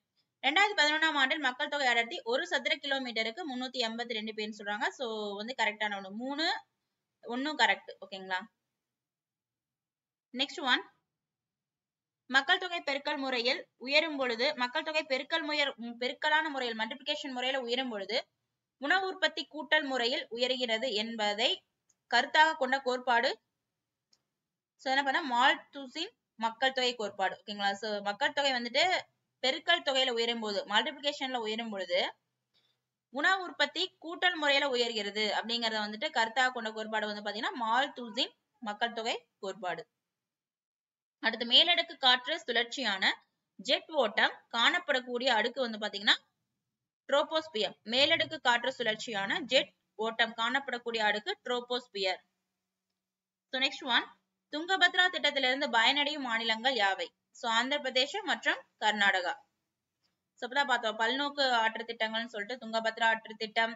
2011ஆம் ஆண்டில் மக்கள் தொகை அடர்த்தி 1 சதுர கிலோமீட்டருக்கு 382 பேர்னு சொல்றாங்க. சோ வந்து கரெக்டான ஒண்ணு. 3 ஒன்னும் கரெக்ட். ஓகேங்களா? நெக்ஸ்ட் ஒன், மக்கள் தொகை பெருக்கல் முறையில் உயரும் பொழுது, மக்கள் தொகை பெருக்கலான முறையில் மல்டிபிளிகேஷன் முறையில உயரும் பொழுது உணவு உற்பத்தி கூட்டல் முறையில் உயர்கிறது என்பதை கருத்தாக கொண்ட கோட்பாடு. சோ என்ன பண்ண, மால்தூஸின் மக்கள் தொகை கோட்பாடு. ஓகேங்களா? சோ மக்கள் தொகை வந்துட்டு பெருக்கல் தொகையில உயரும் போது, மல்டிபிளிகேஷன்ல உயரும் பொழுது உணவு உற்பத்தி கூட்டல் முறையில உயர்கிறது அப்படிங்கறத வந்துட்டு கருத்தாக கொண்ட கோட்பாடு வந்து பாத்தீங்கன்னா மால்தூஸின் மக்கள் தொகை கோட்பாடு. அடுத்து, மேலடுக்கு காற்று சுழற்சியான ஜெட் ஓட்டம் காணப்படக்கூடிய அடுக்கு வந்து பாத்தீங்கன்னா ட்ரோபோஸ்பியர். மேலடுக்கு காற்று சுழற்சியான ஜெட் ஓட்டம் காணப்படக்கூடிய அடுக்கு troposphere. So next one, Tungabhadra திட்டத்திலிருந்து பயனடையும் மாநிலங்கள் யாவை? சோ ஆந்திர பிரதேசம் மற்றும் கர்நாடகா. சோ இப்பதான் பார்த்தோம் பல்நோக்கு ஆற்று திட்டங்கள்னு சொல்லிட்டு துங்கபத்ரா ஆற்று திட்டம்,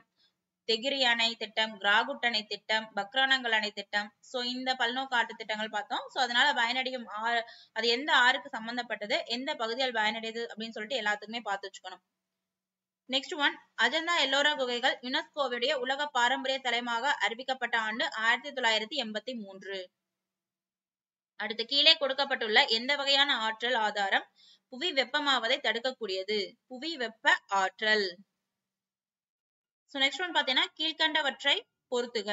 தெகிரி அணை திட்டம், கிராகுட் அணை திட்டம், பக்ரானங்கல் அணை திட்டம். சோ இந்த பல்நோக்கு ஆற்று திட்டங்கள் பார்த்தோம். சோ அதனால பயனடையும் அது எந்த ஆறுக்கு சம்பந்தப்பட்டது, எந்த பகுதியால் பயனடையுது அப்படின்னு சொல்லிட்டு எல்லாத்துக்குமே பார்த்து வச்சுக்கணும். நெக்ஸ்ட் ஒன், அஜந்தா எல்லோரா குகைகள் யுனெஸ்கோவுடைய உலக பாரம்பரிய தலமாக அறிவிக்கப்பட்ட ஆண்டு 1983. அடுத்து, கீழே கொடுக்கப்பட்டுள்ள எந்த வகையான ஆற்றல் ஆதாரம் புவி வெப்பமாவதை தடுக்கக்கூடியது? புவி வெப்ப ஆற்றல். சோ நெக்ஸ்ட் ஒன் பாத்தீங்கன்னா கீழ்கண்டவற்றை பொறுத்துக.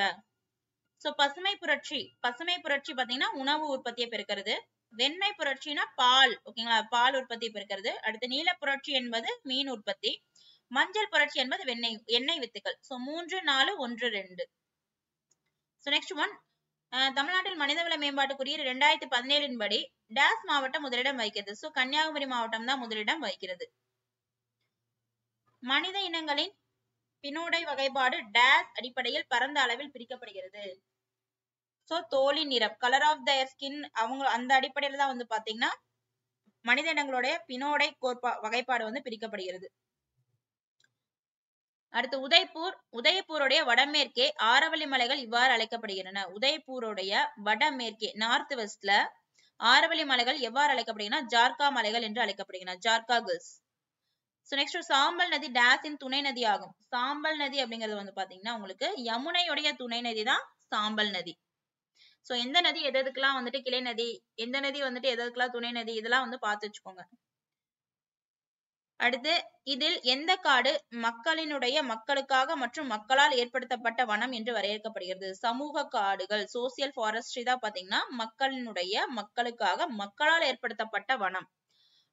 சோ பசுமை புரட்சி பாத்தீங்கன்னா உணவு உற்பத்தியை பெருக்கிறது. வெண்மை புரட்சினா பால். ஓகேங்களா? பால் உற்பத்தியை பெருக்கிறது. அடுத்து, நீல புரட்சி என்பது மீன் உற்பத்தி. மஞ்சள் புரட்சி என்பது எண்ணெய் வித்துக்கள். சோ 3, 4, 1, 2. சோ நெக்ஸ்ட் ஒன், தமிழ்நாட்டில் மனிதவள மேம்பாட்டு குறியீடு 2017 படி டேஸ் மாவட்டம் முதலிடம் வகிக்கிறது. சோ கன்னியாகுமரி மாவட்டம் தான் முதலிடம் வகிக்கிறது. மனித இனங்களின் பினோடை வகைப்பாடு டேஸ் அடிப்படையில் பரந்த அளவில் பிரிக்கப்படுகிறது. சோ தோலின் நிறம், கலர் ஆஃப் தயர் ஸ்கின், அவங்க அந்த அடிப்படையில தான் வந்து பாத்தீங்கன்னா மனித இனங்களுடைய பினோடை வகைப்பாடு வந்து பிரிக்கப்படுகிறது. அடுத்து, உதய்பூருடைய வடமேற்கே ஆரவல்லி மலைகள் இவ்வாறு அழைக்கப்படுகின்றன. உதய்பூருடைய வடமேற்கே நார்த் வெஸ்ட்ல ஆரவல்லி மலைகள் எவ்வாறு அழைக்கப்படுகின்றன? ஜார்கா மலைகள் என்று அழைக்கப்படுகின்றன. ஜார்கா கில்ஸ். சோ நெக்ஸ்ட், சாம்பல் நதி டேஸின் துணை நதி ஆகும். சாம்பல் நதி அப்படிங்கிறது வந்து பாத்தீங்கன்னா உங்களுக்கு யமுனையுடைய துணை நதி தான் சாம்பல் நதி. சோ எந்த நதி எதுக்கெல்லாம் வந்துட்டு கிளை நதி, எந்த நதி வந்துட்டு எதுக்கெல்லாம் துணை நதி, இதெல்லாம் வந்து பார்த்து வச்சுக்கோங்க. அடுத்து, இதில் எந்த காடு மக்களுக்காக மற்றும் மக்களால் ஏற்படுத்தப்பட்ட வனம் என்று வரையறுக்கப்படுகிறது? சமூக காடுகள், சோசியல் ஃபாரஸ்ட்ரி தான் பாத்தீங்கன்னா மக்களுக்காக மக்களால் ஏற்படுத்தப்பட்ட வனம்.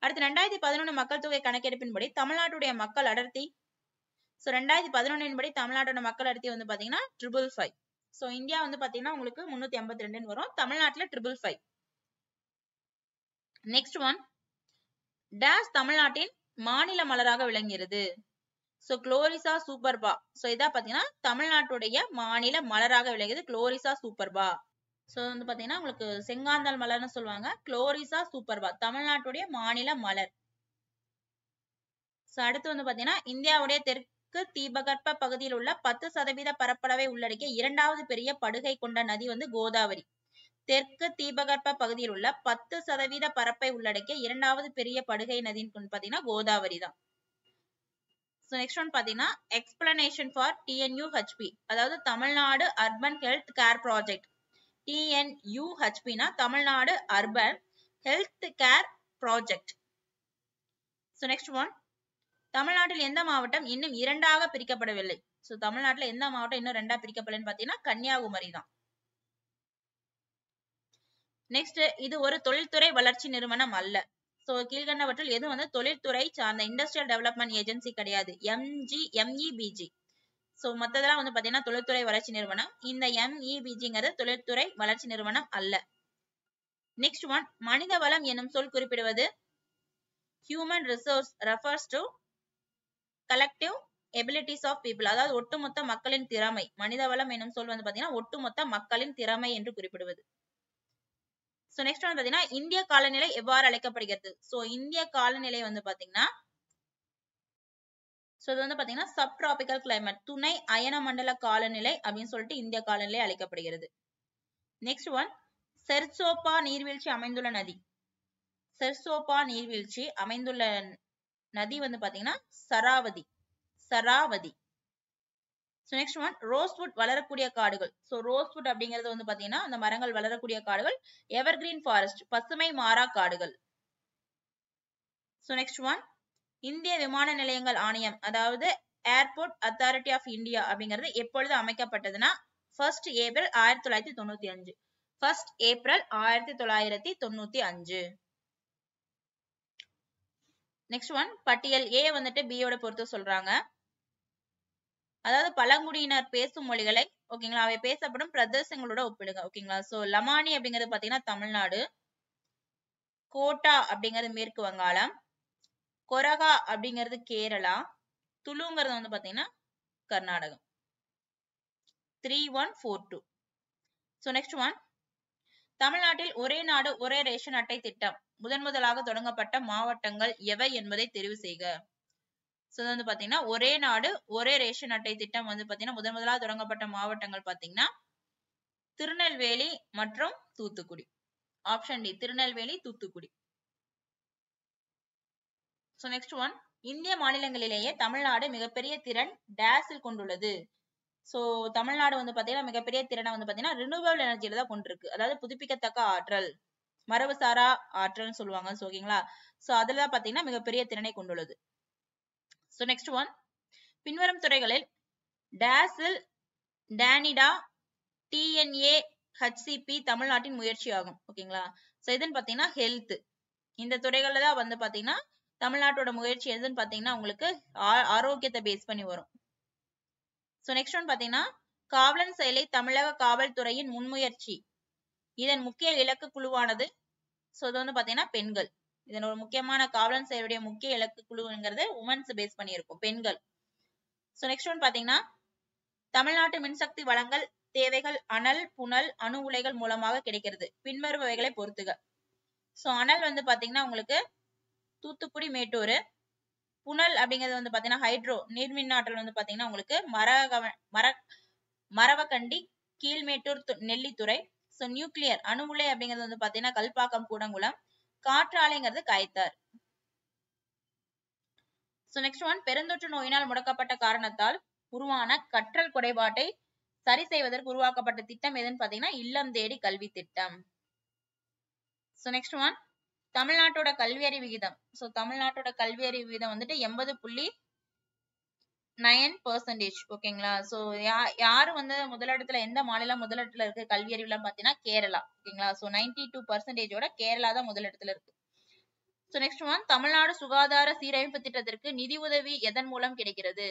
அடுத்து, 2011 மக்கள் தொகை கணக்கெடுப்பின்படி தமிழ்நாட்டுடைய மக்கள் அடர்த்தி. சோ 2011 படி தமிழ்நாட்டோட மக்கள் அடர்த்தி வந்து பாத்தீங்கன்னா 555. சோ இந்தியா வந்து பாத்தீங்கன்னா உங்களுக்கு 382 வரும். தமிழ்நாட்டுல 555. நெக்ஸ்ட் ஒன், டேஸ் தமிழ்நாட்டின் மாநில மலராக விளங்குகிறது. சோ குளோரிசா சூப்பர்பா. சோ இதா பாத்தீங்கன்னா தமிழ்நாட்டுடைய மாநில மலராக விளங்குது குளோரிசா சூப்பர்பா. சோ வந்து பாத்தீங்கன்னா உங்களுக்கு செங்காந்தல் மலர்னு சொல்லுவாங்க. குளோரிசா சூப்பர்பா தமிழ்நாட்டுடைய மாநில மலர். சோ அடுத்து வந்து பாத்தீங்கன்னா இந்தியாவுடைய தெற்கு தீபகற்ப பகுதியில் உள்ள 10% பரப்பளவை உள்ளடக்கிய 2வது பெரிய படுகை கொண்ட நதி வந்து கோதாவரி. தெற்கு தீபகற்ப பகுதியில் உள்ள 10% பரப்பை உள்ளடக்கிய 2வது பெரிய படுகை நதின்னு பாத்தீங்கன்னா கோதாவரி தான். சோ நெக்ஸ்ட் ஒன் பாத்தீங்கன்னா எக்ஸ்பிளனேஷன் ஃபார் TNUHP, அதாவது Tamil Nadu urban health care project. TNUHP னா Tamil Nadu urban health care project. So next one, தமிழ்நாட்டில் எந்த மாவட்டம் இன்னும் 2ஆக பிரிக்கப்படவில்லை? சோ தமிழ்நாட்டுல எந்த மாவட்டம் இன்னும் 2ஆ பிரிக்கப்படலன்னு பாத்தீங்கன்னா கன்னியாகுமரி தான். நெக்ஸ்ட் இது ஒரு தொழில்துறை வளர்ச்சி நிறுவனம் அல்ல. சோ கீழ்கண்டவற்றில் எது வந்து தொழில்துறை சார்ந்த இண்டஸ்ட்ரியல் டெவலப்மெண்ட் ஏஜென்சி கிடையாது. MEBG. சோ மத்ததெல்லாம் வந்து பாத்தீங்கன்னா தொழில்துறை வளர்ச்சி நிறுவனம். இந்த MEBGங்கிறது தொழில்துறை வளர்ச்சி நிறுவனம் அல்ல. நெக்ஸ்ட் ஒன், மனித வளம் என்னும் சொல் குறிப்பிடுவது human resource refers to collective abilities of people. அதாவது ஒட்டுமொத்த மக்களின் திறமை. மனித வளம் என்னும் சொல் வந்து பாத்தீங்கன்னா ஒட்டுமொத்த மக்களின் திறமை என்று குறிப்பிடுவது. சோ நெக்ஸ்ட் வந்து பாத்தீங்கன்னா இந்திய காலநிலை எவ்வாறு அழைக்கப்படுகிறது? சோ இந்திய காலநிலை வந்து பாத்தீங்கன்னா சோ இது வந்து பாத்தீங்கன்னா சப் டிராபிக்கல் கிளைமேட், துணை அயன மண்டல காலநிலை அப்படின்னு சொல்லிட்டு இந்திய காலநிலை அழைக்கப்படுகிறது. நெக்ஸ்ட் ஒன், செர்சோப்பா நீர்வீழ்ச்சி அமைந்துள்ள நதி. செர்சோப்பா நீர்வீழ்ச்சி அமைந்துள்ள நதி வந்து பாத்தீங்கன்னா Sharavathi. Sharavathi. So next one, rosewood வளரக்கூடிய காடுகள். So ரோஸ்வுட் அப்படிங்கிறது வந்து பாத்தீங்கன்னா அந்த மரங்கள் வளரக்கூடிய காடுகள் எவர்கிரீன் ஃபாரஸ்ட், பசுமை மாறா காடுகள். So next one, இந்திய விமான நிலையங்கள் ஆணையம், அதாவது ஏர்போர்ட் அத்தாரிட்டி ஆஃப் இந்தியா அப்படிங்கிறது எப்பொழுது அமைக்கப்பட்டதுன்னா 1st April 1995. 1st April 1995. Next one, பட்டியல் A வந்துட்டு B யோட பொறுத்து சொல்றாங்க. அதாவது பழங்குடியினர் பேசும் மொழிகளை ஓகேங்களா அவை பேசப்படும் பிரதேசங்களோட ஒப்பிடுங்க. ஓகேங்களா. சோ லமானி அப்படிங்கிறது பாத்தீங்கன்னா தமிழ்நாடு, கோட்டா அப்படிங்கிறது மேற்கு வங்காளம், கொரகா அப்படிங்கிறது கேரளா, துளுங்கிறது வந்து பாத்தீங்கன்னா கர்நாடகம். 3142. சோ நெக்ஸ்ட் ஒன், தமிழ்நாட்டில் ஒரே நாடு ஒரே ரேஷன் அட்டை திட்டம் முதலாக தொடங்கப்பட்ட மாவட்டங்கள் எவை என்பதை தெரிவு செய்க. சோ வந்து பாத்தீங்கன்னா ஒரே நாடு ஒரே ரேஷன் அட்டை திட்டம் வந்து பாத்தீங்கன்னா முதலாக தொடங்கப்பட்ட மாவட்டங்கள் பாத்தீங்கன்னா திருநெல்வேலி மற்றும் Thoothukudi. Option D, Tirunelveli Thoothukudi. So next one, இந்திய மாநிலங்களிலேயே தமிழ்நாடு மிகப்பெரிய திறன் டேஸில் கொண்டுள்ளது. சோ தமிழ்நாடு வந்து பாத்தீங்கன்னா மிகப்பெரிய திறனை வந்து பாத்தீங்கன்னா ரினியூவபிள் எனர்ஜில தான் கொண்டிருக்கு. அதாவது புதுப்பிக்கத்தக்க ஆற்றல், மரபுசாரா ஆற்றல்னு சொல்லுவாங்க. சோ ஓகேங்களா. சோ அதுல பாத்தீங்கன்னா மிகப்பெரிய திறனை கொண்டுள்ளது. சோ நெக்ஸ்ட் ஒன், பின்வரும் துறைகளில் டேஸில் டானிடா TNA HCP தமிழ்நாட்டின் முயற்சி ஆகும். ஓகேங்களா. சோ இதுன்னு பாத்தீங்கன்னா ஹெல்த். இந்த துறைகள்ல தான் வந்து பாத்தீங்கன்னா தமிழ்நாட்டோட முயற்சி எதுன்னு பாத்தீங்கன்னா உங்களுக்கு ஆரோக்கியத்தை பேஸ் பண்ணி வரும். சோ நெக்ஸ்ட் ஒன் பாத்தீங்கன்னா காவலன் செயலை தமிழக காவல்துறையின் முன்முயற்சி. இதன் முக்கிய இலக்கு குழுவானது சோ இது வந்து பாத்தீங்கன்னா பெண்கள். இதன் ஒரு முக்கியமான காவலன் செயலுடைய முக்கிய இலக்கு குழுங்கிறது உமன்ஸ் பேஸ் பண்ணி இருக்கும், பெண்கள். சோ நெக்ஸ்ட் ஒன் பாத்தீங்கன்னா தமிழ்நாட்டு மின்சக்தி வளங்கள் தேவைகள் அனல், புனல், அணு உலைகள் மூலமாக கிடைக்கிறது. பின்வருபவைகளை பொறுத்துக. சோ அனல் வந்து பாத்தீங்கன்னா உங்களுக்கு தூத்துக்குடி மேட்டூர், புனல் அப்படிங்கிறது வந்து பாத்தீங்கன்னா ஹைட்ரோ நீர்மின் ஆற்றல் வந்து பாத்தீங்கன்னா உங்களுக்கு மரவக்கண்டி கீழ்மேட்டூர் நெல்லித்துறை. சோ நியூக்ளியர் அணு உலை அப்படிங்கிறது வந்து பாத்தீங்கன்னா கல்பாக்கம் கூடங்குளம், காற்றாலைங்கிறது கைத்தார். சோ நெக்ஸ்ட் ஒன், பெருந்தொற்று நோயினால் முடக்கப்பட்ட காரணத்தால் உருவான கற்றல் குறைபாட்டை சரி செய்வதற்கு உருவாக்கப்பட்ட திட்டம் எதுன்னு பாத்தீங்கன்னா இல்லம் தேடி கல்வி திட்டம். சோ நெக்ஸ்ட் ஒன், தமிழ்நாட்டோட கல்வியறிவு விகிதம். சோ தமிழ்நாட்டோட கல்வியறிவு விகிதம் வந்துட்டு 80.9%. ஓகேங்களா. சோ யாரு வந்து முதலிடத்துல, எந்த மாநிலம் முதலிடத்துல இருக்கு கல்வியறிவுல பாத்தீங்கன்னா கேரளா. ஓகேங்களா. சோ 92%ஓட கேரளா தான் முதலிடத்துல இருக்கு. சோ நெக்ஸ்ட் ஒன், தமிழ்நாடு சுகாதார சீரமைப்பு திட்டத்திற்கு நிதி உதவி எதன் மூலம் கிடைக்கிறது?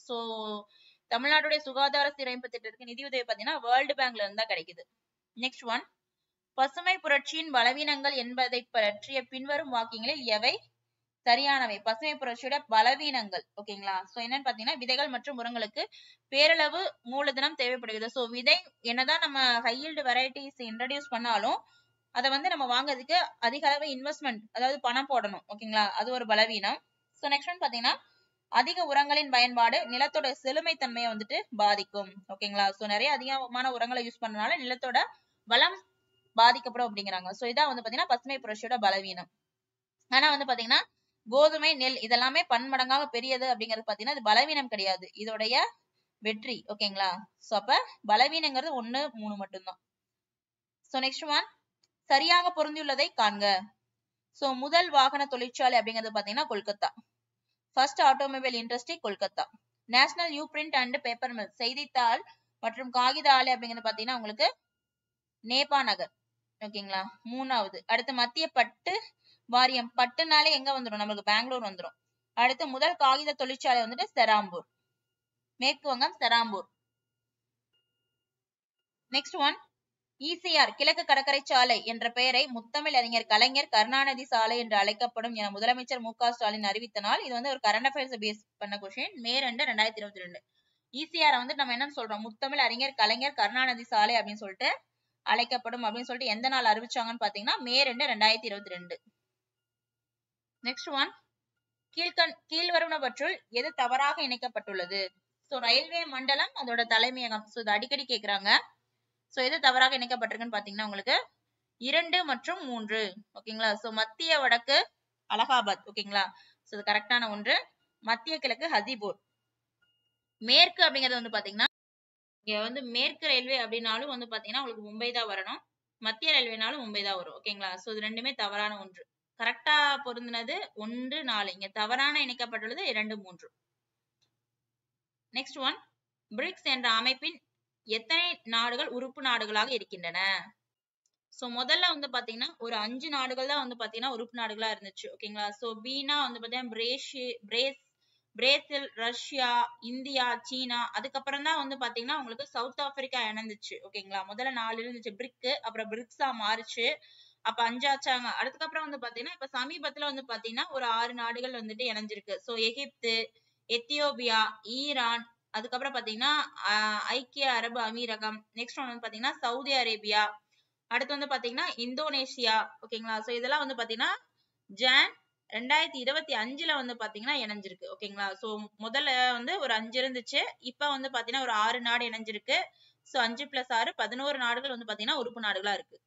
சோ தமிழ்நாட்டுடைய சுகாதார சீரமைப்பு திட்டத்திற்கு நிதி உதவி பாத்தீங்கன்னா வேர்ல்டு பேங்க்ல இருந்தா கிடைக்குது. நெக்ஸ்ட் ஒன், பசுமை புரட்சியின் பலவீனங்கள் என்பதை பற்றிய பின்வரும் வாக்கியங்களில் எவை சரியானவை? பசுமை புரட்சியோட பலவீனங்கள். ஓகேங்களா. சோ என்னன்னு பாத்தீங்கன்னா விதைகள் மற்றும் உரங்களுக்கு பேரளவு மூலதனம் தேவைப்படுகிறது. சோ விதை என்னதான் நம்ம ஹை ஈல்டு வெரைட்டிஸ் இன்ட்ரோடியூஸ் பண்ணாலும் அதை வந்து நம்ம வாங்குறதுக்கு அதிக அளவு இன்வெஸ்ட்மெண்ட், அதாவது பணம் போடணும். ஓகேங்களா. அது ஒரு பலவீனம். சோ நெக்ஸ்ட் ஒன் பாத்தீங்கன்னா அதிக உரங்களின் பயன்பாடு நிலத்தோட செழுமை தன்மையை வந்துட்டு பாதிக்கும். ஓகேங்களா. சோ நிறைய அதிகமான உரங்களை யூஸ் பண்ணனால நிலத்தோட வளம் பாதிக்கப்படும் அப்படிங்கிறாங்க. சோ இதான் வந்து பாத்தீங்கன்னா பசுமை புரட்சியோட பலவீனம். ஆனா வந்து பாத்தீங்கன்னா கோதுமை, நெல் இதெல்லாமே பன்மடங்காக பெரியது அப்படிங்கிறது பாத்தீங்கன்னா இது பலவீனம் கிடையாது, இதோடைய வெற்றி. ஓகேங்களா. சோ அப்ப பலவீனங்கிறது 1, 3 மட்டும்தான். சோ நெக்ஸ்ட் ஒன், சரியாக பொருந்தியுள்ளதை காண்க. சோ முதல் வாகன தொழிற்சாலை அப்படிங்கிறது பாத்தீங்கன்னா Kolkata. First automobile industry Kolkata. National you print and paper mill செய்தித்தாள் மற்றும் காகித ஆலை அப்படிங்கிறது பாத்தீங்கன்னா உங்களுக்கு நேபா நகர். ஓகேங்களா? 3வது. அடுத்து மத்திய பட்டு வாரியம். பட்டுனாலே எங்க வந்துரும்? நமக்கு பெங்களூர் வந்துரும். அடுத்து முதல் காகித தொழிற்சாலை வந்துட்டு செராம்பூர். மேற்கு வங்கம் செராம்பூர். நெக்ஸ்ட் ஒன், ஈசிஆர் கிழக்கு கடற்கரை சாலை என்ற பெயரை முத்தமிழ் அறிஞர் கலைஞர் கருணாநிதி சாலை என்று அழைக்கப்படும் என முதலமைச்சர் மு க ஸ்டாலின் அறிவித்த நாள். இது வந்து ஒரு கரண்ட் அஃபேர்ஸ் பேஸ் பண்ண கொஸ்டின். மே 2, 2022. ஈசிஆர் வந்து நம்ம என்ன சொல்றோம்? முத்தமிழ் அறிஞர் கலைஞர் கருணாநிதி சாலை அப்படின்னு சொல்லிட்டு அழைக்கப்படும் அப்படின்னு சொல்லிட்டு எந்த நாள் அறிவிச்சாங்கன்னு பாத்தீங்கன்னா மே 2, 2022. நெக்ஸ்ட் ஒன், கீழ்வருவனவற்றுள் எது தவறாக இணைக்கப்பட்டுள்ளது? சோ ரயில்வே மண்டலம் அதோட தலைமையகம். சோ இது அடிக்கடி கேக்குறாங்க. சோ எது தவறாக இணைக்கப்பட்டிருக்குன்னு பாத்தீங்கன்னா உங்களுக்கு 2 மற்றும் 3. ஓகேங்களா? சோ மத்திய வடக்கு அலகாபாத். ஓகேங்களா? சோ இது கரெக்டான ஒன்று. மத்திய கிழக்கு ஹசிபூர். மேற்கு அப்படிங்கிறது வந்து பாத்தீங்கன்னா இங்க வந்து மேற்கு ரயில்வே அப்படின்னாலும் வந்து பாத்தீங்கன்னா உங்களுக்கு மும்பை தான் வரணும். மத்திய ரயில்வேனாலும் மும்பை தான் வரும். ஓகேங்களா? சோ இது ரெண்டுமே தவறான ஒன்று. கரெக்டா பொருந்தினது 1, 4. இங்க தவறான இணைக்கப்பட்டுள்ளது 2, 3. நெக்ஸ்ட் ஒன், பிரிக்ஸ் என்ற அமைப்பின் எத்தனை நாடுகள் உறுப்பு நாடுகளாக இருக்கின்றன? சோ முதல்ல வந்து பாத்தீங்கன்னா ஒரு 5 நாடுகள் தான் வந்து பாத்தீங்கன்னா உறுப்பு நாடுகளா இருந்துச்சு. ஓகேங்களா? சோ பீனா வந்து பாத்தீங்கன்னா பிரேசில், ரஷ்யா, இந்தியா, சீனா. அதுக்கப்புறம் தான் வந்து பாத்தீங்கன்னா உங்களுக்கு சவுத் ஆப்பிரிக்கா இணைந்துச்சு. ஓகேங்களா? முதல்ல 4 இருந்துச்சு பிரிக், அப்புறம் பிரிக்ஸா மாறுச்சு. அப்ப 5 ஆச்சாங்க. அதுக்கப்புறம் வந்து பாத்தீங்கன்னா இப்ப சமீபத்துல வந்து பாத்தீங்கன்னா ஒரு 6 நாடுகள் வந்துட்டு இணைஞ்சிருக்கு. சோ எகிப்து, எத்தியோப்பியா, ஈரான், அதுக்கப்புறம் பாத்தீங்கன்னா ஐக்கிய அரபு அமீரகம். நெக்ஸ்ட் ஒன் வந்து பாத்தீங்கன்னா சவுதி அரேபியா. அடுத்து வந்து பாத்தீங்கன்னா இந்தோனேஷியா. ஓகேங்களா? சோ இதெல்லாம் வந்து பாத்தீங்கன்னா ஜான் 2025ல வந்து பாத்தீங்கன்னா இணைஞ்சிருக்கு. ஓகேங்களா? சோ முதல்ல வந்து ஒரு 5 இருந்துச்சு. இப்ப வந்து பாத்தீங்கன்னா ஒரு 6 நாடு இணைஞ்சிருக்கு. சோ 5 + 6 11 நாடுகள் வந்து பாத்தீங்கன்னா உறுப்பு நாடுகளா இருக்கு.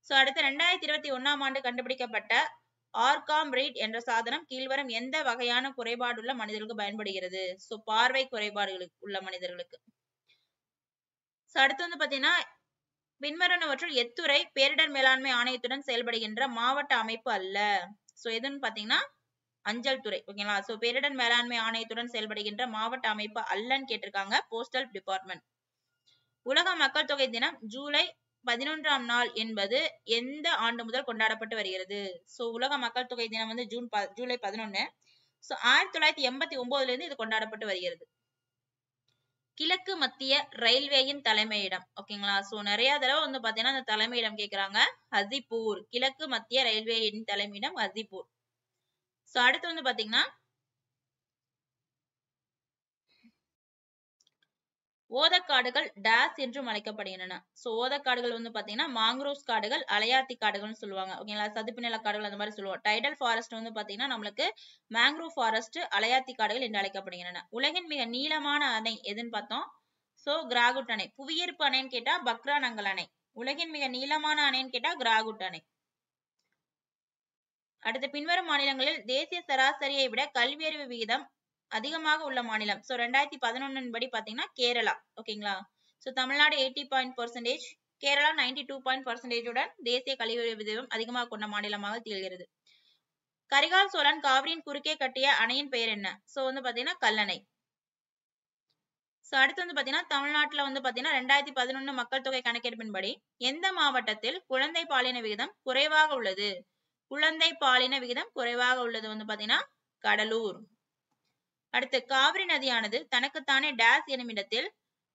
சோ அடுத்து 2021ஆம் ஆண்டு கண்டுபிடிக்கப்பட்ட ஆர்காம் ரீட் என்ற சாதனம் கீழ்வரும் எந்த வகையான குறைபாடுள்ள மனிதர்களுக்கு பயன்படுகிறது? சோ பார்வை குறைபாடுகளுக்கு உள்ள மனிதர்களுக்கு. சோ அடுத்து வந்து பாத்தீங்கன்னா பின்வருவனவற்றுள் எத்துறை பேரிடர் மேலாண்மை ஆணையத்துடன் செயல்படுகின்ற மாவட்ட அமைப்பு அல்ல? சோ எதுன்னு பாத்தீங்கன்னா அஞ்சல் துறை. ஓகேங்களா? சோ பேரிடர் மேலாண்மை ஆணையத்துடன் செயல்படுகின்ற மாவட்ட அமைப்பு அல்லன்னு கேட்டிருக்காங்க. Postal department. உலக மக்கள் தொகை தினம் ஜூலை 11ஆம் நாள் என்பது எந்த ஆண்டு முதல் கொண்டாடப்பட்டு வருகிறது? சோ உலக மக்கள் தொகை தினம் வந்து ஜூலை 11. சோ 1989ல இருந்து இது கொண்டாடப்பட்டு வருகிறது. கிழக்கு மத்திய ரயில்வேயின் தலைமையிடம். ஓகேங்களா? சோ நிறைய தடவை வந்து பாத்தீங்கன்னா அந்த தலைமையிடம் கேக்குறாங்க. ஹசிபூர். கிழக்கு மத்திய ரயில்வேயின் தலைமையிடம் ஹசிபூர். சோ அடுத்து வந்து பாத்தீங்கன்னா ஓதக்காடுகள் டேஸ் என்றும் அழைக்கப்படுகின்றன. சோ ஓதக்காடுகள் வந்து பாத்தீங்கன்னா மாங்க்ரோவ்ஸ் காடுகள், அலையாத்தி காடுகள்னு சொல்லுவாங்க. ஓகேங்களா? சதுப்பு நில காடுகள் அந்த மாதிரி சொல்லுவோம். டைடல் ஃபாரஸ்ட் வந்து பாத்தீங்கன்னா நம்மளுக்கு மேங்க்ரோவ் ஃபாரஸ்ட், அலையாத்தி காடுகள் என்று அழைக்கப்படுகின்றன. உலகின் மிக நீளமான அணை எதுன்னு பார்த்தோம்? சோ கிராகுட் அணை. புவியீர்ப்பு அணைன்னு கேட்டா பக்ரானங்கல் அணை. உலகின் மிக நீளமான அணைன்னு கேட்டா கிராகுட் அணை. அடுத்து பின்வரும் மாநிலங்களில் தேசிய சராசரியை விட கல்வியறிவு விகிதம் அதிகமாக உள்ள மாநிலம். சோ 2011 படி பாத்தீங்கன்னா கேரளா. ஓகேங்களா? சோ தமிழ்நாடு 80%, கேரளா 92% உடன் தேசிய கல்வியறிவு விகிதம் அதிகமாக கொண்ட மாநிலமாக திகழ்கிறது. கரிகால் சோழன் காவிரியின் குறுக்கே கட்டிய அணையின் பெயர் என்ன? சோ வந்து பாத்தீங்கன்னா கல்லணை. சோ அடுத்து வந்து பாத்தீங்கன்னா தமிழ்நாட்டுல வந்து பாத்தீங்கன்னா 2011 மக்கள் தொகை கணக்கெடுப்பின்படி எந்த மாவட்டத்தில் குழந்தை பாலின விகிதம் குறைவாக உள்ளது? குழந்தை பாலின விகிதம் குறைவாக உள்ளது வந்து பாத்தீங்கன்னா கடலூர். அடுத்து காவிரி நதியானது தனக்குத்தானே டேஸ் எனும் இடத்தில்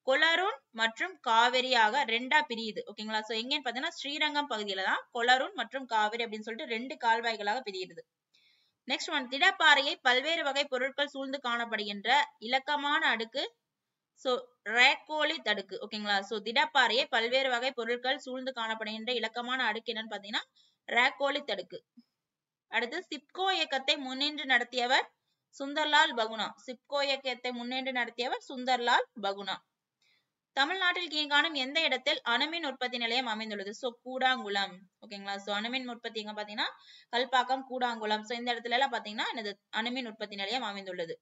கொலரூன் மற்றும் காவிரியாக 2ஆ பிரியுது. ஓகேங்களா? சோ எங்கன்னு பாத்தீங்கன்னா ஸ்ரீரங்கம் பகுதியில தான் கொலரூன் மற்றும் காவிரி அப்படின்னு சொல்லிட்டு 2 கால்வாய்களாக பிரியுது. நெக்ஸ்ட் ஒன், திடப்பாறையை பல்வேறு வகை பொருட்கள் சூழ்ந்து காணப்படுகின்ற இலக்கமான அடுக்கு. சோ ரேக்கோலித் அடுக்கு. ஓகேங்களா? சோ திடப்பாறையை பல்வேறு வகை பொருட்கள் சூழ்ந்து காணப்படுகின்ற இலக்கமான அடுக்கு என்னன்னு பாத்தீங்கன்னா ரேக்கோலித் அடுக்கு. அடுத்து சிப்கோ இயக்கத்தை முன்னின்று நடத்தியவர் சுந்தர்லால் பகுனா. சிப்கோ இயக்கத்தை முன்னின்று நடத்தியவர் சுந்தர்லால் பகுனா. தமிழ்நாட்டில் கீழ்காணும் எந்த இடத்தில் அணுமின் உற்பத்தி நிலையம் அமைந்துள்ளது? சோ கூடாங்குளம். ஓகேங்களா? சோ அணுமின் உற்பத்தி எங்க பாத்தீங்கன்னா கல்பாக்கம், கூடாங்குளம். சோ இந்த இடத்துல எல்லாம் பாத்தீங்கன்னா எனது அணுமின் உற்பத்தி நிலையம் அமைந்துள்ளது.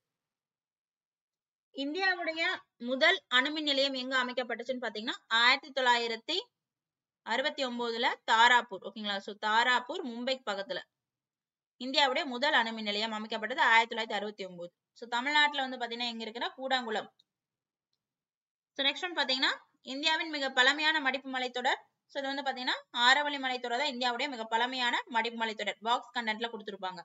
இந்தியாவுடைய முதல் அணுமின் நிலையம் எங்க அமைக்கப்பட்டுச்சுன்னு பாத்தீங்கன்னா 1969ல தாராப்பூர். ஓகேங்களா? சோ தாராப்பூர் மும்பைக்கு பக்கத்துல இந்தியாவுடைய முதல் அணுமின் நிலையம் அமைக்கப்பட்டது 1969. சோ தமிழ்நாட்டுல வந்து பாத்தீங்கன்னா எங்க இருக்குன்னா கூடாங்குளம். சோ நெக்ஸ்ட் ஒன் பாத்தீங்கன்னா இந்தியாவின் மிக பழமையான மடிப்பு மலைத்தொடர் சோ இது வந்து பாத்தீங்கன்னா ஆரவல்லி மலைத்தொடர் தான் இந்தியாவுடைய மிக பழமையான மடிப்பு மலைத்தொடர். பாக்ஸ் கண்டென்ட்ல கொடுத்திருப்பாங்க.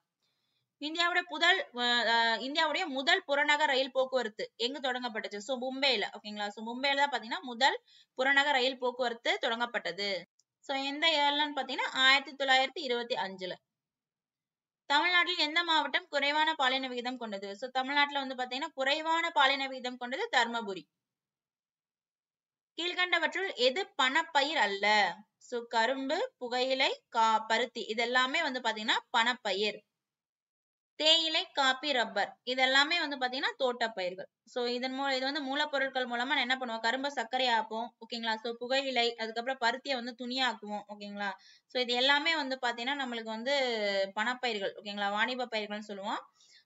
இந்தியாவுடைய முதல் புறநகர் ரயில் போக்குவரத்து எங்க தொடங்கப்பட்டது? சோ மும்பைல. ஓகேங்களா? சோ மும்பைல தான் பாத்தீங்கன்னா முதல் புறநகர் ரயில் போக்குவரத்து தொடங்கப்பட்டது. சோ எந்த இயர்லன்னு பாத்தீங்கன்னா 1925ல. தமிழ்நாட்டில் எந்த மாவட்டம் குறைவான பாலின விகிதம் கொண்டது? சோ தமிழ்நாட்டுல வந்து பாத்தீங்கன்னா குறைவான பாலின விகிதம் கொண்டது தர்மபுரி. கீழ்கண்டவற்றுள் எது பணப்பயிர் அல்ல? சோ கரும்பு, புகையிலை, பருத்தி இதெல்லாமே வந்து பாத்தீங்கன்னா பணப்பயிர். தேயிலை, காப்பி, ரப்பர் இதெல்லாமே வந்து பாத்தீங்கன்னா தோட்டப்பயிர்கள். சோ இது வந்து மூலப்பொருட்கள் மூலமா என்ன பண்ணுவோம்? கரும்பு சர்க்கரை ஆக்குவோம். ஓகேங்களா? சோ புகையிலை, அதுக்கப்புறம் பருத்தியை வந்து துணியாக்குவோம். ஓகேங்களா? சோ இது எல்லாமே வந்து பாத்தீங்கன்னா நம்மளுக்கு வந்து பணப்பயிர்கள். ஓகேங்களா? வாணிப பயிர்கள்னு சொல்லுவோம்.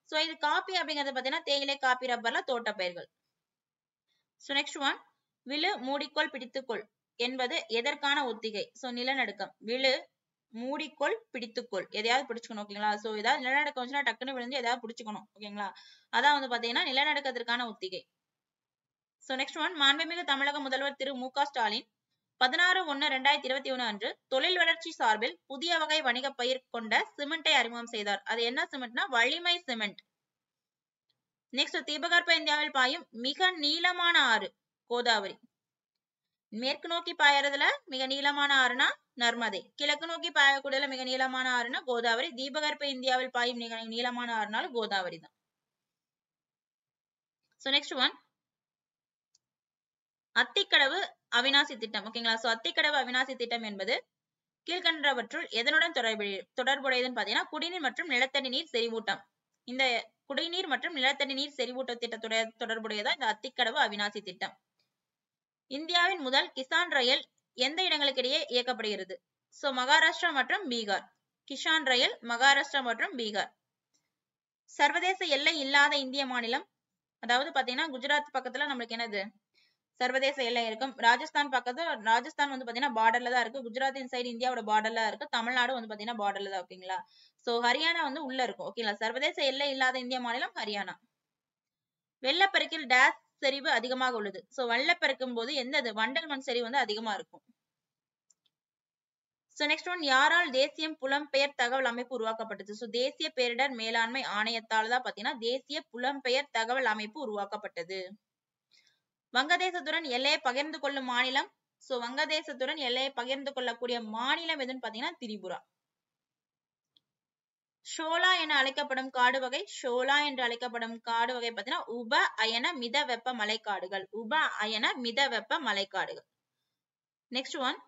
சோ இது காப்பி அப்படிங்கறது பாத்தீங்கன்னா தேயிலை, காப்பி, ரப்பர்ல தோட்டப்பயிர்கள். சோ நெக்ஸ்ட் ஒன், விழு, மூடிக்கொள், பிடித்துக்கொள் என்பது எதற்கான ஒத்திகை? சோ நிலநடுக்கம். விழு, மூடிக்கொள், பிடித்துக்கொள் எதையாவது பிடிச்சுக்கணும். ஓகேங்களா? சோ ஏதாவது நிலநடுக்கம் வந்துச்சுன்னா டக்குன்னு விழுந்து எதாவது பிடிச்சுக்கணும். ஓகேங்களா? அதான் வந்து பாத்தீங்கன்னா நிலநடுக்கத்திற்கான ஒத்திகை. சோ நெக்ஸ்ட் ஒன், மாண்புமிகு தமிழக முதல்வர் திரு மு க ஸ்டாலின் 16/1/2021 அன்று தொழில் வளர்ச்சி சார்பில் புதிய வகை வணிக பயிர் கொண்ட சிமெண்டை அறிமுகம் செய்தார். அது என்ன சிமெண்ட்னா வலிமை சிமெண்ட். நெக்ஸ்ட், தீபகற்ப இந்தியாவில் பாயும் மிக நீளமான ஆறு கோதாவரி. மேற்கு நோக்கி பாயறதுல மிக நீளமான ஆறுனா நர்மதை. கிழக்கு நோக்கி பாயக்கூடியதுல மிக நீளமான ஆறுனா கோதாவரி. தீபகற்ப இந்தியாவில் பாயும் மிக நீளமான ஆறுனாலும் கோதாவரி தான். So next one, Athikadavu Avinashi திட்டம். ஓகேங்களா? சோ அத்திக்கடவு அவிநாசி திட்டம் என்பது கீழ்கண்டவற்றுள் எதனுடன் தொடர்புடையதுன்னு பாத்தீங்கன்னா குடிநீர் மற்றும் நிலத்தடி நீர் செறிவூட்டம். இந்த குடிநீர் மற்றும் நிலத்தடி நீர் செறிவூட்ட திட்டத்துடைய தொடர்புடையதா இந்த அத்திக்கடவு அவிநாசி திட்டம். இந்தியாவின் முதல் கிசான் ரயில் எந்த இடங்களுக்கு இடையே இயக்கப்படுகிறது? சோ மகாராஷ்டிரா மற்றும் பீகார். கிசான் ரயில் மகாராஷ்டிரா மற்றும் பீகார். சர்வதேச எல்லை இல்லாத இந்திய மாநிலம், அதாவது பாத்தீங்கன்னா குஜராத் பக்கத்துல நம்மளுக்கு என்னது சர்வதேச எல்லை இருக்கும். ராஜஸ்தான் வந்து பாத்தீங்கன்னா பார்டர்ல தான் இருக்கு. குஜராத்தின் சைடு இந்தியாவோட பார்டர்ல இருக்கு. தமிழ்நாடு வந்து பாத்தீங்கன்னா பார்டர்ல தான். ஓகேங்களா? சோ ஹரியானா வந்து உள்ள இருக்கும். ஓகேங்களா? சர்வதேச எல்லை இல்லாத இந்திய மாநிலம் ஹரியானா. வெள்ளப்பெருக்கில் டேஸ் செறிவு அதிகமாக உள்ளது. சோ வெள்ளப்பெருக்கும் போது எந்தது வண்டல் மண் செறிவு வந்து அதிகமா இருக்கும். சோ நெக்ஸ்ட் ஒன், யாரால் தேசிய புலம்பெயர் தகவல் அமைப்பு உருவாக்கப்பட்டது? சோ தேசிய பேரிடர் மேலாண்மை ஆணையத்தால் தான் பாத்தீங்கன்னா தேசிய புலம்பெயர் தகவல் அமைப்பு உருவாக்கப்பட்டது. வங்கதேசத்துடன் எல்லையை பகிர்ந்து கொள்ளும் மாநிலம். சோ வங்கதேசத்துடன் எல்லையை பகிர்ந்து கொள்ளக்கூடிய மாநிலம் எதுன்னு பாத்தீங்கன்னா திரிபுரா. ஷோலா என அழைக்கப்படும் காடு வகை. ஷோலா என்று அழைக்கப்படும் காடு வகை பாத்தீங்கன்னா உப அயன மித வெப்ப மலைக்காடுகள். உப அயன மித வெப்ப மலைக்காடுகள். நெக்ஸ்ட் ஒன்,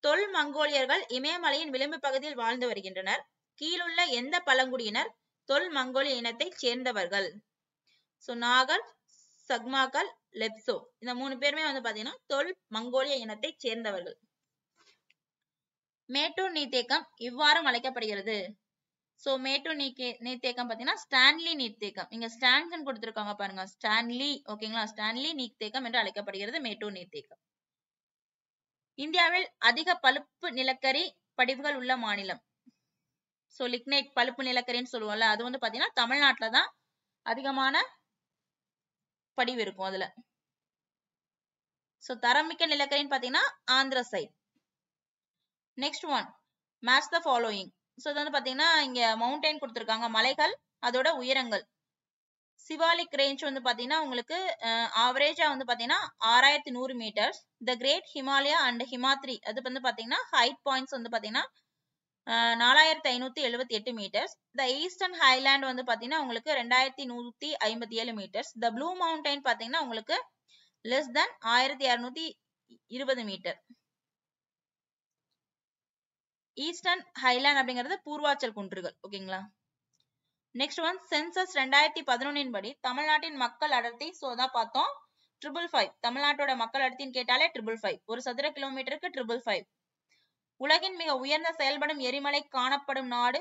தொல் மங்கோலியர்கள் இமயமலையின் விளிம்பு பகுதியில் வாழ்ந்து வருகின்றனர். கீழுள்ள எந்த பழங்குடியினர் தொல் மங்கோலிய இனத்தை சேர்ந்தவர்கள்? சோ நாகர், சக்மாக்கள், லெப்சோ இந்த 3 பேருமே வந்து பாத்தீங்கன்னா தொல் மங்கோலிய இனத்தை சேர்ந்தவர்கள். மேட்டூர் நீர்த்தேக்கம் இவ்வாறு அழைக்கப்படுகிறது. சோ மேட்டூர் நீர்த்தேக்கம் பாத்தீங்கன்னா ஸ்டான்லி நீர்த்தேக்கம். இங்க ஸ்டான்சன் கொடுத்திருக்காங்க பாருங்க, ஸ்டான்லி. ஓகேங்களா? ஸ்டான்லி நீர்த்தேக்கம் என்று அழைக்கப்படுகிறது மேட்டூர் நீர்த்தேக்கம். இந்தியாவில் அதிக பழுப்பு நிலக்கரி படிவுகள் உள்ள மாநிலம். சோ லிக்னைட் பழுப்பு நிலக்கரின்னு சொல்லுவோம்ல, அது வந்து பாத்தீங்கன்னா தமிழ்நாட்டுல தான் அதிகமான படிவு இருக்கும் அதுல. சோ தரமிக்க நிலக்கரின்னு பாத்தீங்கன்னா Andhra side. Next one, match the following. So இது வந்து பாத்தீங்கன்னா இங்க மவுண்டைன் கொடுத்திருக்காங்க, மலைகள், அதோட உயரங்கள். சிவாலிக் ரேஞ்ச் வந்து பாத்தீங்கன்னா உங்களுக்கு ஆவரேஜா வந்து பாத்தீங்கன்னா 6100 metres. The great Himalaya and Himadri அது வந்து பாத்தீங்கன்னா ஹைட் பாயிண்ட்ஸ் வந்து பாத்தீங்கன்னா 4578 மீட்டர்ஸ். த ஈஸ்டர்ன் ஹைலாண்ட் வந்து பாத்தீங்கன்னா உங்களுக்கு 2157 மீட்டர்ஸ். த ப்ளூ மவுண்டைன் பாத்தீங்கன்னா உங்களுக்கு less than 1220 metre. Eastern highland அப்படிங்கிறது பூர்வாச்சல் குன்றுகள். ஓகேங்களா? நெக்ஸ்ட் ஒன், சென்சஸ் 2011 படி தமிழ்நாட்டின் மக்கள் அடர்த்தி. சோ தான் பார்த்தோம் 555. தமிழ்நாட்டோட மக்கள் அடர்த்தின்னு கேட்டாலே 555. ஒரு சதுர கிலோமீட்டருக்கு 555. உலகின் மிக உயர்ந்த செயல்படும் எரிமலை காணப்படும் நாடு.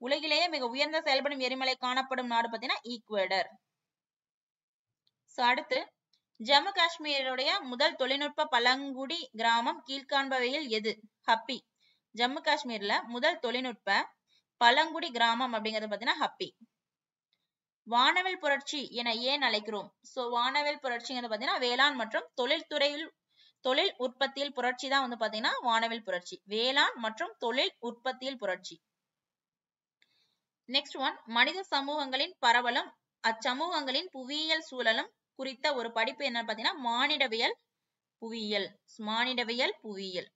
உலகிலேயே மிக உயர்ந்த செயல்படும் எரிமலை காணப்படும் நாடு பாத்தீங்கன்னா ஈக்குவேடர். அடுத்து, ஜம்மு காஷ்மீருடைய முதல் தொழில்நுட்ப பழங்குடி கிராமம் கீழ்காண்பவையில் எது? ஹப்பி. ஜம்மு காஷ்மீர்ல முதல் தொழில்நுட்ப பழங்குடி கிராமம் அப்படிங்கிறது பாத்தீங்கன்னா ஹப்பி. வானவில் புரட்சி என ஏன் அழைக்கிறோம்? சோ வானவில் புரட்சிங்கிறது பாத்தீங்கன்னா வேளாண் மற்றும் தொழில்துறையில் தொழில் உற்பத்தியில் புரட்சி தான் வந்து பாத்தீங்கன்னா வானவில் புரட்சி. வேளாண் மற்றும் தொழில் உற்பத்தியில் புரட்சி. நெக்ஸ்ட் ஒன், மனித சமூகங்களின் பரவலும் அச்சமூகங்களின் புவியியல் சூழலும் குறித்த ஒரு படிப்பு என்ன பாத்தீங்கன்னா மானிடவியல் புவியியல். மானிடவியல் புவியியல்.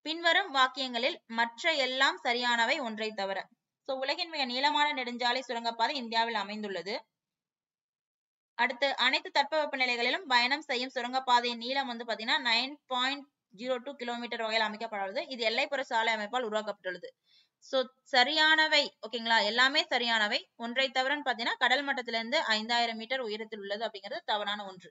பின்வரும் வாக்கியங்களில் மற்ற எல்லாம் சரியானவை ஒன்றை தவிர. உலகின் மிக நீளமான நெடுஞ்சாலை சுரங்கப்பாதை இந்தியாவில் அமைந்துள்ளது. அடுத்து, அனைத்து தட்பவெப்ப நிலைகளிலும் பயணம் செய்யும் சுரங்கப்பாதையின் நீளம் வந்து பாத்தீங்கன்னா 9.02 கிலோமீட்டர் வகையில் அமைக்கப்பட்டுள்ளது. இது எல்லைப்புற சாலை அமைப்பால் உருவாக்கப்பட்டுள்ளது. சரியானவை ஓகேங்களா, எல்லாமே சரியானவை. ஒன்றை தவிரன்னு பாத்தீங்கன்னா கடல் மட்டத்திலிருந்து 5000 மீட்டர் உயரத்தில் உள்ளது அப்படிங்கிறது தவறான ஒன்று.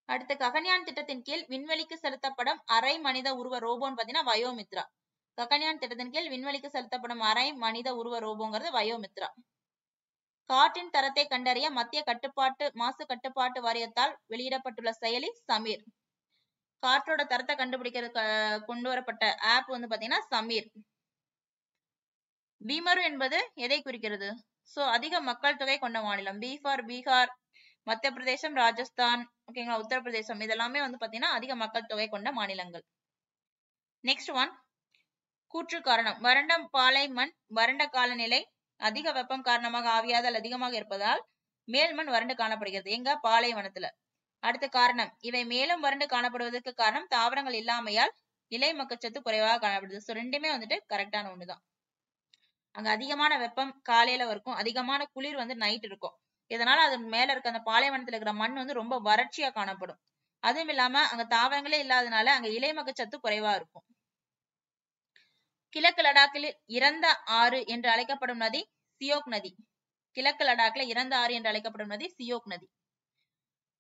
அடுத்து, ககன்யான் திட்டத்தின் கீழ் விண்வெளிக்கு செலுத்தப்படும் அரை மனித உருவ ரோபோன்னு பாத்தீங்கன்னா வயோமித்ரா. ககன்யான் திட்டத்தின் கீழ் விண்வெளிக்கு செலுத்தப்படும் அரை மனித உருவ ரோபோங்கிறது வயோமித்ரா. காற்றின் தரத்தை கண்டறிய மத்திய மாசு கட்டுப்பாட்டு வாரியத்தால் வெளியிடப்பட்டுள்ள செயலி சமீர். காற்றோட தரத்தை கண்டுபிடிக்கிறது கொண்டு வரப்பட்ட ஆப் வந்து பாத்தீங்கன்னா சமீர். பீமரு என்பது எதை குறிக்கிறது? அதிக மக்கள் தொகை கொண்ட மாநிலம். பி ஃபார் பீகார், மத்திய பிரதேசம், ராஜஸ்தான், ஓகேங்களா, உத்தரப்பிரதேசம் இதெல்லாமே வந்து பாத்தீங்கன்னா அதிக மக்கள் தொகை கொண்ட மாநிலங்கள். நெக்ஸ்ட் ஒன், கூற்று காரணம். வறண்ட பாலை மண், வறண்ட காலநிலை, அதிக வெப்பம் காரணமாக ஆவியாதல் அதிகமாக இருப்பதால் மேல்மண் வறண்டு காணப்படுகிறது. எங்க? பாலைவனத்துல. அடுத்த காரணம், இவை மேலும் வறண்டு காணப்படுவதற்கு காரணம் தாவரங்கள் இல்லாமையால் இலை மக்கச்சத்து குறைவாக காணப்படுது. ரெண்டுமே வந்துட்டு கரெக்டான ஒண்ணுதான். அங்க அதிகமான வெப்பம் காலையில இருக்கும், அதிகமான குளிர் வந்து நைட் இருக்கும். இதனால அது மேல இருக்க அந்த பாலைவனத்துல இருக்கிற மண் வந்து ரொம்ப வறட்சியா காணப்படும். அதுவும் இல்லாம அங்க தாவரங்களே இல்லாதனால அங்க இலை மக்கச்சத்து குறைவா இருக்கும். கிழக்கு லடாக்கில் இறந்த ஆறு என்று அழைக்கப்படும் நதி சியோக் நதி. கிழக்கு லடாக்ல இறந்த ஆறு என்று அழைக்கப்படும் நதி சியோக் நதி.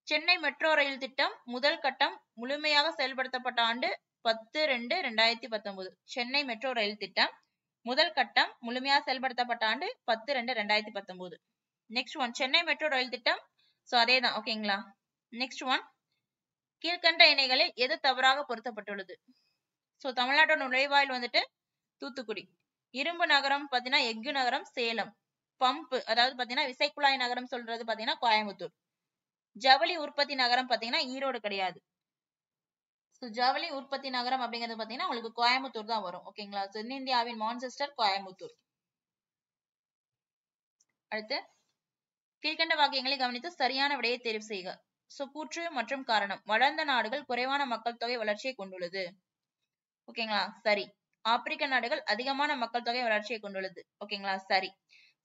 சென்னை மெட்ரோ ரயில் திட்டம் முதல் கட்டம் முழுமையாக செயல்படுத்தப்பட்ட ஆண்டு 10/2/2019. சென்னை மெட்ரோ ரயில் திட்டம் முதல் கட்டம் முழுமையாக செயல்படுத்தப்பட்ட ஆண்டு 10/2/2019. Next one, Chennai metro rail திட்டம் அதேதான் ஓகேங்களா. நெக்ஸ்ட் ஒன், கீழ்கண்ட இணைகளில் எது தவறாக பொருத்தப்பட்டுள்ளது? தமிழ்நாட்டோட நுழைவாயில் வந்துட்டு தூத்துக்குடி. இரும்பு நகரம் பாத்தீங்கன்னா எஃகு நகரம் சேலம். பம்பு அதாவது பாத்தீங்கன்னா விசைக்குழாய் நகரம் சொல்றது பாத்தீங்கன்னா கோயம்புத்தூர். ஜவுளி உற்பத்தி நகரம் பாத்தீங்கன்னா ஈரோடு கிடையாது. ஜவுளி உற்பத்தி நகரம் அப்படிங்கிறது பாத்தீங்கன்னா உங்களுக்கு கோயம்புத்தூர் தான் வரும் ஓகேங்களா. தென்னிந்தியாவின் மான்செஸ்டர் கோயம்புத்தூர். அடுத்து, கீழ்கண்ட வாக்கியங்களை கவனித்து சரியான விடையை தேர்வு செய்க. கூற்று மற்றும் காரணம். வளர்ந்த நாடுகள் குறைவான மக்கள் தொகை வளர்ச்சியை கொண்டுள்ளது. ஓகேங்களா, சரி. ஆப்பிரிக்க நாடுகள் அதிகமான மக்கள் தொகை வளர்ச்சியை கொண்டுள்ளது. ஓகேங்களா, சரி.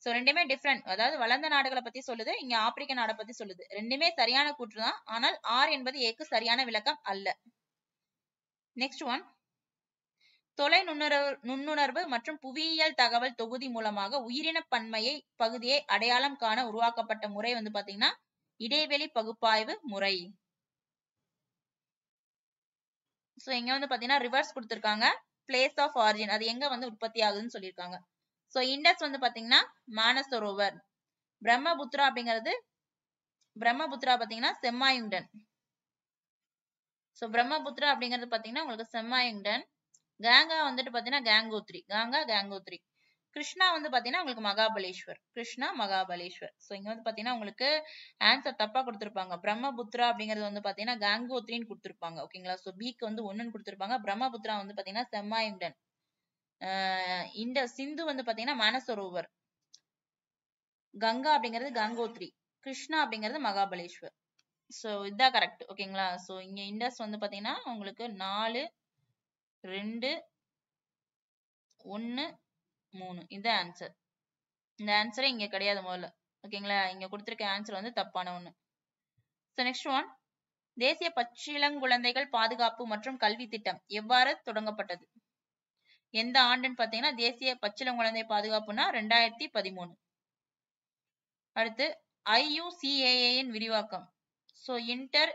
ரெண்டுமே டிஃபரெண்ட். அதாவது வளர்ந்த நாடுகளை பத்தி சொல்லுது, இங்க ஆப்பிரிக்க நாடை பத்தி சொல்லுது. ரெண்டுமே சரியான கூற்று தான். ஆனால் ஆர் என்பது ஏக்கு சரியான விளக்கம் அல்ல. நெக்ஸ்ட் ஒன், தொலை நுண்ணுணர்வு மற்றும் புவியியல் தகவல் தொகுதி மூலமாக உயிரின பன்மையை பகுதியை அடையாளம் காண உருவாக்கப்பட்ட முறை வந்து பாத்தீங்கன்னா இடைவெளி பகுப்பாய்வு முறை. இங்க வந்து பாத்தீங்கன்னா ரிவர்ஸ் கொடுத்திருக்காங்க. பிளேஸ் ஆஃப் ஆரிஜின் அது எங்க வந்து உற்பத்தி ஆகுதுன்னு சொல்லியிருக்காங்க. இண்டஸ் வந்து பாத்தீங்கன்னா மானசரோவர். பிரம்மபுத்திரா பாத்தீங்கன்னா செம்மாயுண்டன். பிரம்மபுத்திரா அப்படிங்கிறது பாத்தீங்கன்னா உங்களுக்கு செம்மாயுண்டன். கங்கா வந்துட்டு பாத்தீங்கன்னா கங்கோத்ரி. கிருஷ்ணா வந்து பாத்தீங்கன்னா உங்களுக்கு மகாபலேஸ்வர். இங்க வந்து பாத்தீங்கன்னா உங்களுக்கு ஆன்சர் தப்பா கொடுத்திருப்பாங்க. பிரம்மபுத்திரா அப்படிங்கிறது வந்து பாத்தீங்கன்னா கங்கோத்ரின்னு கொடுத்திருப்பாங்க ஓகேங்களா. பிக்கு வந்து 1ன்னு கொடுத்திருப்பாங்க. பிரம்மபுத்திரா வந்து பாத்தீங்கன்னா செம்மாயுண்டன். இந்த சிந்து வந்து பாத்தீங்கன்னா மானசரோவர். கங்கா அப்படிங்கிறது கங்கோத்ரி. கிருஷ்ணா அப்படிங்கிறது மகாபலேஸ்வர். இதுதான் கரெக்ட் ஓகேங்களா. இங்க இண்டஸ் வந்து பாத்தீங்கன்னா உங்களுக்கு 4, 2, 1, 3 இந்த ஆன்சர். இந்த ஆன்சரே இங்க கிடையாது முதல்ல ஓகேங்களா. இங்க கொடுத்திருக்க ஆன்சர் வந்து தப்பான ஒண்ணு. நெக்ஸ்ட் ஒன், தேசிய பச்சிளங்குழந்தைகள் பாதுகாப்பு மற்றும் கல்வி திட்டம் எவ்வாறு தொடங்கப்பட்டது? எந்த ஆண்டுன்னு பாத்தீங்கன்னா தேசிய பச்சிளங்குழந்தை பாதுகாப்புனா 2013. அடுத்து, IUCAA இன் விரிவாக்கம். Inter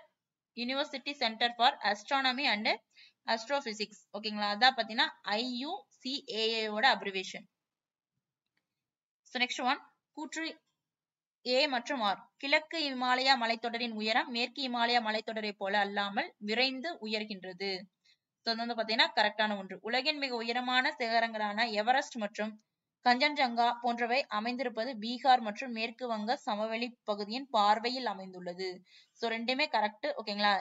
university centre for astronomy and astrophysics ஓகேங்களா. அதான் பாத்தீங்கன்னா IUCAA ஓட அப்ரிவேஷன். நெக்ஸ்ட் ஒன், கூற்று A மற்றும் R. கிழக்கு இமாலயா மலைத்தொடரின் உயரம் மேற்கு இமாலயா மலைத்தொடரை போல அல்லாமல் விரைந்து உயர்கின்றது. வந்து பாத்தீங்கன்னா கரெக்டான ஒன்று. உலகின் மிக உயரமான சிகரங்களான எவரெஸ்ட் மற்றும் கஞ்சன்ஜங்கா போன்றவை அமைந்திருப்பது பீகார் மற்றும் மேற்கு வங்க சமவெளி பகுதியின் பார்வையில் அமைந்துள்ளது. சோ ரெண்டுமே கரெக்ட். ஓகேங்களா?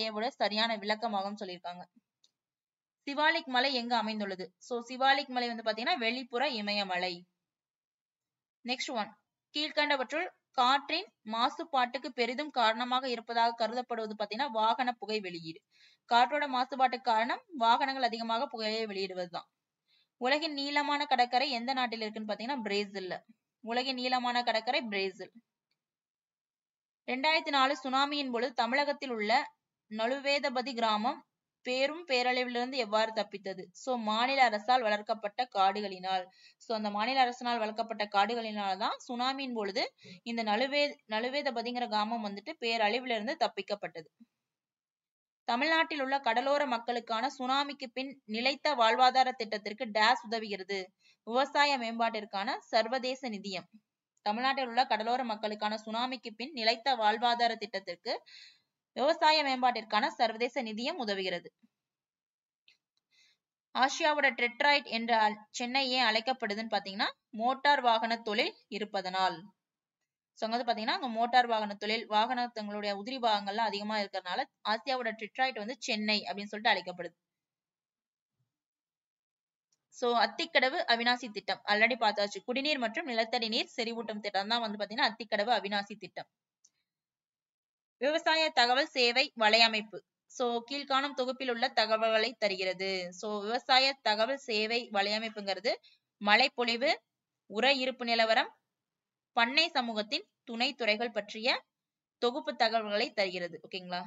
ஏவோட சரியான விளக்கமாகும் சொல்லியிருக்காங்க. சிவாலிக் மலை எங்கு அமைந்துள்ளது? சோ சிவாலிக் மலை வந்து பாத்தீங்கன்னா வெளிப்புற இமயமலை. நெக்ஸ்ட் ஒன், கீழ்கண்டவற்றுள் காற்றின் மாசுபாட்டுக்கு பெரிதும் காரணமாக இருப்பதாக கருதப்படுவது பாத்தீங்கன்னா வாகன புகை வெளியீடு. காற்றோட மாசுபாட்டுக்கு காரணம் வாகனங்கள் அதிகமாக புகையை வெளியிடுவதுதான். உலகின் நீளமான கடற்கரை எந்த நாட்டில் இருக்குன்னு பாத்தீங்கன்னா பிரேசில்ல. உலகின் நீளமான கடற்கரை பிரேசில். 2004 சுனாமியின் பொழுது தமிழகத்தில் உள்ள நலுவேதபதி கிராமம் பெரும் பேரழிவிலிருந்து எவ்வாறு தப்பித்தது? சோ மாநில அரசால் வளர்க்கப்பட்ட காடுகளினால். சோ அந்த மாநில அரசினால் வளர்க்கப்பட்ட காடுகளினால்தான் சுனாமியின் பொழுது இந்த நலுவேதபதிங்கிற கிராமம் வந்துட்டு பேரழிவிலிருந்து தப்பிக்கப்பட்டது. தமிழ்நாட்டில் உள்ள கடலோர மக்களுக்கான சுனாமிக்கு பின் நிலைத்த வாழ்வாதார திட்டத்திற்கு டேஸ் உதவுகிறது? விவசாய மேம்பாட்டிற்கான சர்வதேச நிதியம். தமிழ்நாட்டில் உள்ள கடலோர மக்களுக்கான சுனாமிக்கு பின் நிலைத்த வாழ்வாதார திட்டத்திற்கு விவசாய மேம்பாட்டிற்கான சர்வதேச நிதியம் உதவுகிறது. ஆசியாவோட டெட்ராய்ட் என்ற சென்னை ஏன் அழைக்கப்படுதுன்னு பாத்தீங்கன்னா மோட்டார் வாகன தொழில் இருப்பதனால். சோ அங்க வந்து பாத்தீங்கன்னா அங்க மோட்டார் வாகன தொழில், வாகனங்களுடைய உதிரி பாகங்கள்லாம் அதிகமா இருக்கிறதுனால ஆசியாவோட டெட்ராய்ட் வந்து சென்னை அப்படின்னு சொல்லிட்டு அழைக்கப்படுது. சோ அத்திக்கடவு அவிநாசி திட்டம் ஆல்ரெடி பார்த்தாச்சு. குடிநீர் மற்றும் நிலத்தடி நீர் செறிவூட்டும் திட்டம் தான் வந்து பாத்தீங்கன்னா அத்திக்கடவு அவிநாசி திட்டம். விவசாய தகவல் சேவை வலையமைப்பு சோ கீழ்காணும் தொகுப்பில் உள்ள தகவல்களை தருகிறது. சோ விவசாய தகவல் சேவை வலையமைப்புங்கிறது மழைப்பொழிவு, உர இருப்பு நிலவரம், பண்ணை சமூகத்தின் துணை துறைகள் பற்றிய தொகுப்பு தகவல்களை தருகிறது. ஓகேங்களா?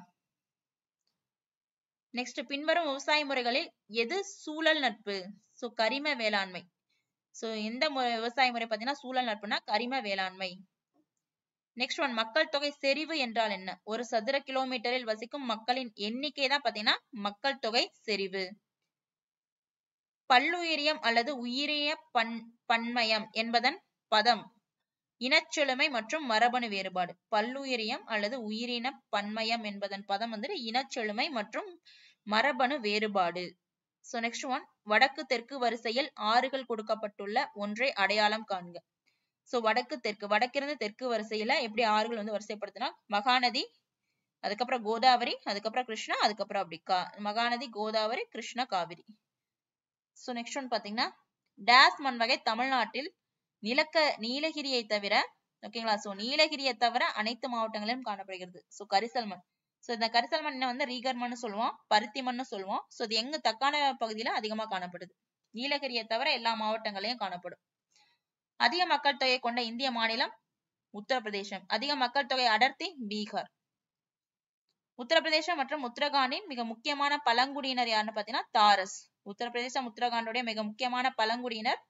நெக்ஸ்ட், பின்வரும் விவசாய முறைகளில் எது சூழல் நட்பு? சோ கரிம வேளாண்மை. சோ எந்த விவசாய முறை பாத்தீங்கன்னா சூழல் நட்புனா கரிம வேளாண்மை. நெக்ஸ்ட் ஒன், மக்கள் தொகை செறிவு என்றால் என்ன? ஒரு சதுர கிலோமீட்டரில் வசிக்கும் மக்களின் எண்ணிக்கை தான் பாத்தீங்கன்னா மக்கள் தொகை செறிவு. பல்லுயிரியம் அல்லது உயிரிய பன்மயம் என்பதன் பதம் இனச்செழுமை மற்றும் மரபணு வேறுபாடு. பல்லுயிரியம் அல்லது உயிரின பன்மயம் என்பதன் பதம் வந்து இனச்செழுமை மற்றும் மரபணு வேறுபாடு. சோ நெக்ஸ்ட் ஒன், வடக்கு தெற்கு வரிசையில் ஆறுகள் கொடுக்கப்பட்டுள்ள ஒன்றை அடையாளம் காண்க. சோ வடக்கு தெற்கு, வடக்கிருந்து தெற்கு வரிசையில எப்படி ஆறுகள் வந்து வரிசைப்படுத்தினா மகாநதி, அதுக்கப்புறம் கோதாவரி, அதுக்கப்புறம் கிருஷ்ணா, அதுக்கப்புறம் அப்படி Mahanadi, Godavari, Krishna, Kaveri. So next one பாத்தீங்கன்னா டேஸ் மண் வகை தமிழ்நாட்டில் நீலகிரியை தவிர, ஓகேங்களா, சோ நீலகிரியை தவிர அனைத்து மாவட்டங்களிலும் காணப்படுகிறது. சோ கரிசல் மண். சோ இந்த கரிசல் மண்ணை வந்து ரீகர் மண்ணு சொல்லுவோம், பருத்தி மண்ணு சொல்லுவோம். சோ இது எங்க தக்கான பகுதியில அதிகமா காணப்படுது. நீலகிரியை தவிர எல்லா மாவட்டங்களையும் காணப்படும். அதிக மக்கள் தொகை கொண்ட இந்திய மாநிலம் உத்தரப்பிரதேசம். அதிக மக்கள் தொகை அடர்த்தி பீகார். உத்தரப்பிரதேசம் மற்றும் உத்தரகாண்டின் மிக முக்கியமான பழங்குடியினர் யாருன்னு பாத்தீங்கன்னா தாரஸ். உத்தரப்பிரதேசம் உத்தரகாண்டுடைய மிக முக்கியமான பழங்குடியினர்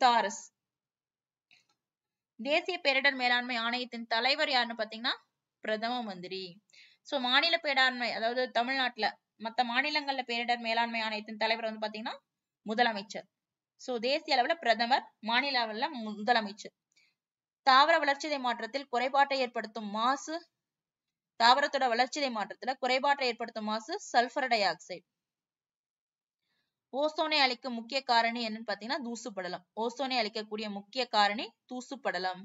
தாரஸ். தேசிய பேரிடர் மேலாண்மை ஆணையத்தின் தலைவர் யாருன்னு பாத்தீங்கன்னா பிரதம மந்திரி. சோ மாநில பேரிடர், அதாவது தமிழ்நாட்டுல மத்த மாநிலங்கள்ல பேரிடர் மேலாண்மை ஆணையத்தின் தலைவர் வந்து பாத்தீங்கன்னா முதலமைச்சர். சோ தேசிய அளவுல பிரதமர், மாநில அளவுல முதலமைச்சர். தாவர வளர்ச்சிதை மாற்றத்தில் குறைபாட்டை ஏற்படுத்தும் மாசு, தாவரத்தோட வளர்ச்சிதை மாற்றத்துல குறைபாட்டை ஏற்படுத்தும் மாசு சல்பர் டை ஆக்சைடு. ஓசோனை அளிக்கும் முக்கிய காரணி என்னன்னு பாத்தீங்கன்னா தூசுப்படலம். ஓசோனை அளிக்கக்கூடிய முக்கிய காரணி தூசுப்படலம்.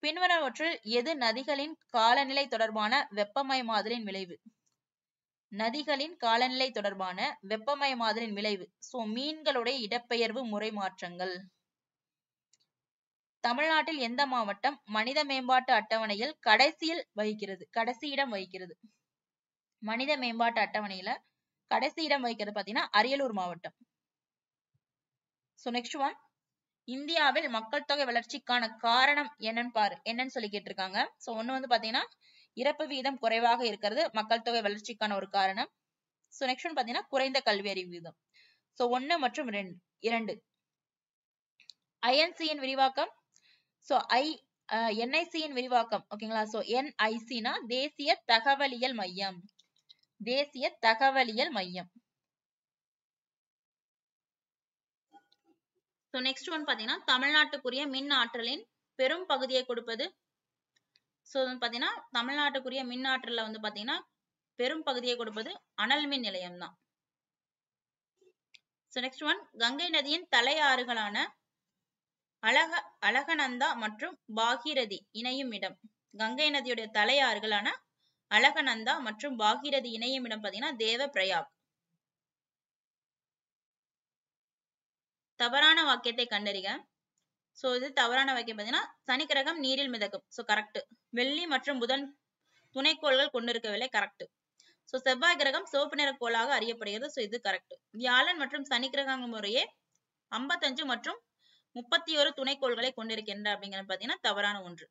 பின்வருவற்றுள் எது நதிகளின் காலநிலை தொடர்பான வெப்பமயமாதலின் விளைவு? நதிகளின் காலநிலை தொடர்பான வெப்பமயமாதலின் விளைவு. சோ மீன்களுடைய இடப்பெயர்வு முறை மாற்றங்கள். தமிழ்நாட்டில் எந்த மாவட்டம் மனித மேம்பாட்டு அட்டவணையில் கடைசி இடம் வகிக்கிறது? மனித மேம்பாட்டு அட்டவணையில கடைசி இடம் வகிக்கிறது பாத்தீங்கன்னா அரியலூர் மாவட்டம். சோ நெக்ஸ்ட் ஒன், இந்தியாவில் மக்கள் தொகை வளர்ச்சிக்கான காரணம் என்னன்னு சொல்லி கேட்டிருக்காங்க. சோ ஒண்ணு வந்து பாத்தீங்கன்னா இறப்பு விகிதம் குறைவாக இருக்கிறது மக்கள் தொகை வளர்ச்சிக்கான ஒரு காரணம். சோ நெக்ஸ்ட் ஒன் பாத்தீங்கன்னா குறைந்த கல்வி அறிவு விகிதம். சோ 1 மற்றும் 2. ஐஎன்சியின் விரிவாக்கம். சோ என்ஐசியின் விரிவாக்கம். ஓகேங்களா? சோ என்ஐசினா தேசிய தகவலியல் மையம். தேசிய தகவலியல் மையம். சோ நெக்ஸ்ட் ஒன் பாத்தீங்கன்னா தமிழ்நாட்டுக்குரிய மின் ஆற்றலின் பெரும் பகுதியை கொடுப்பது. சோ பாத்தீங்கன்னா தமிழ்நாட்டுக்குரிய மின் ஆற்றல்ல வந்து பாத்தீங்கன்னா பெரும் பகுதியை கொடுப்பது அனல் மின் நிலையம் தான். So next one, கங்கை நதியின் தலையாறுகளான அலகநந்தா மற்றும் பாகீரதி இணையும் இடம். கங்கை நதியுடைய தலையாறுகளான அலகநந்தா மற்றும் பாகீரதி இணையும் இடம் பாத்தீங்கன்னா தேவப்பிரயாக். தவறான வாக்கியத்தை கண்டறிக. சோ இது தவறான வாக்கியம் பாத்தீங்கன்னா சனி கிரகம் நீரில் மிதக்கும். So correct. வெள்ளி மற்றும் புதன் துணைக்கோள்கள் கொண்டிருக்கவில்லை. கரெக்ட். சோ செவ்வாய் கிரகம் சிவப்பு நிற கோளாக அறியப்படுகிறது. சோ இது கரெக்ட். வியாழன் மற்றும் சனி கிரகங்கள் முறையே 55 மற்றும் 31 துணைக்கோள்களை கொண்டிருக்கின்ற அப்படிங்கிறது பாத்தீங்கன்னா தவறான ஒன்று.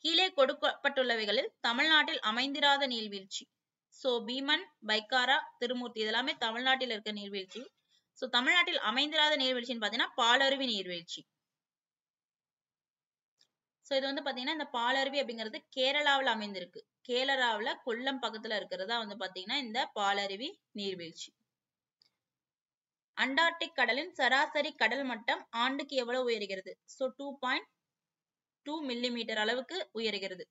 கீழே கொடுக்கப்பட்டுள்ளவைகளில் தமிழ்நாட்டில் அமைந்திராத நீர்வீழ்ச்சி. சோ பீமன், பைக்காரா, திருமூர்த்தி இதெல்லாமே தமிழ்நாட்டில் இருக்க நீர்வீழ்ச்சி. சோ தமிழ்நாட்டில் அமைந்திராத நீர்வீழ்ச்சின்னு பாத்தீங்கன்னா பாலருவி நீர்வீழ்ச்சி. சோ இது வந்து பாத்தீங்கன்னா இந்த பாலருவி அப்படிங்கிறது கேரளாவில் அமைந்திருக்கு. கேரளாவுல கொல்லம் பக்கத்துல இருக்கிறதா வந்து பாத்தீங்கன்னா இந்த பாலருவி நீர்வீழ்ச்சி. அண்டார்டிக் கடலின் சராசரி கடல் மட்டம் ஆண்டுக்கு எவ்வளவு உயர்கிறது? சோ 2.2 மில்லிமீட்டர் அளவுக்கு உயர்கிறது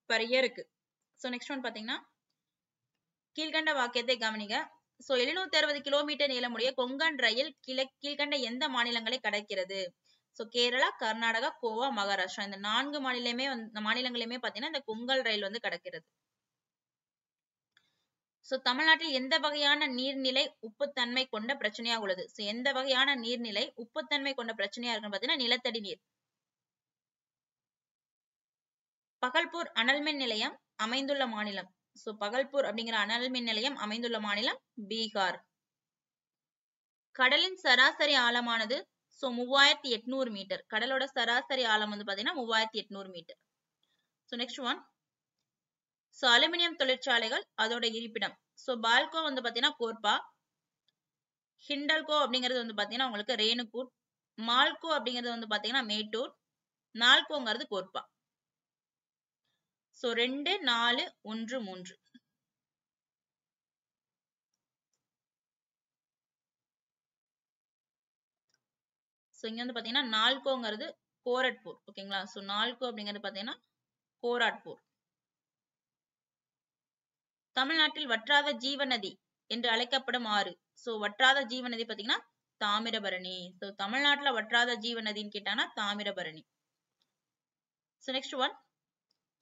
per year-க்கு. சோ நெக்ஸ்ட் ஒன் பாத்தீங்கன்னா கீழ்கண்ட வாக்கியத்தை கவனிங்க. சோ 760 கிலோமீட்டர் நீளமுடைய கொங்கன் ரயில் கீழ்கண்ட எந்த மாநிலங்களை கடக்கிறது? சோ கேரளா, கர்நாடகா, கோவா, மகாராஷ்டிரா இந்த 4 மாநிலங்களுமே பாத்தீங்கன்னா இந்த கொங்கல் ரயில் வந்து கடக்கிறது. சோ தமிழ்நாட்டில் எந்த வகையான நீர்நிலை உப்புத்தன்மை கொண்ட பிரச்சனையாக உள்ளது? சோ எந்த வகையான நீர்நிலை உப்புத்தன்மை கொண்ட பிரச்சனையா இருக்குன்னு பாத்தீங்கன்னா நிலத்தடி நீர். பகல்பூர் அனல்மின் நிலையம் அமைந்துள்ள மாநிலம். சோ பகல்பூர் அப்படிங்கிற அனல்மின் நிலையம் அமைந்துள்ள மாநிலம் பீகார். கடலின் சராசரி ஆழமானது சோ 3800 மீட்டர். கடலோட சராசரி ஆழம் வந்து பாத்தீங்கன்னா 3800 metre. So next one, so aluminium தொழிற்சாலைகள் அதோட இருப்பிடம். சோ பால்கோ வந்து பாத்தீங்கன்னா கோர்பா, ஹிண்டல்கோ அப்படிங்கிறது வந்து பாத்தீங்கன்னா உங்களுக்கு ரேணுகூட், மால்கோ அப்படிங்கிறது வந்து பாத்தீங்கன்னா மேட்டூர், நால்கோங்கிறது கோர்பா. சோ 2, 4, 1, 3. சோ இங்க வந்து பாத்தீங்கன்னா நால்கோங்கிறது கோரட்பூர். ஓகேங்களா? சோ நால்கோ அப்படிங்கிறது பாத்தீங்கன்னா கோராட்பூர். தமிழ்நாட்டில் வற்றாத ஜீவநதி என்று அழைக்கப்படும் ஆறு. சோ வற்றாத ஜீவநதி பாத்தீங்கன்னா தாமிரபரணி. சோ தமிழ்நாட்டுல வற்றாத ஜீவநதின்னு கேட்டாங்கன்னா தாமிரபரணி. சோ நெக்ஸ்ட் ஒன்,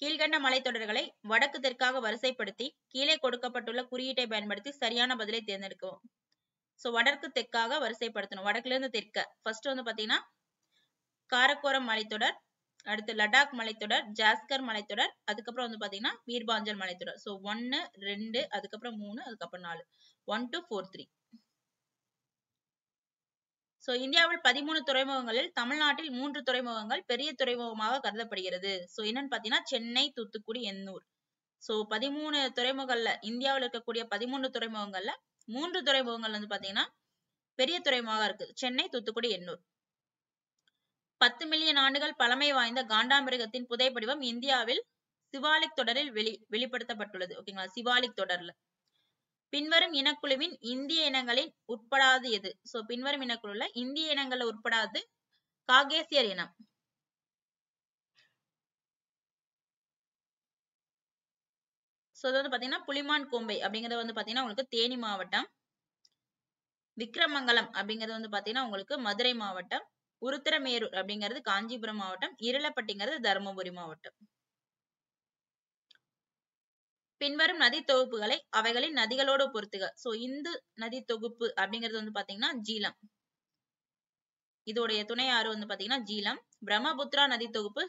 கீழ்கண்ட மலைத்தொடர்களை வடக்கு தெற்காக வரிசைப்படுத்தி கீழே கொடுக்கப்பட்டுள்ள குறியீட்டை பயன்படுத்தி சரியான பதிலை தேர்ந்தெடுக்கவும். சோ வடக்கு தெற்காக வரிசைப்படுத்தணும். வடக்குல இருந்து தெற்க. ஃபர்ஸ்ட் வந்து பாத்தீங்கன்னா காரக்கோரம் மலைத்தொடர், அடுத்து லடாக் மலைத்தொடர், ஜாஸ்கர் மலைத்தொடர், அதுக்கப்புறம் வந்து பாத்தீங்கன்னா வீர்பாஞ்சல் மலைத்தொடர். சோ 1, 2, அதுக்கப்புறம் 3, அதுக்கப்புறம் 4. 1, 2, 4, 3. சோ இந்தியாவில் 13 துறைமுகங்களில் தமிழ்நாட்டில் 3 துறைமுகங்கள் பெரிய துறைமுகமாக கருதப்படுகிறது. சோ என்னன்னு பாத்தீங்கன்னா சென்னை, தூத்துக்குடி, எண்ணூர். சோ 13 துறைமுகங்கள்ல இந்தியாவில் இருக்கக்கூடிய 13 துறைமுகங்கள்ல 3 துறைமுகங்கள் வந்து பாத்தீங்கன்னா பெரிய துறைமுகமாக இருக்கு. சென்னை, தூத்துக்குடி, எண்ணூர். 10 மில்லியன் ஆண்டுகள் பழமை வாய்ந்த காண்டாமிருகத்தின் புதைப்படிவம் இந்தியாவில் சிவாலிக் தொடரில் வெளிப்படுத்தப்பட்டுள்ளது. ஓகேங்களா? சிவாலிக் தொடர்ல. பின்வரும் இனக்குழுவின் இந்திய இனங்களின் உட்படாது எது? சோ பின்வரும் இனக்குழுல இந்திய இனங்கள்ல உட்படாது காகேசியர் இனம். சோ இது வந்து பாத்தீங்கன்னா புலிமான் கோம்பை அப்படிங்கிறது வந்து பாத்தீங்கன்னா உங்களுக்கு தேனி மாவட்டம். விக்ரமங்கலம் அப்படிங்கிறது வந்து பாத்தீங்கன்னா உங்களுக்கு மதுரை மாவட்டம். உருத்திரமேரூர் அப்படிங்கிறது காஞ்சிபுரம் மாவட்டம். இருளப்பட்டிங்கிறது தருமபுரி மாவட்டம். பின்வரும் நதி தொகுப்புகளை அவைகளின் நதிகளோடு பொறுத்துக. சோ இந்து நதி தொகுப்பு அப்படிங்கிறது வந்து பாத்தீங்கன்னா ஜீலம். இதோடைய துணை ஆறு வந்து பாத்தீங்கன்னா ஜீலம். பிரம்மபுத்திரா நதி தொகுப்பு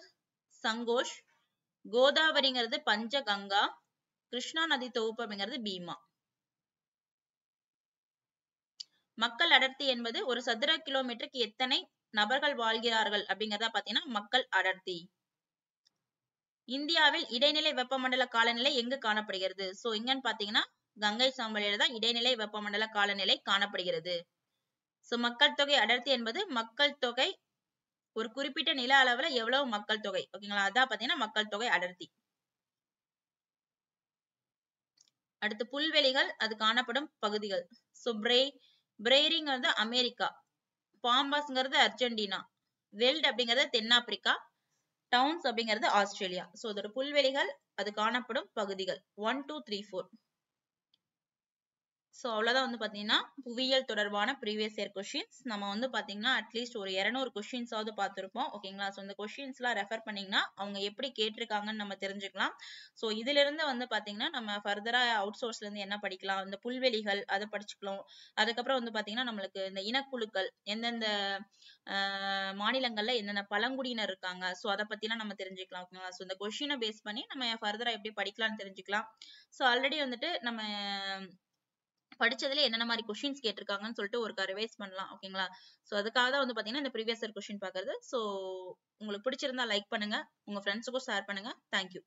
சங்கோஷ். கோதாவரிங்கிறது பஞ்சகங்கா. கிருஷ்ணா நதி தொகுப்பு அப்படிங்கிறது பீமா. மக்கள் அடர்த்தி என்பது ஒரு சதுர கிலோமீட்டருக்கு எத்தனை நபர்கள் வாழ்கிறார்கள் அப்படிங்கறத பாத்தீங்கன்னா மக்கள் அடர்த்தி. இந்தியாவில் இடைநிலை வெப்பமண்டல காலநிலை எங்கு காணப்படுகிறது? சோ இங்கன்னு பாத்தீங்கன்னா கங்கை சமவெளியில தான் இடைநிலை வெப்பமண்டல காலநிலை காணப்படுகிறது. சோ மக்கள் தொகை அடர்த்தி என்பது மக்கள் தொகை ஒரு குறிப்பிட்ட நில அளவுல எவ்வளவு மக்கள் தொகை. ஓகேங்களா? அதான் பாத்தீங்கன்னா மக்கள் தொகை அடர்த்தி. அடுத்து புல்வெளிகள் அது காணப்படும் பகுதிகள். சோ பிரேரிங் வந்து அமெரிக்கா, பாம்பஸ்ங்கிறது அர்ஜென்டினா, வெல்ட் அப்படிங்கிறது தென்னாப்பிரிக்கா, டவுன்ஸ் அப்படிங்கிறது ஆஸ்திரேலியா. சோ இதோட புல்வெளிகள் அது காணப்படும் பகுதிகள் 1, 2, 3, 4. ஸோ அவ்வளோதான் வந்து பார்த்தீங்கன்னா புவியியல் தொடர்பான ப்ரீவியஸ் இயர் கொஷின்ஸ். நம்ம வந்து பார்த்தீங்கன்னா அட்லீஸ்ட் ஒரு 200 கொஷின்ஸாவது பார்த்துருப்போம். ஓகேங்களா? ஸோ இந்த கொஷின்ஸ்லாம் ரெஃபர் பண்ணிங்கன்னா அவங்க எப்படி கேட்டிருக்காங்கன்னு நம்ம தெரிஞ்சுக்கலாம். ஸோ இதிலிருந்து வந்து பார்த்தீங்கன்னா நம்ம ஃபர்தராக அவுட் சோர்ஸ்லேருந்து என்ன படிக்கலாம், இந்த புல்வெளிகள் அதை படிச்சுக்கலாம். அதுக்கப்புறம் வந்து பார்த்தீங்கன்னா நம்மளுக்கு இந்த இனக்குழுக்கள் எந்தெந்த மாநிலங்கள்ல என்னென்ன பழங்குடியினர் இருக்காங்க, ஸோ அதை பற்றிலாம் நம்ம தெரிஞ்சுக்கலாம். ஓகேங்களா? ஸோ இந்த கொஷினை பேஸ் பண்ணி நம்ம ஃபர்தராக எப்படி படிக்கலாம்னு தெரிஞ்சுக்கலாம். ஸோ ஆல்ரெடி வந்துட்டு நம்ம படிச்சதுல என்னென்ன மாதிரி கொஸ்டின்ஸ் கேட்டிருக்காங்கன்னு சொல்லிட்டு ஒரு ரிவைஸ் பண்ணலாம். ஓகேங்களா? ஸோ அதுக்காக தான் வந்து பார்த்தீங்கன்னா இந்த ப்ரீவியஸ் இயர் கொஸ்டின் பார்க்கறது. ஸோ உங்களுக்கு பிடிச்சிருந்தா லைக் பண்ணுங்க, உங்க ஃப்ரெண்ட்ஸுக்கும் ஷேர் பண்ணுங்க. தேங்க்யூ.